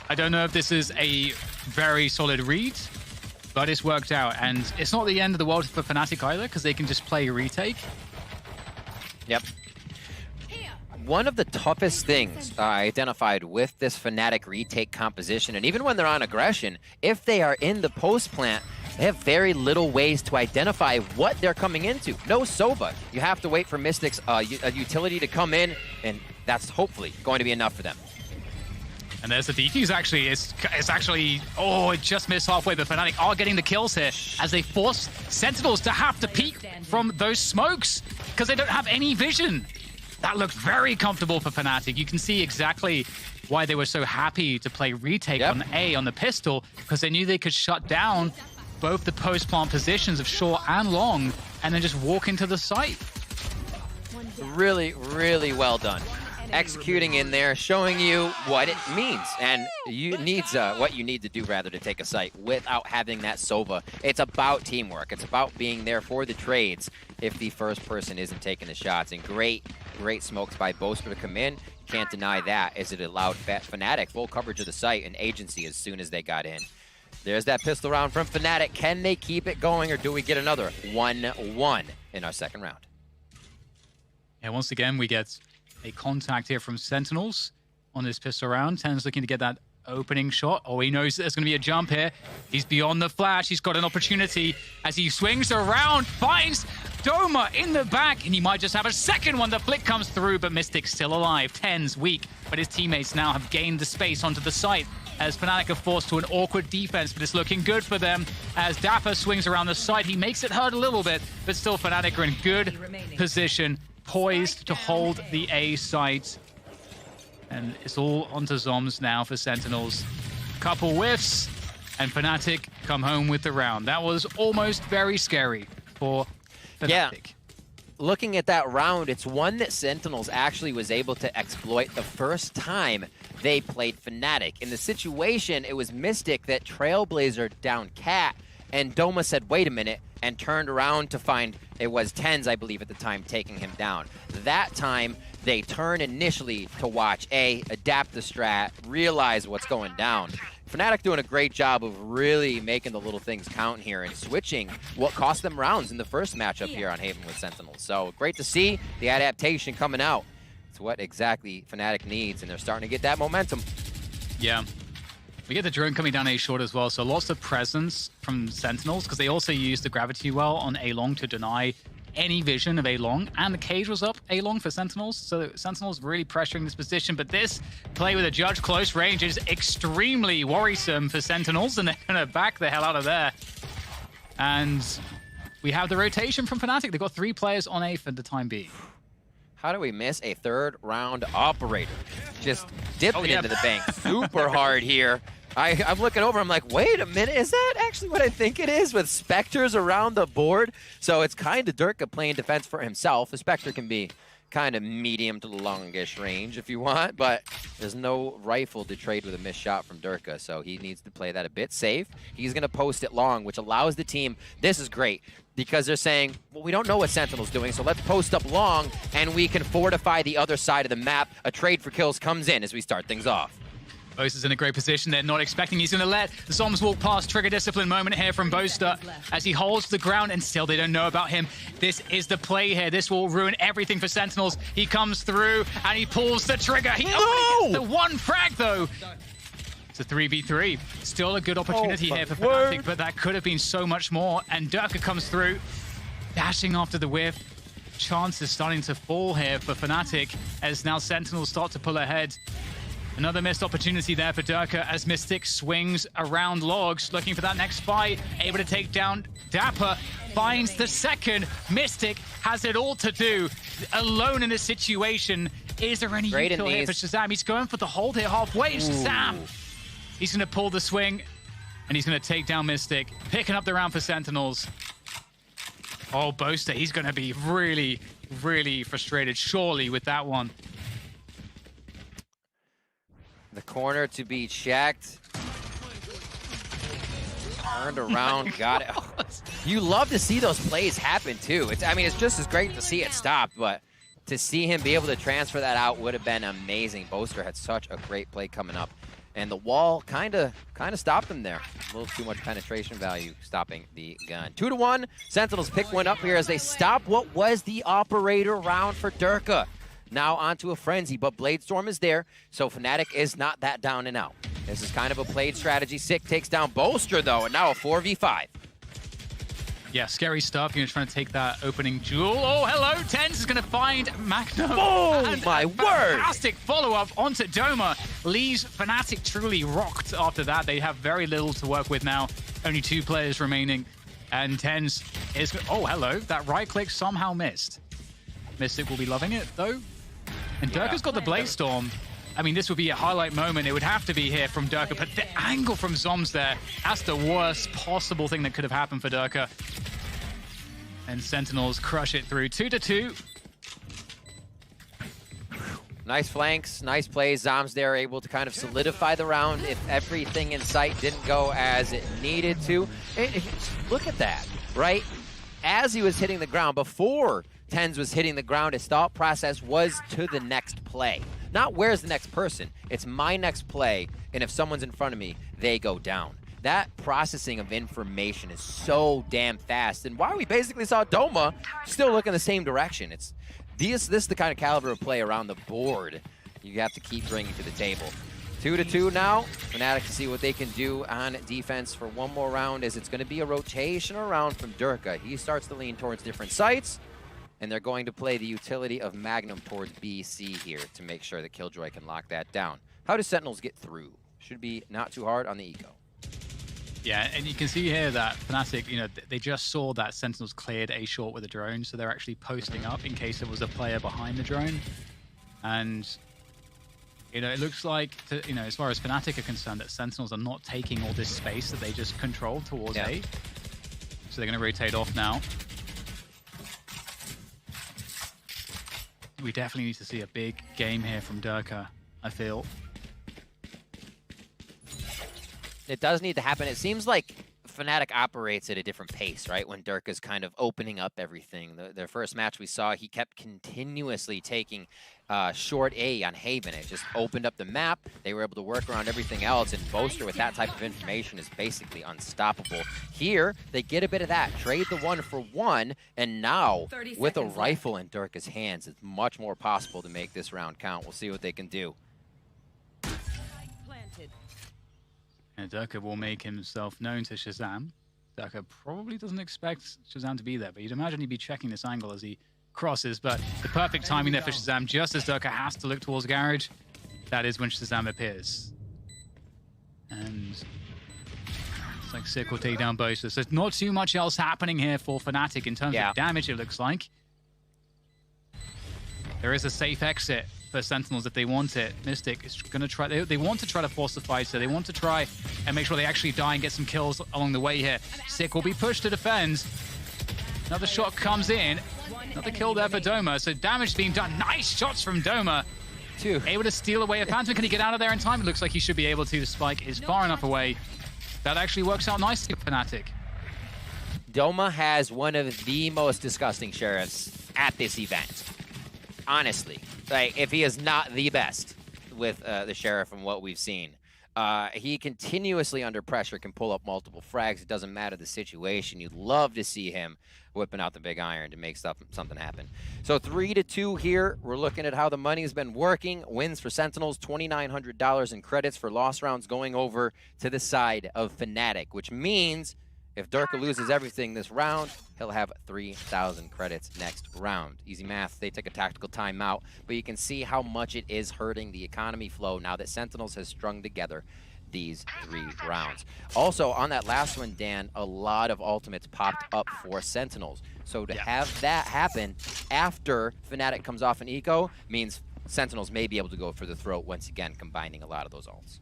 I don't know if this is a very solid read, but it's worked out. And it's not the end of the world for Fnatic either, because they can just play retake. Yep. One of the toughest things I identified with this Fnatic retake composition, and even when they're on aggression, if they are in the post plant, they have very little ways to identify what they're coming into. No Sova. You have to wait for Mystic's a utility to come in, and that's hopefully going to be enough for them. And there's the defuse, actually. It's actually... Oh, it just missed halfway, but Fnatic are getting the kills here as they force Sentinels to have to peek from those smokes because they don't have any vision. That looked very comfortable for Fnatic. You can see exactly why they were so happy to play retake on A on the pistol, because they knew they could shut down both the post-plant positions of short and long and then just walk into the site. Really, really well done. Executing in there, showing you what it means and what you need to do rather to take a site without having that Sova. It's about teamwork. It's about being there for the trades if the first person isn't taking the shots. And great smokes by Boaster to come in. Can't deny that, as it allowed Fnatic full coverage of the site and agency as soon as they got in. There's that pistol round from Fnatic. Can they keep it going, or do we get another 1-1 in our second round? Yeah, once again, we get a contact here from Sentinels on this pistol round. TenZ looking to get that opening shot. Oh, he knows there's going to be a jump here. He's beyond the flash. He's got an opportunity as he swings around, finds Doma in the back, and he might just have a second one. The flick comes through, but Mystic's still alive. TenZ weak, but his teammates now have gained the space onto the site as Fnatic are forced to an awkward defense, but it's looking good for them as Dapper swings around the site. He makes it hurt a little bit, but still Fnatic are in good position, poised to hold the A site. And it's all onto Zoms now for Sentinels. Couple whiffs, and Fnatic come home with the round. That was almost very scary for Fnatic. Yeah. Looking at that round, it's one that Sentinels actually was able to exploit the first time they played Fnatic. In the situation, it was Mystic that Trailblazer down Cat, and Doma said, wait a minute, and turned around to find it was TenZ, I believe, at the time, taking him down. That time, they turn initially to watch A, adapt the strat, realize what's going down. Fnatic doing a great job of really making the little things count here and switching what cost them rounds in the first matchup here on Haven with Sentinels. So great to see the adaptation coming out. It's what exactly Fnatic needs, and they're starting to get that momentum. Yeah. We get the drone coming down A short as well, so lots of presence from Sentinels, because they also use the gravity well on A long to deny any vision of A long, and the cage was up A long for Sentinels, so Sentinels really pressuring this position, but this play with a judge close range is extremely worrisome for Sentinels, and they're gonna back the hell out of there. And we have the rotation from Fnatic. They've got 3 players on A for the time being. How do we miss a third round operator? Just dipping into the bank super hard here. I'm looking over, I'm like, wait a minute, is that actually what I think it is with Spectres around the board? So it's kind of Durka playing defense for himself. The Spectre can be kind of medium to longish range if you want, but there's no rifle to trade with a missed shot from Durka, so he needs to play that a bit safe. He's going to post it long, which allows the team, this is great, because they're saying, well, we don't know what Sentinel's doing, so let's post up long, and we can fortify the other side of the map. A trade for kills comes in as we start things off. Boast is in a great position. They're not expecting he's going to let the Zoms walk past. Trigger discipline moment here from Boaster as he holds the ground, and still they don't know about him. This is the play here. This will ruin everything for Sentinels. He comes through and he pulls the trigger. He only gets the 1 frag though. It's a 3v3. Still a good opportunity here for Fnatic, but that could have been so much more. And Durka comes through, dashing after the whiff. Chances starting to fall here for Fnatic as now Sentinels start to pull ahead. Another missed opportunity there for Durka as Mystic swings around Logs, looking for that next fight, able to take down Dapper, finds the second. Mystic has it all to do, alone in this situation. Is there any util here for Shazam? He's going for the hold here halfway. Shazam! He's going to pull the swing, and he's going to take down Mystic, picking up the round for Sentinels. Oh, Boaster, he's going to be really, really frustrated, surely, with that one. The corner to be checked. Turned around, got it. Oh, you love to see those plays happen too. I mean, it's just as great to see it stop, but to see him be able to transfer that out would have been amazing. Boaster had such a great play coming up, and the wall kind of stopped him there. A little too much penetration value stopping the gun. 2-1. Sentinels pick one up here as they stop what was the operator round for Durka. Now onto a frenzy, but Bladestorm is there, so Fnatic is not that down and out. This is kind of a played strategy. Sick takes down Boaster, though, and now a 4v5. Yeah, scary stuff. You're trying to take that opening jewel. Oh, hello! TenZ is going to find Magnum. Oh, and my word! Fantastic follow-up onto Doma. Leaves Fnatic truly rocked after that. They have very little to work with now. Only 2 players remaining. And TenZ is... Oh, hello. That right-click somehow missed. Mystic will be loving it, though. And Durka's got the Bladestorm. I mean, this would be a highlight moment. It would have to be here from Durka, but the angle from Zoms there, that's the worst possible thing that could have happened for Durka. And Sentinels crush it through 2-2. Nice flanks, nice plays. Zoms there able to kind of solidify the round if everything in sight didn't go as it needed to. Look at that, right? As he was hitting the ground, before TenZ was hitting the ground, his thought process was to the next play. Not where's the next person, it's my next play, and if someone's in front of me, they go down. that processing of information is so damn fast. And while we basically saw Doma still look in the same direction, this is the kind of caliber of play around the board you have to keep bringing to the table. 2-2 now. Fnatic to see what they can do on defense for one more round, as it's going to be a rotation around from Durka. He starts to lean towards different sites, and they're going to play the utility of Magnum towards BC here to make sure that Killjoy can lock that down. How do Sentinels get through? Should be not too hard on the eco. Yeah, and you can see here that Fnatic, you know, they just saw that Sentinels cleared A short with a drone, so they're actually posting up in case there was a player behind the drone. And you know, it looks like, you know, as far as Fnatic are concerned, that Sentinels are not taking all this space that they just controlled towards A. So they're going to rotate off now. We definitely need to see a big game here from Durka, I feel. It does need to happen. It seems like Fnatic operates at a different pace, right? When Durka's kind of opening up everything. Their first match we saw, he kept continuously taking short A on Haven. It just opened up the map. They were able to work around everything else, and Boaster with that type of information is basically unstoppable. Here, they get a bit of that. Trade the 1-for-1, and now, with a rifle in Durka's hands, it's much more possible to make this round count. We'll see what they can do. And Durka will make himself known to Shazam. Durka probably doesn't expect Shazam to be there, but you'd imagine he'd be checking this angle as he crosses. But the perfect timing there for Shazam, just as Durka has to look towards Garage, that is when Shazam appears. And it's like Sick will take down Boaster. So there's not too much else happening here for Fnatic in terms of damage, it looks like. There is a safe exit for Sentinels if they want it. Mystic is going to try, they want to try to force the fight, so they want to try and make sure they actually die and get some kills along the way here. Sick will be pushed to defend. Another shot comes in. Another kill there for Doma, so damage being done. Nice shots from Doma. Able to steal away a Phantom. Can he get out of there in time? It looks like he should be able to. The spike is far enough away. That actually works out nicely for Fnatic. Doma has one of the most disgusting sheriffs at this event. Honestly, like, if he is not the best with the sheriff from what we've seen, he continuously under pressure can pull up multiple frags. It doesn't matter the situation. You'd love to see him whipping out the big iron to make something happen. So 3-2 here. We're looking at how the money's been working. Wins for Sentinels, $2,900 in credits for lost rounds going over to the side of Fnatic, which means if Durka loses everything this round, he'll have 3,000 credits next round. Easy math, they take a tactical timeout, but you can see how much it is hurting the economy flow now that Sentinels has strung together these 3 rounds. Also, on that last one, Dan, a lot of ultimates popped up for Sentinels. So to have that happen after Fnatic comes off an eco means Sentinels may be able to go for the throat once again, combining a lot of those ults.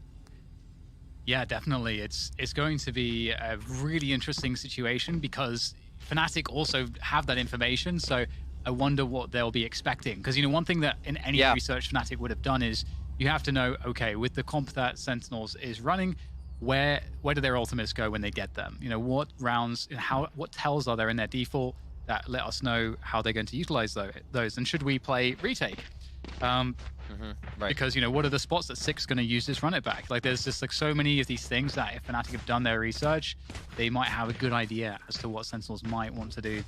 Yeah, definitely. It's going to be a really interesting situation because Fnatic also have that information, so I wonder what they'll be expecting. Because, you know, one thing that in any research Fnatic would have done is you have to know, okay, with the comp that Sentinels is running, where do their ultimates go when they get them? You know, what rounds, what tells are there in their default that let us know how they're going to utilize those? And should we play retake? Because, you know, what are the spots that Sick's going to use this run it back? Like, there's just like so many of these things that if Fnatic have done their research, they might have a good idea as to what Sentinels might want to do.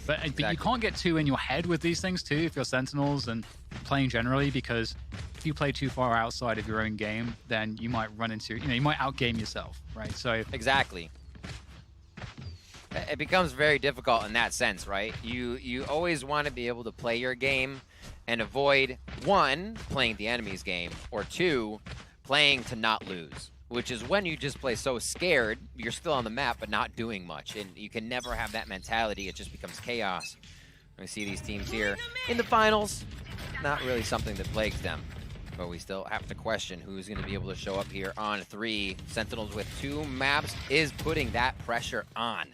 But you can't get too in your head with these things too if you're Sentinels and playing generally, because if you play too far outside of your own game, then you might run into, you know, you might outgame yourself, right? So exactly. It becomes very difficult in that sense, right? You always want to be able to play your game and avoid, 1, playing the enemy's game, or 2, playing to not lose, which is when you just play so scared, you're still on the map but not doing much, and you can never have that mentality. It just becomes chaos. We see these teams here in the finals, not really something that plagues them, but we still have to question who's going to be able to show up here on 3. Sentinels with 2 maps is putting that pressure on.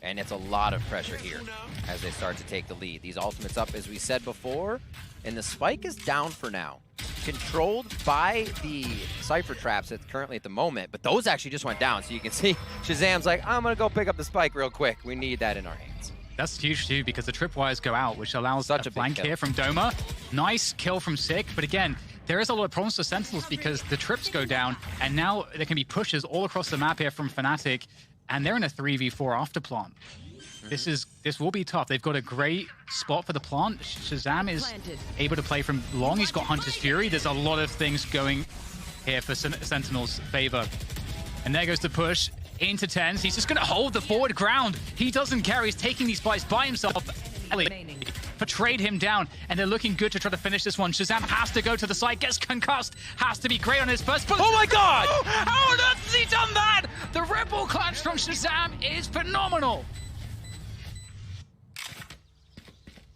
And it's a lot of pressure here as they start to take the lead. These ultimates up, as we said before, and the spike is down for now. Controlled by the Cypher traps currently at the moment, but those actually just went down. So you can see Shazam's like, I'm going to go pick up the spike real quick. We need that in our hands. That's huge too, because the tripwires go out, which allows such a flank here from Doma. Nice kill from Sick, but again, there is a lot of problems for Sentinels because the trips go down, and now there can be pushes all across the map here from Fnatic, and they're in a 3v4 after plant. This will be tough. They've got a great spot for the plant. Shazam is able to play from long. He's got Hunter's Fury. There's a lot of things going here for Sentinel's favor. And there goes the push into TenZ. He's just going to hold the forward ground. He doesn't care. He's taking these fights by himself. Portrayed him down, and they're looking good to try to finish this one. Shazam has to go to the side, gets concussed, has to be great on his first push. Oh my God! How on earth has he done that? The Rebel clutch from Shazam is phenomenal.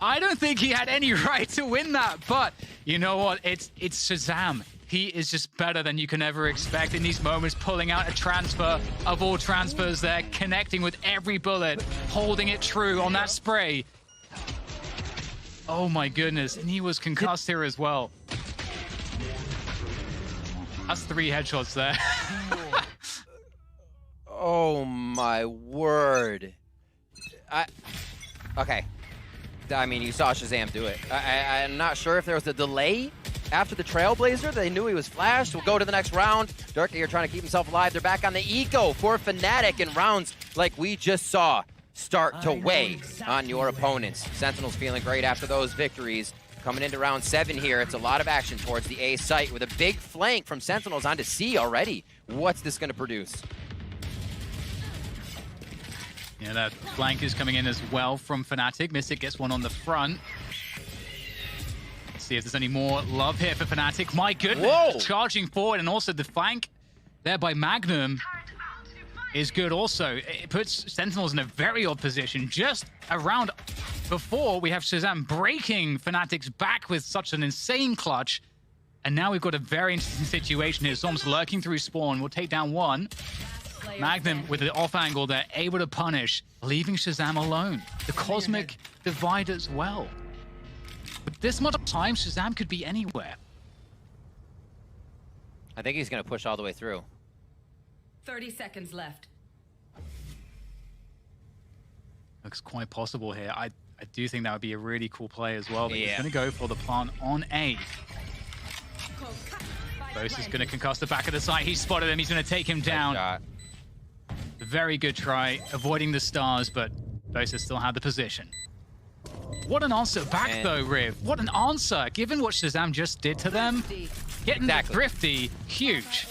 I don't think he had any right to win that, but you know what? It's Shazam. He is just better than you can ever expect in these moments, pulling out a transfer of all transfers there, connecting with every bullet, holding it true on that spray. Oh my goodness, and he was concussed here as well. That's 3 headshots there. Oh my word. Okay. I mean, you saw Shazam do it. I'm not sure if there was a delay after the Trailblazer. They knew he was flashed. We'll go to the next round. Durka here trying to keep himself alive. They're back on the eco for Fnatic in rounds like we just saw start to weigh on your opponents. Sentinel's feeling great after those victories. Coming into round 7 here, it's a lot of action towards the A site with a big flank from Sentinels onto C already. What's this going to produce? Yeah, that flank is coming in as well from Fnatic. Mystic gets one on the front. Let's see if there's any more love here for Fnatic. My goodness, whoa, charging forward, and also the flank there by Magnum is good also. It puts Sentinels in a very odd position. Just around before, we have Shazam breaking Fnatic's back with such an insane clutch. And now we've got a very interesting situation here. Zom's lurking through spawn. We'll take down one. Magnum with the off angle, they're able to punish, leaving Shazam alone. The Cosmic Divide as well. With this much time, Shazam could be anywhere. I think he's going to push all the way through. 30 seconds left. Looks quite possible here. I do think that would be a really cool play as well. But Yeah. he's going to go for the plant on A. Phobos is going to concuss the back of the site. He spotted him. He's going to take him down. Shot. Very good try, avoiding the stars, but Phobos still had the position. What an answer back, though, Riv. What an answer, given what Shazam just did to them. Getting the thrifty, huge.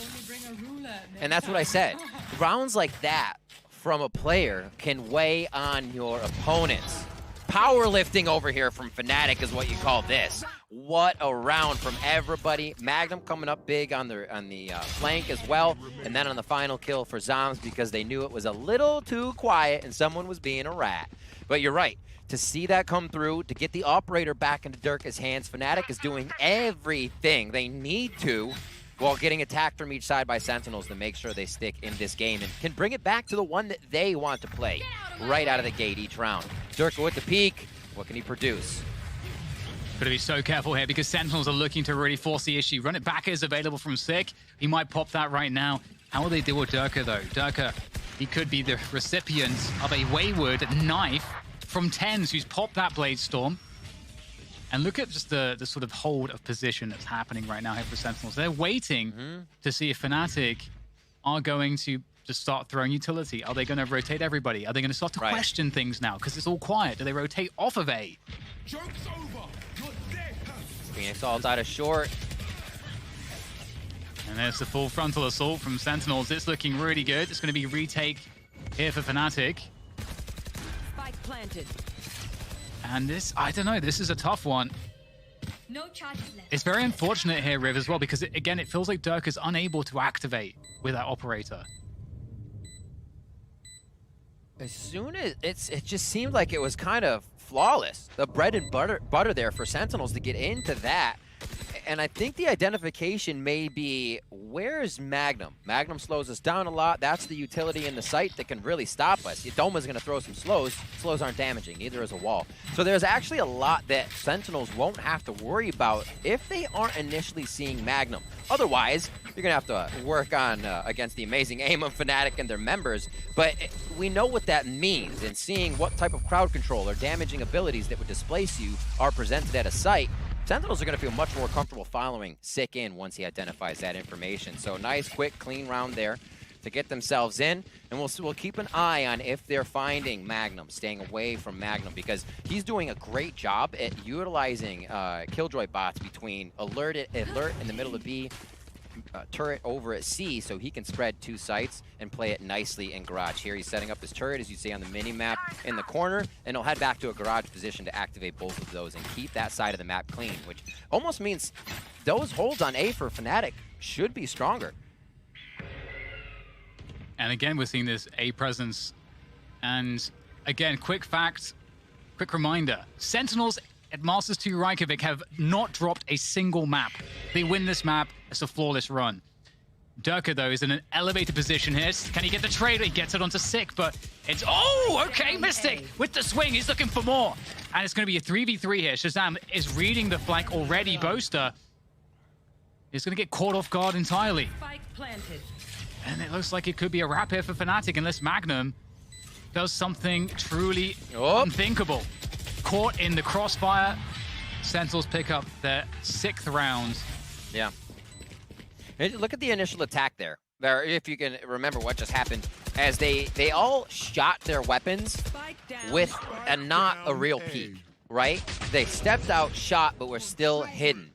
And that's what I said. Rounds like that from a player can weigh on your opponents. Powerlifting over here from Fnatic is what you call this. What a round from everybody. Magnum coming up big on the flank as well. And then on the final kill for Zoms because they knew it was a little too quiet and someone was being a rat. But you're right. To see that come through, to get the operator back into Durka's hands, Fnatic is doing everything they need to while getting attacked from each side by Sentinels to make sure they stick in this game and can bring it back to the one that they want to play right out of the gate each round. Durka with the peak. What can he produce? Got to be so careful here because Sentinels are looking to really force the issue. Run it back is available from Sick. He might pop that right now. How will they deal with Durka, though? Durka, he could be the recipient of a wayward knife from TenZ, who's popped that Blade Storm. And look at just the sort of hold of position that's happening right now here for Sentinels. They're waiting to see if Fnatic are going to just start throwing utility. Are they going to rotate everybody? Are they going to start to question things now? Because it's all quiet. Do they rotate off of A? Phoenix ult out of short. And there's the full frontal assault from Sentinels. It's looking really good. It's going to be retake here for Fnatic. Spike planted. And this, I don't know, this is a tough one. No charges left. It's very unfortunate here, Riv, as well, because, again, it feels like Durk is unable to activate with that operator. As soon as it just seemed like it was kind of flawless. The bread and butter there for Sentinels to get into that. And I think the identification may be, where's Magnum? Magnum slows us down a lot. That's the utility in the site that can really stop us. Doma's going to throw some slows. Slows aren't damaging. Neither is a wall. So there's actually a lot that Sentinels won't have to worry about if they aren't initially seeing Magnum. Otherwise, you're going to have to work on against the amazing aim of Fnatic and their members. But we know what that means. And seeing what type of crowd control or damaging abilities that would displace you are presented at a site, Sentinels are going to feel much more comfortable following Sick in once he identifies that information. So nice, quick, clean round there to get themselves in, and we'll keep an eye on if they're finding Magnum, staying away from Magnum, because he's doing a great job at utilizing Killjoy bots between alert in the middle of B, turret over at C, so he can spread 2 sites and play it nicely in garage. Here he's setting up his turret, as you see on the mini map in the corner, and he'll head back to a garage position to activate both of those and keep that side of the map clean, which almost means those holds on A for Fnatic should be stronger. And again, we're seeing this A presence. And again, quick fact, quick reminder, Sentinels at Masters 2 Reykjavik have not dropped a single map. They win this map, it's a flawless run. Durka, though, is in an elevated position here. Can he get the trade? He gets it onto Sick, but it's... Oh, okay, Mystic with the swing. He's looking for more. And it's going to be a 3v3 here. Shazam is reading the flank already. Boaster is going to get caught off guard entirely. Spike planted. And it looks like it could be a wrap here for Fnatic unless Magnum does something truly unthinkable. Caught in the crossfire. Sentinels pick up their 6th round. Yeah. And look at the initial attack there. If you can remember what just happened, as they all shot their weapons with not a real peek, right? They stepped out, shot, but were still hidden.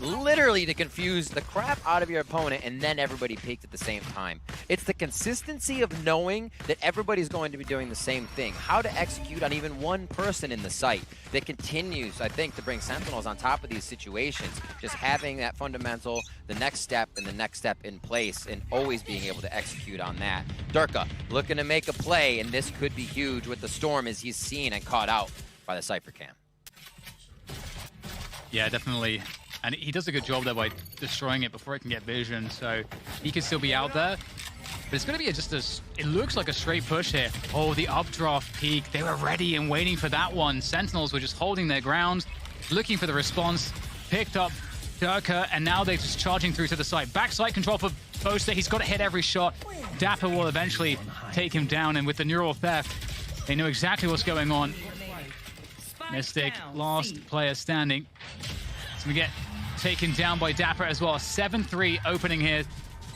Literally to confuse the crap out of your opponent, and then everybody peeked at the same time. It's the consistency of knowing that everybody's going to be doing the same thing. How to execute on even one person in the site that continues, I think, to bring Sentinels on top of these situations. Just having that fundamental, the next step and the next step in place, and always being able to execute on that. Durka looking to make a play, and this could be huge with the Storm as he's seen and caught out by the Cypher Cam. Yeah, definitely. And he does a good job there by destroying it before it can get vision, so he can still be out there. But it's going to be just it looks like a straight push here. Oh, the updraft peak. They were ready and waiting for that one. Sentinels were just holding their ground, looking for the response. Picked up Durka, and now they're just charging through to the side. Backside control for Boaster. He's got to hit every shot. Dapper will eventually take him down, and with the neural theft, they know exactly what's going on. Mystic, last player standing. So we get taken down by Dapper as well. 7-3 opening here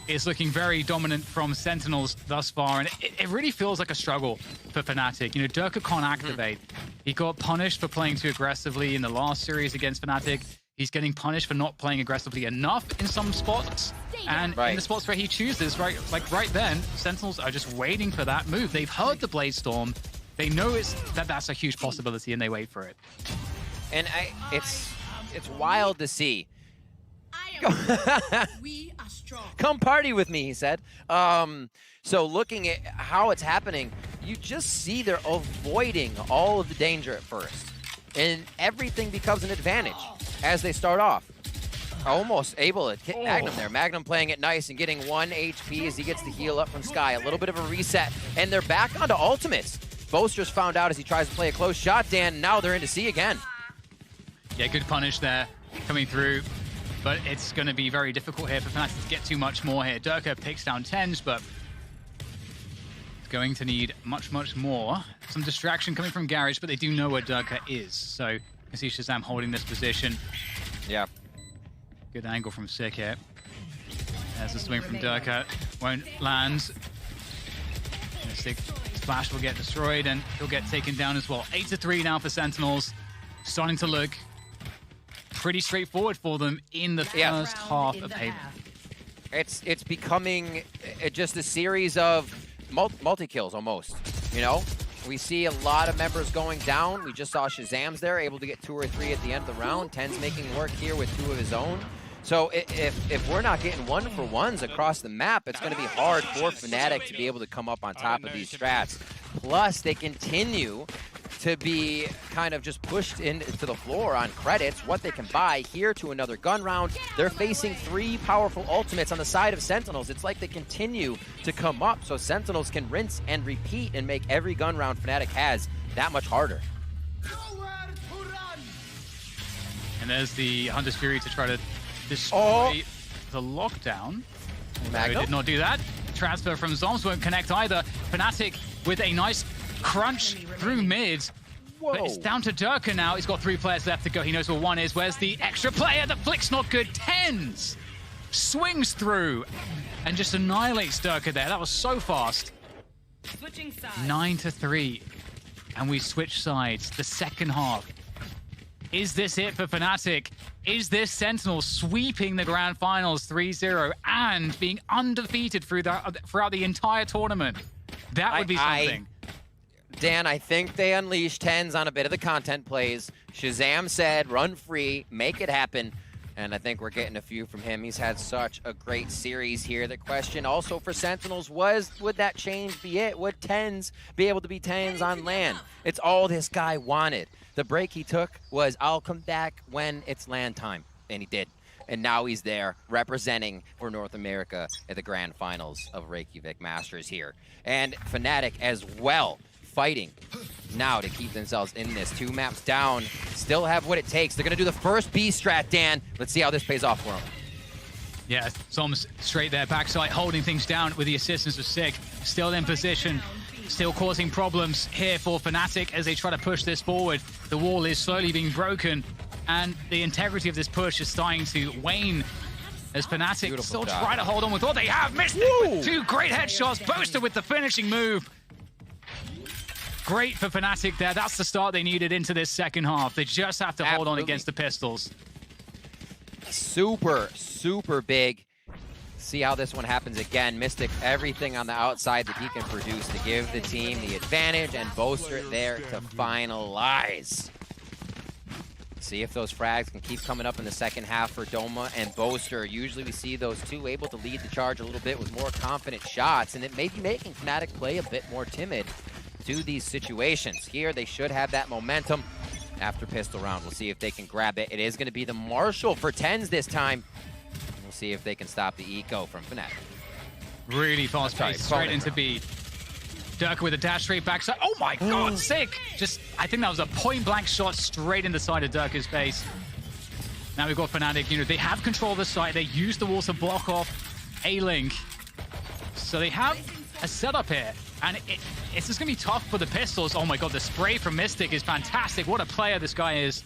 is looking very dominant from Sentinels thus far, and it really feels like a struggle for Fnatic. You know, Durka can't activate. He got punished for playing too aggressively in the last series against Fnatic. He's getting punished for not playing aggressively enough in some spots, and in the spots where he chooses, right then, Sentinels are just waiting for that move. They've heard the Blade Storm. They know that's a huge possibility, and they wait for it. And it's wild to see. We are strong. Come party with me, he said. So looking at how it's happening, you just see they're avoiding all of the danger at first. And everything becomes an advantage as they start off. Almost able to hit Magnum there. Magnum playing it nice and getting 1 HP as he gets the heal up from Sky. A little bit of a reset. And they're back onto ultimates. Boaster's found out as he tries to play a close shot, Dan. Now they're into C again. Yeah, good punish there coming through. But it's going to be very difficult here for Fnatic to get too much more here. Durka picks down tens, but it's going to need much, much more. Some distraction coming from Garage, but they do know where Durka is. So you can see Shazam holding this position. Yeah. Good angle from Sick here. There's a swing from Durka. Won't land. Sick splash will get destroyed, and he'll get taken down as well. 8-3 now for Sentinels. Starting to look pretty straightforward for them in the first half of Haven. It's becoming just a series of multi-kills almost, you know? We see a lot of members going down. We just saw Shazam's there, able to get 2 or 3 at the end of the round. Ten's making work here with 2 of his own. So if we're not getting 1-for-1s across the map, it's going to be hard for Fnatic to be able to come up on top of these strats. Plus, they continue to be kind of just pushed into the floor on credits, what they can buy. Here to another gun round. They're facing 3 powerful ultimates on the side of Sentinels. It's like they continue to come up so Sentinels can rinse and repeat and make every gun round Fnatic has that much harder. And there's the Hunter's Fury to try to destroy the lockdown. He did not do that. Transfer from Zombs won't connect either. Fnatic with a nice crunch through mid. But it's down to Durka now. He's got 3 players left to go. He knows where 1 is. Where's the extra player? The flick's not good. TenZ swings through and just annihilates Durka there. That was so fast. Switching sides. 9-3. And we switch sides. The second half. Is this it for Fnatic? Is this Sentinel sweeping the grand finals 3-0 and being undefeated throughout the entire tournament? That would be something. Dan, I think they unleashed TenZ on a bit of the content plays. Shazam said, run free, make it happen. And I think we're getting a few from him. He's had such a great series here. The question also for Sentinels was, would that change be it? Would TenZ be able to be TenZ on LAN? It's all this guy wanted. The break he took was, I'll come back when it's LAN time. And he did. And now he's there representing for North America at the grand finals of Reykjavik Masters here. And Fnatic as well, fighting now to keep themselves in this. 2 maps down, still have what it takes. They're going to do the first B strat, Dan. Let's see how this pays off for them. Yeah, Som's straight there, backside, holding things down with the assistance of Sick. Still in position, still causing problems here for Fnatic as they try to push this forward. The wall is slowly being broken, and the integrity of this push is starting to wane as Fnatic still try to hold on with what they have. Missed it with 2 great headshots. Boaster with the finishing move. Great for Fnatic there. That's the start they needed into this second half. They just have to hold on against the pistols. Super, super big. See how this one happens again. Mystic, everything on the outside that he can produce to give the team the advantage, and Boaster there to finalize. See if those frags can keep coming up in the second half for Doma and Boaster. Usually we see those two able to lead the charge a little bit with more confident shots, and it may be making Fnatic play a bit more timid to these situations. Here they should have that momentum after pistol round. We'll see if they can grab it. It is going to be the Marshall for TenZ this time. We'll see if they can stop the eco from Fnatic. Really fast pace, straight into B. Durka with a dash straight backside. Oh my god, sick! Just, I think that was a point-blank shot straight in the side of Durka's face. Now we've got Fnatic, you know, they have control of the site. They use the wall to block off A-Link. So they have a setup here. And it's just going to be tough for the pistols. Oh my god, the spray from Mystic is fantastic. What a player this guy is.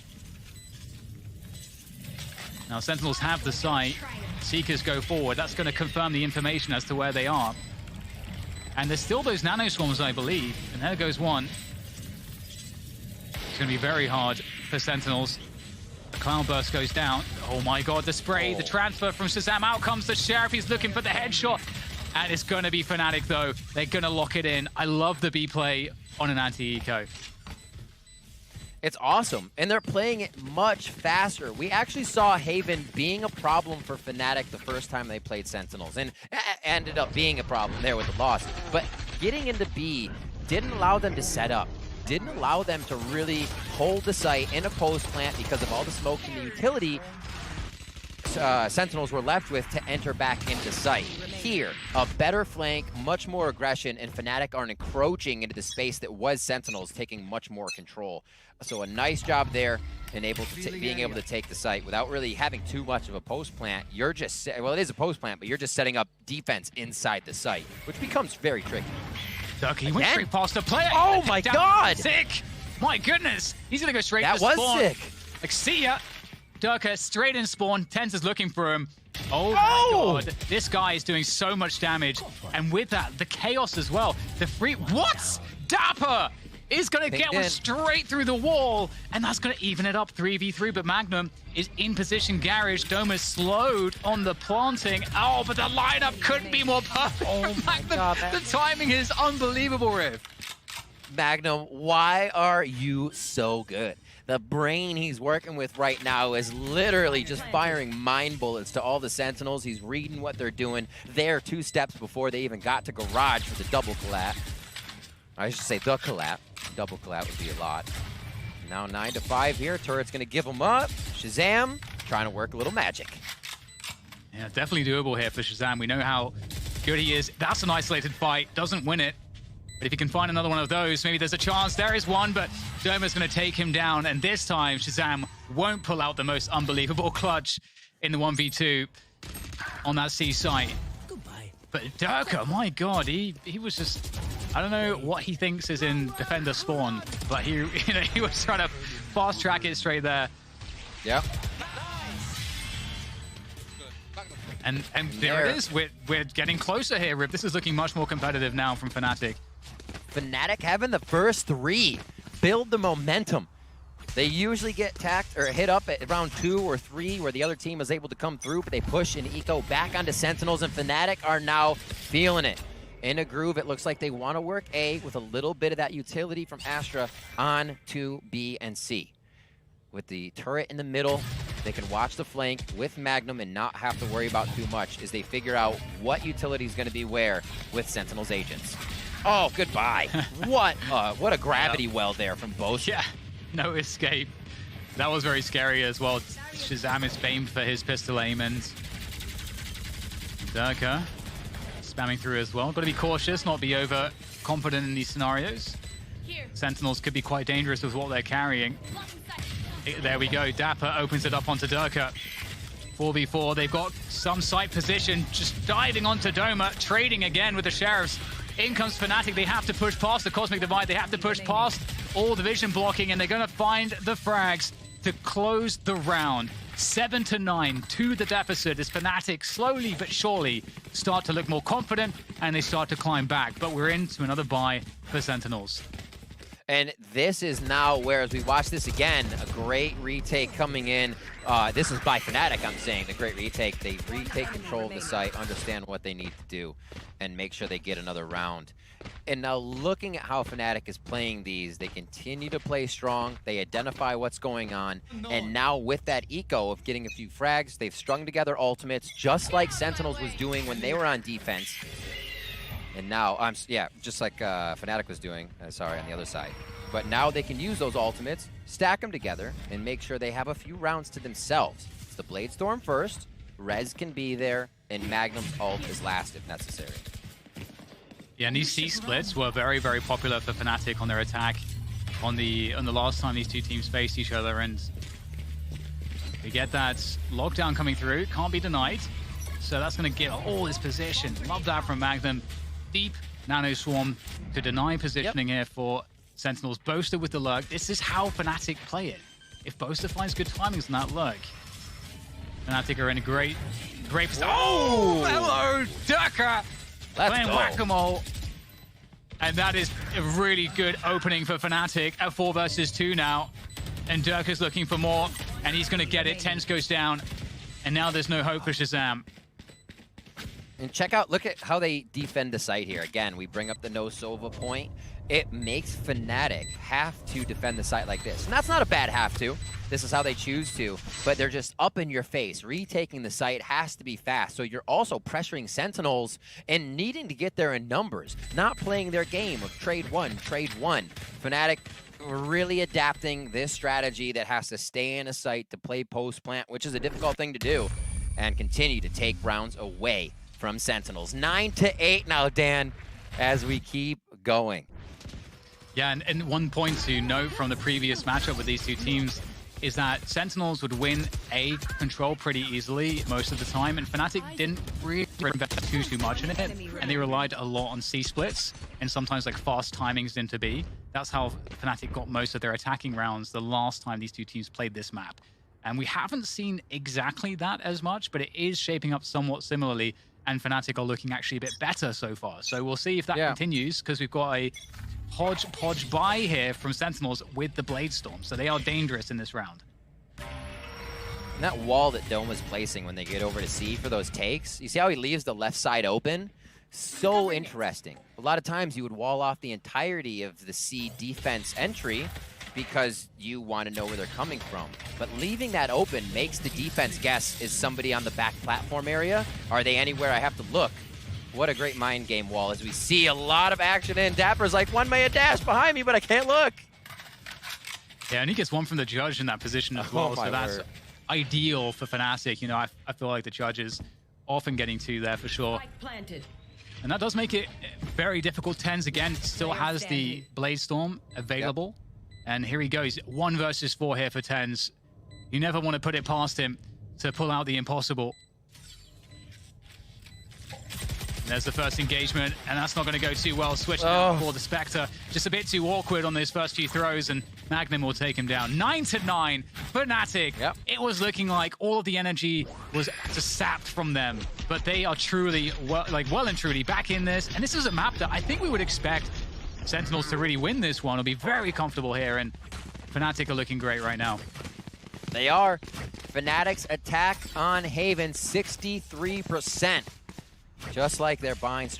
Now Sentinels have the site. Seekers go forward. That's going to confirm the information as to where they are. And there's still those nano swarms, I believe. And there goes one. It's going to be very hard for Sentinels. The Cloudburst goes down. Oh my god, the spray, the transfer from Shazam. Out comes the Sheriff. He's looking for the headshot. And it's going to be Fnatic, though. They're going to lock it in. I love the B play on an anti-eco. It's awesome, and they're playing it much faster. We actually saw Haven being a problem for Fnatic the first time they played Sentinels, and ended up being a problem there with the loss. But getting into B didn't allow them to set up, didn't allow them to really hold the site in a post plant because of all the smoke and the utility Sentinels were left with to enter back into sight. Here, a better flank, much more aggression, and Fnatic are encroaching into the space that was Sentinels, taking much more control. So a nice job there, and being able to take the site without really having too much of a post plant. You're just, well, it is a post plant, but you're just setting up defense inside the site, which becomes very tricky. Ducky went straight past the player. Oh my god! Sick! My goodness! He's gonna go straight to spawn. That was sick. Like, see ya! Durka straight in spawn. TenZ is looking for him. Oh my god. This guy is doing so much damage. And with that, the chaos as well. The free... What? Dapper is going to get one straight through the wall. And that's going to even it up 3v3. But Magnum is in position. Garage. Doma's slowed on the planting. Oh, but the lineup couldn't be more perfect. Oh my god. The timing is unbelievable, Riv. Magnum, why are you so good? The brain he's working with right now is literally just firing mind bullets to all the Sentinels. He's reading what they're doing. They're 2 steps before they even got to Garage for the double collab. I should say the collab. Double collab would be a lot. Now 9-5 here. Turret's going to give him up. Shazam trying to work a little magic. Yeah, definitely doable here for Shazam. We know how good he is. That's an isolated fight. Doesn't win it. But if he can find another one of those, maybe there's a chance. There is one, but Doma's going to take him down. And this time, Shazam won't pull out the most unbelievable clutch in the 1v2 on that C site. Goodbye. But Durka, my god, he was just I don't know what he thinks is in defender spawn, but he was trying to fast track it straight there. Yep. And there it is. We're getting closer here, Rip. This is looking much more competitive now from Fnatic. Fnatic having the first 3. Build the momentum. They usually get tacked or hit up at round 2 or 3 where the other team is able to come through, but they push an eco back onto Sentinels, and Fnatic are now feeling it. In a groove, it looks like they want to work A with a little bit of that utility from Astra on to B and C. With the turret in the middle, they can watch the flank with Magnum and not have to worry about too much as they figure out what utility is going to be where with Sentinel's agents. Oh, goodbye. What a gravity well there from both. Yeah, no escape. That was very scary as well. Shazam is famed for his pistol aim, and Durka spamming through as well. Got to be cautious, not be over confident in these scenarios. Sentinels could be quite dangerous with what they're carrying. There we go. Dapper opens it up onto Durka. 4v4. They've got some sight position, just diving onto Doma, trading again with the Sheriffs. In comes Fnatic. They have to push past the Cosmic Divide. They have to push past all the vision blocking, and they're going to find the frags to close the round. 7-9 to the deficit as Fnatic slowly but surely start to look more confident, and they start to climb back. But we're into another bye for Sentinels. And this is now where, as we watch this again, a great retake coming in. This is by Fnatic, I'm saying, the great retake. They retake control of the site, understand what they need to do, and make sure they get another round. And now looking at how Fnatic is playing these, they continue to play strong, they identify what's going on, and now with that eco of getting a few frags, they've strung together ultimates, just like Sentinels was doing when they were on defense. And now, just like Fnatic was doing, sorry, on the other side. But now they can use those ultimates, stack them together, and make sure they have a few rounds to themselves. It's the Bladestorm first, Rez can be there, and Magnum's ult is last if necessary. Yeah, and these C-splits were very, very popular for Fnatic on their attack on the last time these two teams faced each other, and we get that lockdown coming through, can't be denied. So that's going to give all this position. Love that from Magnum. Deep Nano Swarm to deny positioning here for Sentinels. Boaster with the lurk. This is how Fnatic play it. If Boaster finds good timings on that lurk, Fnatic are in a great position. Oh, hello, Durka! Playing whack-a-mole. And that is a really good opening for Fnatic at 4 versus 2 now. And Durka's looking for more, and he's going to get it. Tense goes down, and now there's no hope for Shazam. And check out, look at how they defend the site here. Again, we bring up the no Sova point. It makes Fnatic have to defend the site like this. And that's not a bad have to. This is how they choose to. But they're just up in your face. Retaking the site has to be fast. So you're also pressuring Sentinels and needing to get there in numbers. Not playing their game of trade one. Fnatic really adapting this strategy that has to stay in a site to play post-plant, which is a difficult thing to do, and continue to take rounds away from Sentinels. 9-8 now, Dan, as we keep going. Yeah, and one point to note from the previous matchup with these two teams is that Sentinels would win A, control pretty easily most of the time, and Fnatic didn't really invest too much in it, and they relied a lot on C-splits and sometimes like fast timings into B. That's how Fnatic got most of their attacking rounds the last time these two teams played this map. And we haven't seen exactly that as much, but it is shaping up somewhat similarly, and Fnatic are looking actually a bit better so far. So we'll see if that continues, because we've got a hodgepodge buy here from Sentinels with the Bladestorm. So they are dangerous in this round. And that wall that Dome is placing when they get over to C for those takes, you see how he leaves the left side open? So interesting. A lot of times you would wall off the entirety of the C defense entry because you want to know where they're coming from. But leaving that open makes the defense guess, is somebody on the back platform area? Are they anywhere I have to look? What a great mind game wall as we see a lot of action in. Dapper's like, one may dash behind me, but I can't look. Yeah, and he gets one from the judge in that position as well, so that's ideal for Fnatic. You know, I feel like the judge is often getting two there for sure. And that does make it very difficult. TenZ again still has the Bladestorm available. And here he goes, 1 versus 4 here for TenZ. You never want to put it past him to pull out the impossible. there's the first engagement, and that's not going to go too well. Switching out for the Spectre. Just a bit too awkward on those first few throws, and Magnum will take him down. 9-9, Fnatic. Yep. It was looking like all of the energy was just sapped from them, but they are truly, well and truly back in this. And this is a map that I think we would expect Sentinels to really win this one. Will be very comfortable here, and Fnatic are looking great right now. They are. Fnatic's attack on Haven, 63%. Just like their bind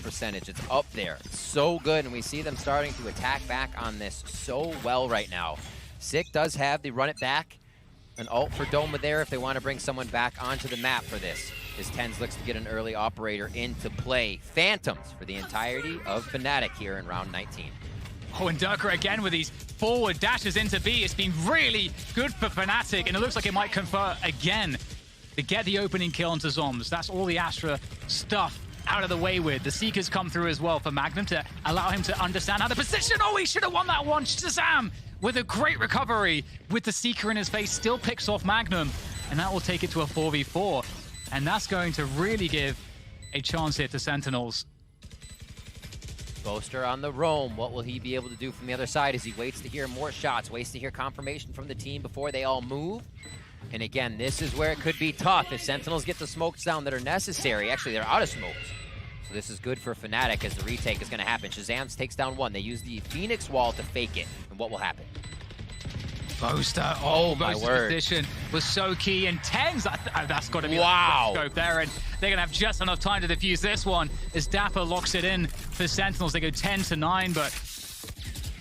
percentage, it's up there. It's so good, and we see them starting to attack back on this so well right now. Sick does have the run it back, an ult for Doma there if they want to bring someone back onto the map for this. As TenZ looks to get an early operator into play. Phantoms for the entirety of Fnatic here in round 19. Oh, and Durka again with these forward dashes into B. It's been really good for Fnatic, and it looks like it might convert again to get the opening kill onto Zombs. That's all the Astra stuff out of the way with. The Seekers come through as well for Magnum to allow him to understand how to position. Oh, he should have won that one. Shazam with a great recovery with the Seeker in his face, still picks off Magnum, and that will take it to a 4v4. And that's going to really give a chance here to Sentinels. Boaster on the roam. What will he be able to do from the other side as he waits to hear more shots, waits to hear confirmation from the team before they all move? And again, this is where it could be tough if Sentinels get the smokes down that are necessary. Actually, they're out of smokes. So this is good for Fnatic as the retake is going to happen. Shazam takes down one. They use the Phoenix wall to fake it. And what will happen? Boaster, my word. Position was so key, and TenZ, that's got to be wow. A scope there, and they're going to have just enough time to defuse this one as Dapper locks it in for Sentinels. They go 10-9, but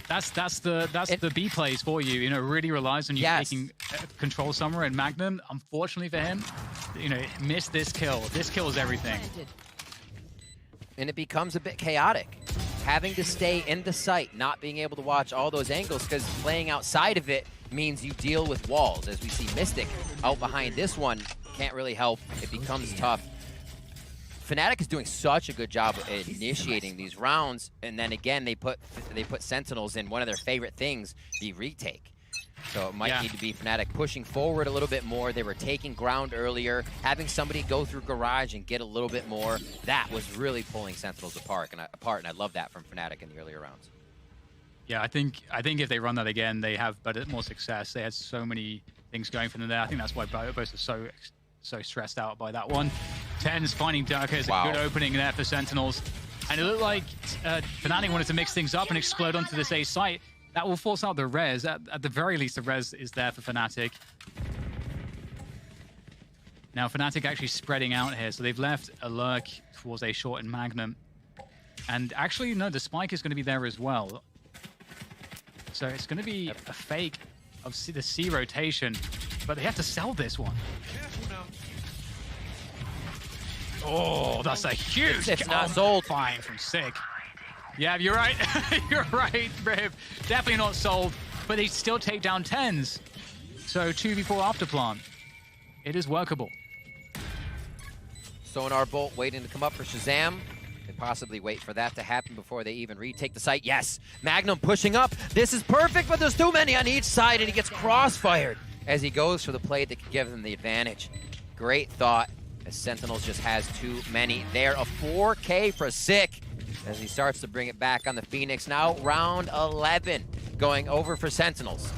that's the B plays for you. You know, really relies on you taking control somewhere, and Magnum, unfortunately for him, you know, missed this kill. This kills everything. And it becomes a bit chaotic. Having to stay in the site, not being able to watch all those angles, because playing outside of it means you deal with walls. As we see Mystic out behind this one, can't really help. It becomes tough. Fnatic is doing such a good job at initiating these rounds, and then again they put Sentinels in one of their favorite things, the retake. So it might need to be Fnatic pushing forward a little bit more. They were taking ground earlier, having somebody go through garage and get a little bit more. That was really pulling Sentinels apart, and I love that from Fnatic in the earlier rounds. Yeah, I think if they run that again, they have more success. They had so many things going for them there. I think that's why both are so stressed out by that one. TenZ finding Durka is a good opening there for Sentinels. And it looked like Fnatic wanted to mix things up and explode onto this A site. That will force out the res. At the very least, the res is there for Fnatic. Now, Fnatic actually spreading out here. So they've left a lurk towards A short and Magnum. And actually, no, the spike is going to be there as well. So it's going to be a fake of the C rotation. But they have to sell this one. Oh, that's a huge It's not sold. Fine from Sick. Yeah, you're right. You're right, Rib. Definitely not sold, but they still take down TenZ. So 2v4 after plant. It is workable. Sonar Bolt waiting to come up for Shazam. They possibly wait for that to happen before they even retake the site. Yes, Magnum pushing up. This is perfect, but there's too many on each side, and he gets crossfired as he goes for the play that can give them the advantage. Great thought, as Sentinels just has too many there. A 4K for Sick as he starts to bring it back on the Phoenix. Now round 11 going over for Sentinels.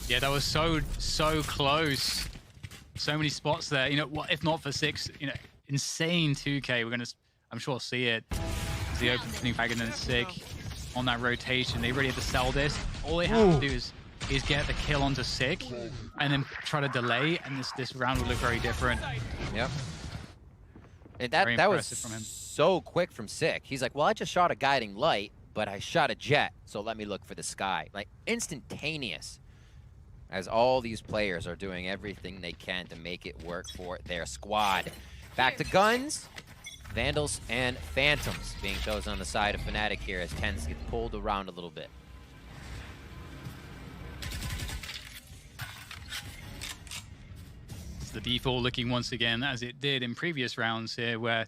Yeah, that was so close. So many spots there. You know, what if not for Sick, you know, insane 2K. We're gonna, I'm sure, see it. The opening Kraken and Sick on that rotation. They really have to sell this. All they have to do is get the kill onto Sick and then try to delay, and this round will look very different. Yep. And that was from him. So quick from Sick. He's like, well, I just shot a guiding light, but I shot a jet, so let me look for the sky. Like, instantaneous. As all these players are doing everything they can to make it work for their squad. Back to guns. Vandals and Phantoms being chosen on the side of Fnatic here as TenZ gets pulled around a little bit. It's the default looking once again as it did in previous rounds here, where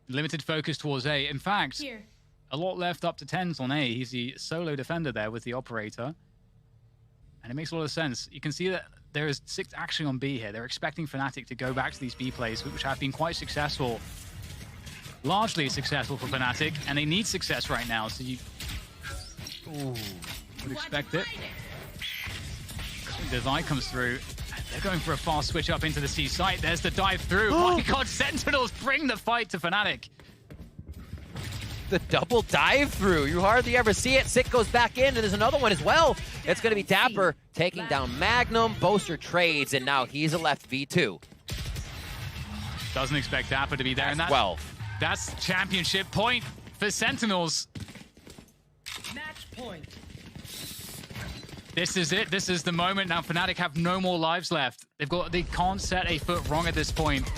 limited focus towards A. In fact, a lot left up to TenZ on A. He's the solo defender there with the operator. And it makes a lot of sense. You can see that there is Sick actually on B here. They're expecting Fnatic to go back to these B plays, which have been quite successful largely successful for Fnatic, and they need success right now, so you would expect it. Divide comes through. They're going for a fast switch up into the C site. There's the dive through. Oh my god, Sentinels bring the fight to Fnatic. The double dive through. You hardly ever see it. Sick goes back in, and there's another one as well. It's going to be Dapper taking down Magnum. Boaster trades, and now he's a left V2. Doesn't expect Dapper to be there. That's And 12. That's championship point for Sentinels. Match point. This is it. This is the moment. Now Fnatic have no more lives left. They can't set a foot wrong at this point.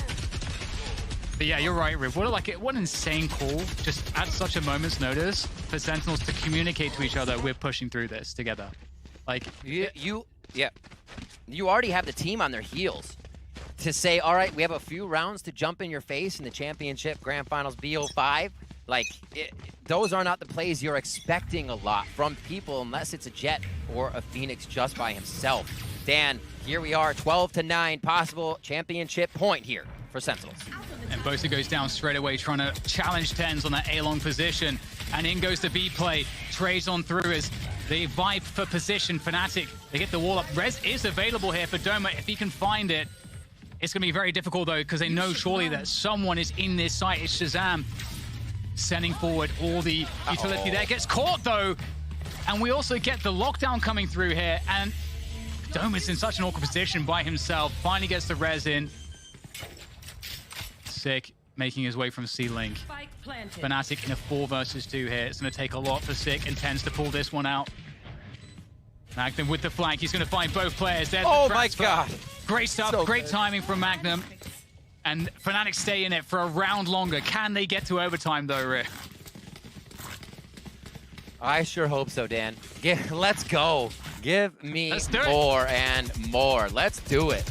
But yeah, you're right, Riv. What an insane call, just at such a moment's notice, for Sentinels to communicate to each other, we're pushing through this together. Like, You already have the team on their heels to say, all right, we have a few rounds to jump in your face in the championship grand finals BO5. Like, those are not the plays you're expecting a lot from people unless it's a Jet or a Phoenix just by himself. Dan, here we are, 12-9, possible championship point here for Sentinels. and Bosa goes down straight away, trying to challenge TenZ on that A-long position. And in goes the B play, trades on through as they vibe for position. Fnatic, they get the wall up. Rez is available here for Doma if he can find it. It's going to be very difficult, though, because they know surely that someone is in this site. It's Shazam sending forward all the utility there. Gets caught, though. And we also get the lockdown coming through here. And Doma's in such an awkward position by himself. Finally gets the res in. Sick, making his way from C-Link. Fnatic in a 4 versus 2 here. It's going to take a lot for Sick and TenZ to pull this one out. Magnum with the flank. He's going to find both players. There's Oh the my transfer. god. Great stuff. So Great good. timing from Magnum. And Fnatic stay in it for a round longer. Can they get to overtime, though, Rick? I sure hope so, Dan. Let's go. Give me Let's do it. more and more. Let's do it.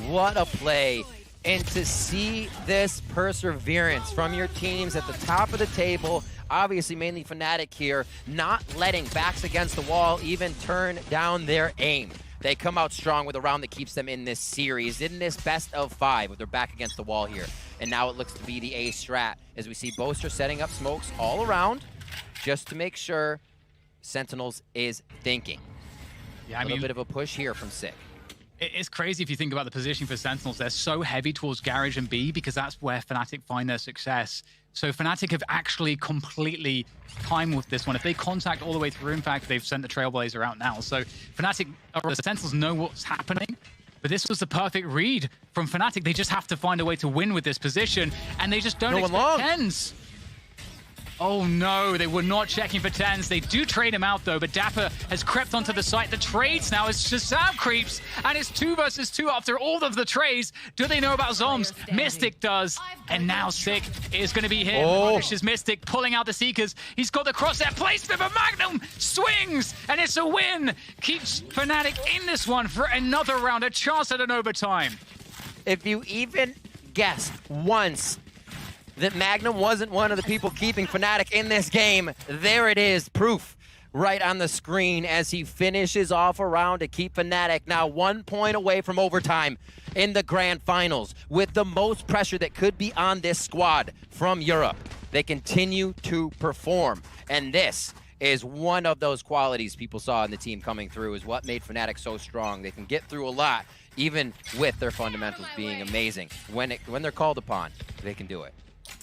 What a play. And to see this perseverance from your teams at the top of the table, obviously mainly Fnatic here, not letting backs against the wall even turn down their aim. They come out strong with a round that keeps them in this series, in this best of 5 with their back against the wall here. And now it looks to be the A strat as we see Boaster setting up smokes all around just to make sure Sentinels is thinking. Yeah, A little bit of a push here from Sick. It's crazy if you think about the positioning for Sentinels. They're so heavy towards Garage and B because that's where Fnatic find their success. So Fnatic have actually completely timed with this one. If they contact all the way through, in fact, they've sent the Trailblazer out now. So Fnatic, or the Sentinels know what's happening. But this was the perfect read from Fnatic. They just have to find a way to win with this position. And they just don't No one expect long. TenZ. Oh no, they were not checking for TenZ. They do trade him out though, but Dapper has crept onto the site. The trades now as Shazam creeps, and it's 2 versus 2 after all of the trades. Do they know about Zombs? Mystic does, and now Sick is going to be here. Punishes Mystic, pulling out the Seekers. He's got the crosshair placement, but Magnum swings, and it's a win. Keeps Fnatic in this one for another round, a chance at an overtime. If you even guessed once that Magnum wasn't one of the people keeping Fnatic in this game, there it is, proof right on the screen as he finishes off a round to keep Fnatic now 1 point away from overtime in the grand finals with the most pressure that could be on this squad from Europe. They continue to perform, and this is one of those qualities people saw in the team coming through is what made Fnatic so strong. They can get through a lot, even with their fundamentals being amazing. When they're called upon, they can do it.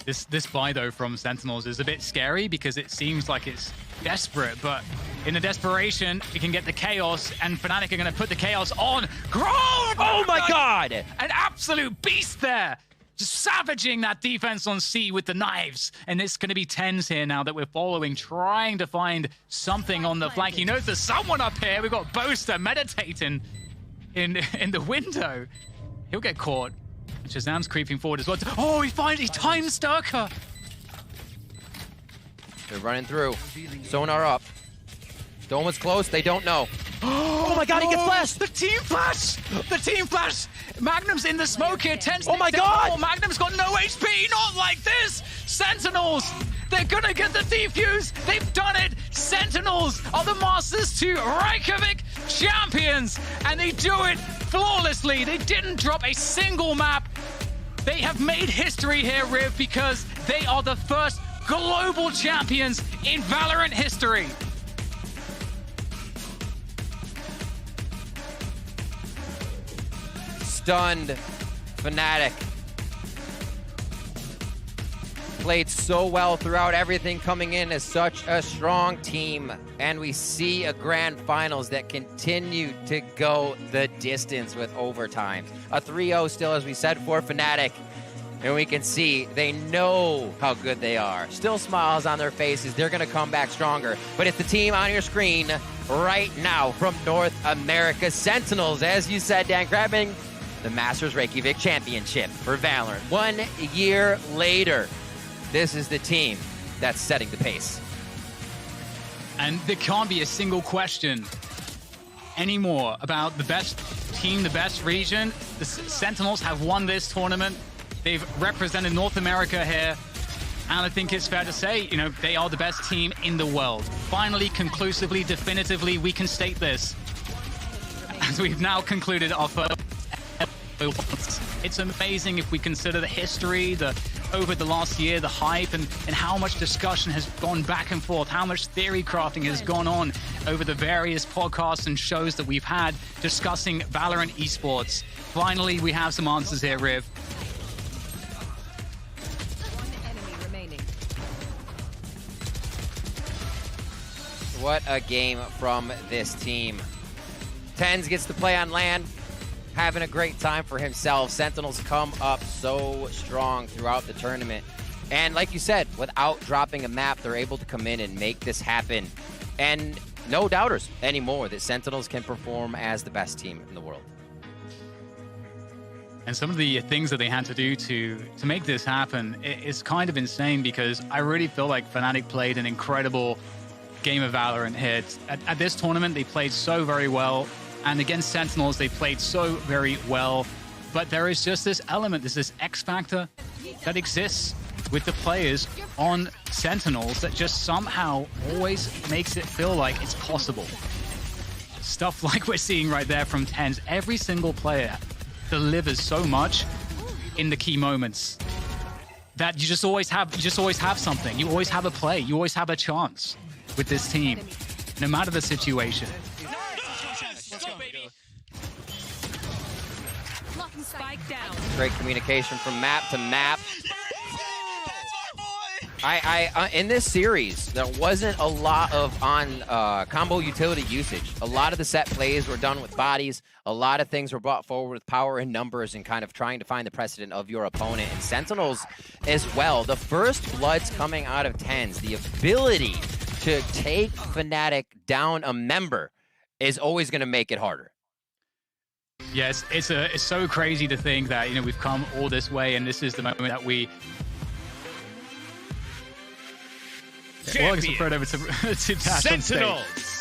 This buy, though, from Sentinels is a bit scary because it seems like it's desperate, but in the desperation, you can get the Chaos, and Fnatic are going to put the Chaos on. Oh my god! An absolute beast there! Just savaging that defense on C with the knives. And it's going to be TenZ here now that we're following, trying to find something on the flank. He knows there's someone up here. We've got Boaster meditating in the window. He'll get caught. Shazam's creeping forward as well. Oh, he times Sturker. They're running through. Sonar up. Doma's close. They don't know. Oh my god, he gets flashed! The team flash! The team flash! Magnum's in the smoke here. TenZ. Oh my god! Magnum's got no HP. Not like this! Sentinels! They're gonna get the defuse! They've done it! Sentinels are the Masters 2 Reykjavik champions! And they do it flawlessly! They didn't drop a single map! They have made history here, Riv, because They are the first global champions in Valorant history. Stunned Fnatic. Played so well throughout everything, coming in as such a strong team. And we see a grand finals that continue to go the distance with overtime. A 3-0 still, as we said, for Fnatic. And we can see they know how good they are. Still smiles on their faces. They're going to come back stronger. But it's the team on your screen right now from North America, Sentinels, as you said, Dan, grabbing the Masters Reykjavik Championship for Valorant. 1 year later, this is the team that's setting the pace. And there can't be a single question anymore about the best team, the best region. The Sentinels have won this tournament. They've represented North America here. And I think it's fair to say, you know, they are the best team in the world. Finally, conclusively, definitively, we can state this. As we've now concluded our first episode. It's amazing if we consider the history, over the last year, the hype, and how much discussion has gone back and forth, how much theory crafting has gone on over the various podcasts and shows that we've had discussing Valorant esports. Finally, we have some answers here, Riv. What a game from this team. TridentZ gets to play on land, having a great time for himself. Sentinels come up so strong throughout the tournament. And like you said, without dropping a map, they're able to come in and make this happen. And no doubters anymore that Sentinels can perform as the best team in the world. And some of the things that they had to do to make this happen is kind of insane, because I really feel like Fnatic played an incredible game of Valorant here. At this tournament, they played so very well. And against Sentinels, they played so very well. But there is just this element, there's this X factor that exists with the players on Sentinels that just somehow always makes it feel like it's possible. Stuff like we're seeing right there from TridentZ. Every single player delivers so much in the key moments that you just always have something. You always have a play. You always have a chance with this team, no matter the situation. Spike down. Great communication from map to map. In this series, there wasn't a lot of combo utility usage. A lot of the set plays were done with bodies. A lot of things were brought forward with power and numbers and kind of trying to find the precedent of your opponent. And Sentinels as well. The first bloods coming out of TridentZ, the ability to take Fnatic down a member is always going to make it harder. Yes, it's so crazy to think that, you know, we've come all this way, and this is the moment that we. Well, I guess we'll throw it over to Dash on stage. Sentinels.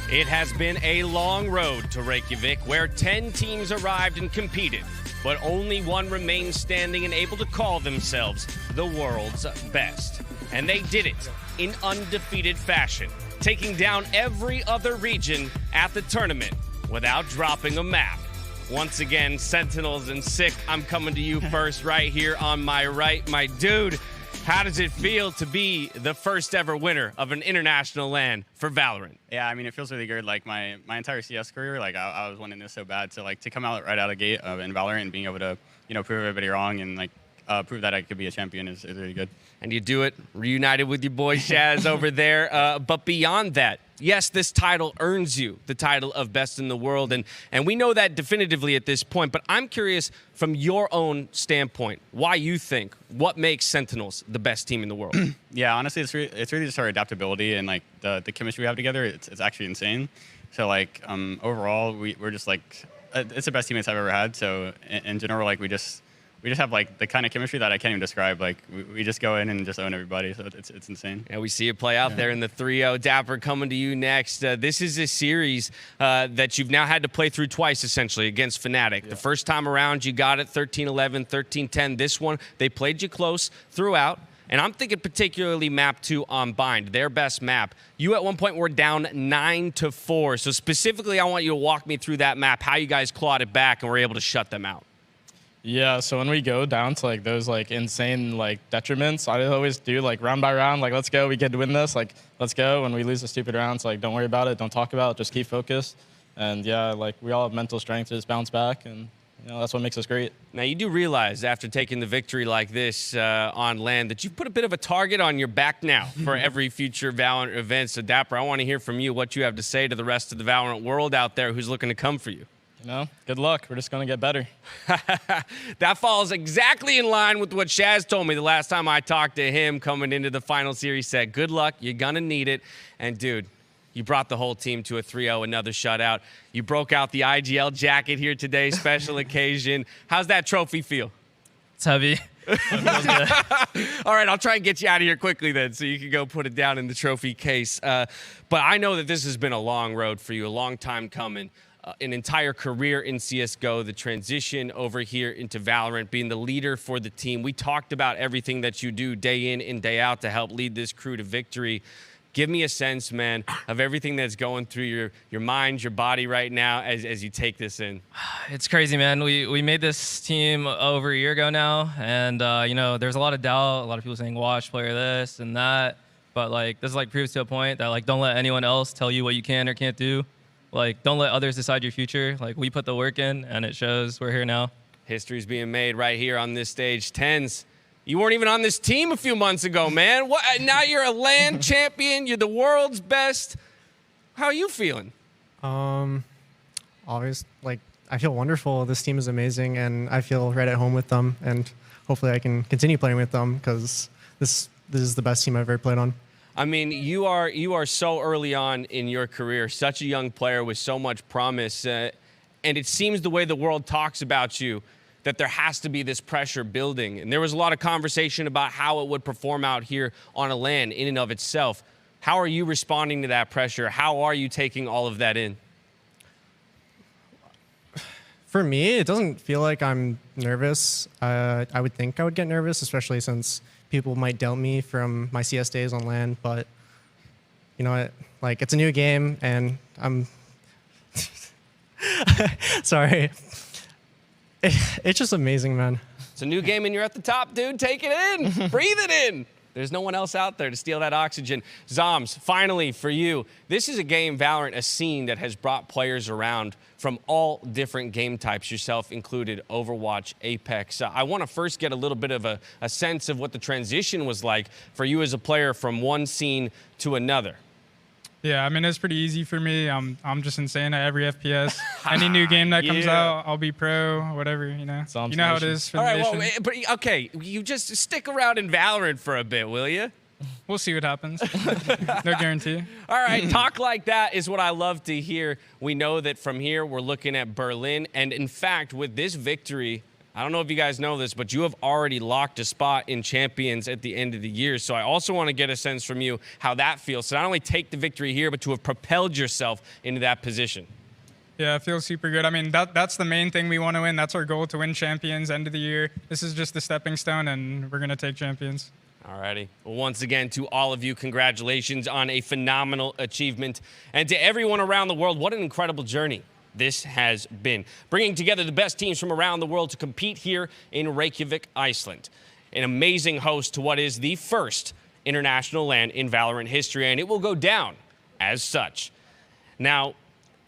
It has been a long road to Reykjavik, where 10 teams arrived and competed, but only one remains standing and able to call themselves the world's best. And they did it in undefeated fashion, taking down every other region at the tournament without dropping a map. Once again, Sentinels and Sick, I'm coming to you first right here on my right. My dude, how does it feel to be the first ever winner of an international LAN for Valorant? Yeah, I mean, it feels really good. Like my entire CS career, like I was wanting this so bad. So like to come out right out of the gate in Valorant and being able to, you know, prove everybody wrong and like prove that I could be a champion is really good. And you do it reunited with your boy Shaz over there. But beyond that, yes, this title earns you the title of best in the world. And we know that definitively at this point. But I'm curious from your own standpoint, why you think, what makes Sentinels the best team in the world? Yeah, honestly, it's really just our adaptability and like the chemistry we have together. It's actually insane. So like overall, we're just like, it's the best teammates I've ever had. So in general, like we just have like the kind of chemistry that I can't even describe. Like we just go in and just own everybody. So it's insane. And we see it play out there in the 3-0. Dapper, coming to you next. This is a series that you've now had to play through twice, essentially, against Fnatic. Yeah. The first time around, you got it 13-11, 13-10. This one, they played you close throughout. And I'm thinking particularly map 2 on Bind, their best map. You at one point were down 9-4. So specifically, I want you to walk me through that map, how you guys clawed it back and were able to shut them out. Yeah, so when we go down to like those like insane like detriments, I always do like round by round, like let's go, we get to win this, like let's go. When we lose the stupid rounds, like don't worry about it, don't talk about it, just keep focused. And yeah, like we all have mental strength to just bounce back, and you know, that's what makes us great. Now you do realize after taking the victory like this on LAN that you've put a bit of a target on your back now for every future Valorant event. So Dapper, I want to hear from you what you have to say to the rest of the Valorant world out there who's looking to come for you. You know, good luck. We're just going to get better. That falls exactly in line with what Shaz told me the last time I talked to him coming into the final series. Said, good luck. You're going to need it. And, dude, you brought the whole team to a 3-0, another shutout. You broke out the IGL jacket here today, special occasion. How's that trophy feel? It's heavy. All right, I'll try and get you out of here quickly then so you can go put it down in the trophy case. But I know that this has been a long road for you, a long time coming. An entire career in CSGO, the transition over here into Valorant, being the leader for the team. We talked about everything that you do day in and day out to help lead this crew to victory. Give me a sense, man, of everything that's going through your mind, your body right now as you take this in. It's crazy, man. We made this team over a year ago now, and you know, there's a lot of doubt, a lot of people saying watch player this and that, but like this like proves to a point that like don't let anyone else tell you what you can or can't do. Like, don't let others decide your future. Like, we put the work in, and it shows. We're here now. History's being made right here on this stage. TenZ, you weren't even on this team a few months ago, man. What? Now you're a LAN champion. You're the world's best. How are you feeling? Always, like, I feel wonderful. This team is amazing, and I feel right at home with them. And hopefully I can continue playing with them because this is the best team I've ever played on. I mean, you are so early on in your career, such a young player with so much promise, and it seems the way the world talks about you that there has to be this pressure building. And there was a lot of conversation about how it would perform out here on a LAN in and of itself. How are you responding to that pressure? How are you taking all of that in? For me, it doesn't feel like I'm nervous. I would think I would get nervous, especially since people might doubt me from my CS days on LAN, but you know what? Like, it's a new game, and I'm sorry. It's just amazing, man. It's a new game, and you're at the top, dude. Take it in. Breathe it in. There's no one else out there to steal that oxygen. Zoms, finally for you, this is a game, Valorant, a scene that has brought players around from all different game types, yourself included, Overwatch, Apex. I want to first get a little bit of a sense of what the transition was like for you as a player from one scene to another. Yeah, I mean, it's pretty easy for me. I'm just insane at every FPS. Any new game that comes out, I'll be pro, whatever, you know. You know how it is for the nation. Well, but okay, you just stick around in Valorant for a bit, will you? We'll see what happens. No guarantee. All right, talk like that is what I love to hear. We know that from here we're looking at Berlin, and in fact, with this victory, I don't know if you guys know this, but you have already locked a spot in Champions at the end of the year. So I also want to get a sense from you how that feels. So not only take the victory here, but to have propelled yourself into that position. Yeah, it feels super good. I mean, that's the main thing we want to win. That's our goal, to win Champions end of the year. This is just the stepping stone, and we're going to take Champions. Alrighty. Well, once again, to all of you, congratulations on a phenomenal achievement. And to everyone around the world, what an incredible journey this has been. Bringing together the best teams from around the world to compete here in Reykjavik, Iceland. An amazing host to what is the first international LAN in Valorant history, and it will go down as such. Now,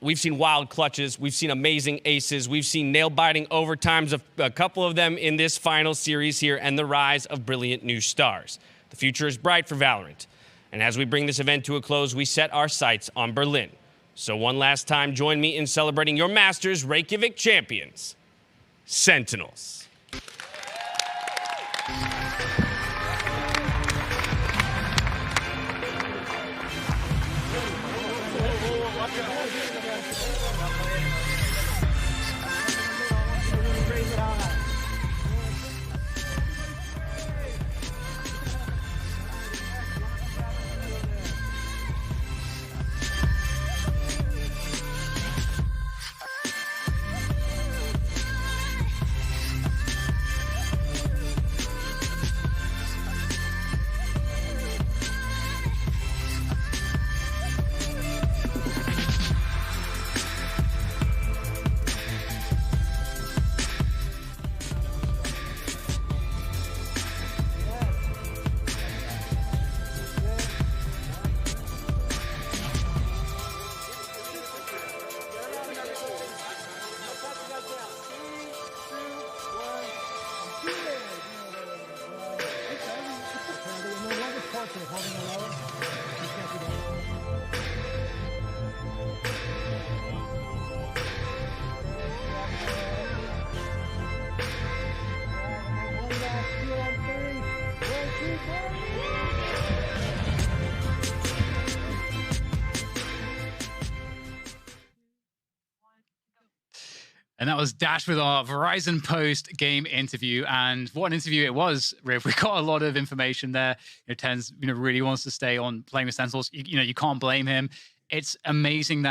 we've seen wild clutches, we've seen amazing aces, we've seen nail-biting overtimes, of a couple of them in this final series here, and the rise of brilliant new stars. The future is bright for Valorant. And as we bring this event to a close, we set our sights on Berlin. So one last time, join me in celebrating your Masters Reykjavik champions, Sentinels. And that was Dash with our Verizon post-game interview. And what an interview it was, Riv. We got a lot of information there. TenZ, really wants to stay on playing with Sentinels. You can't blame him. It's amazing that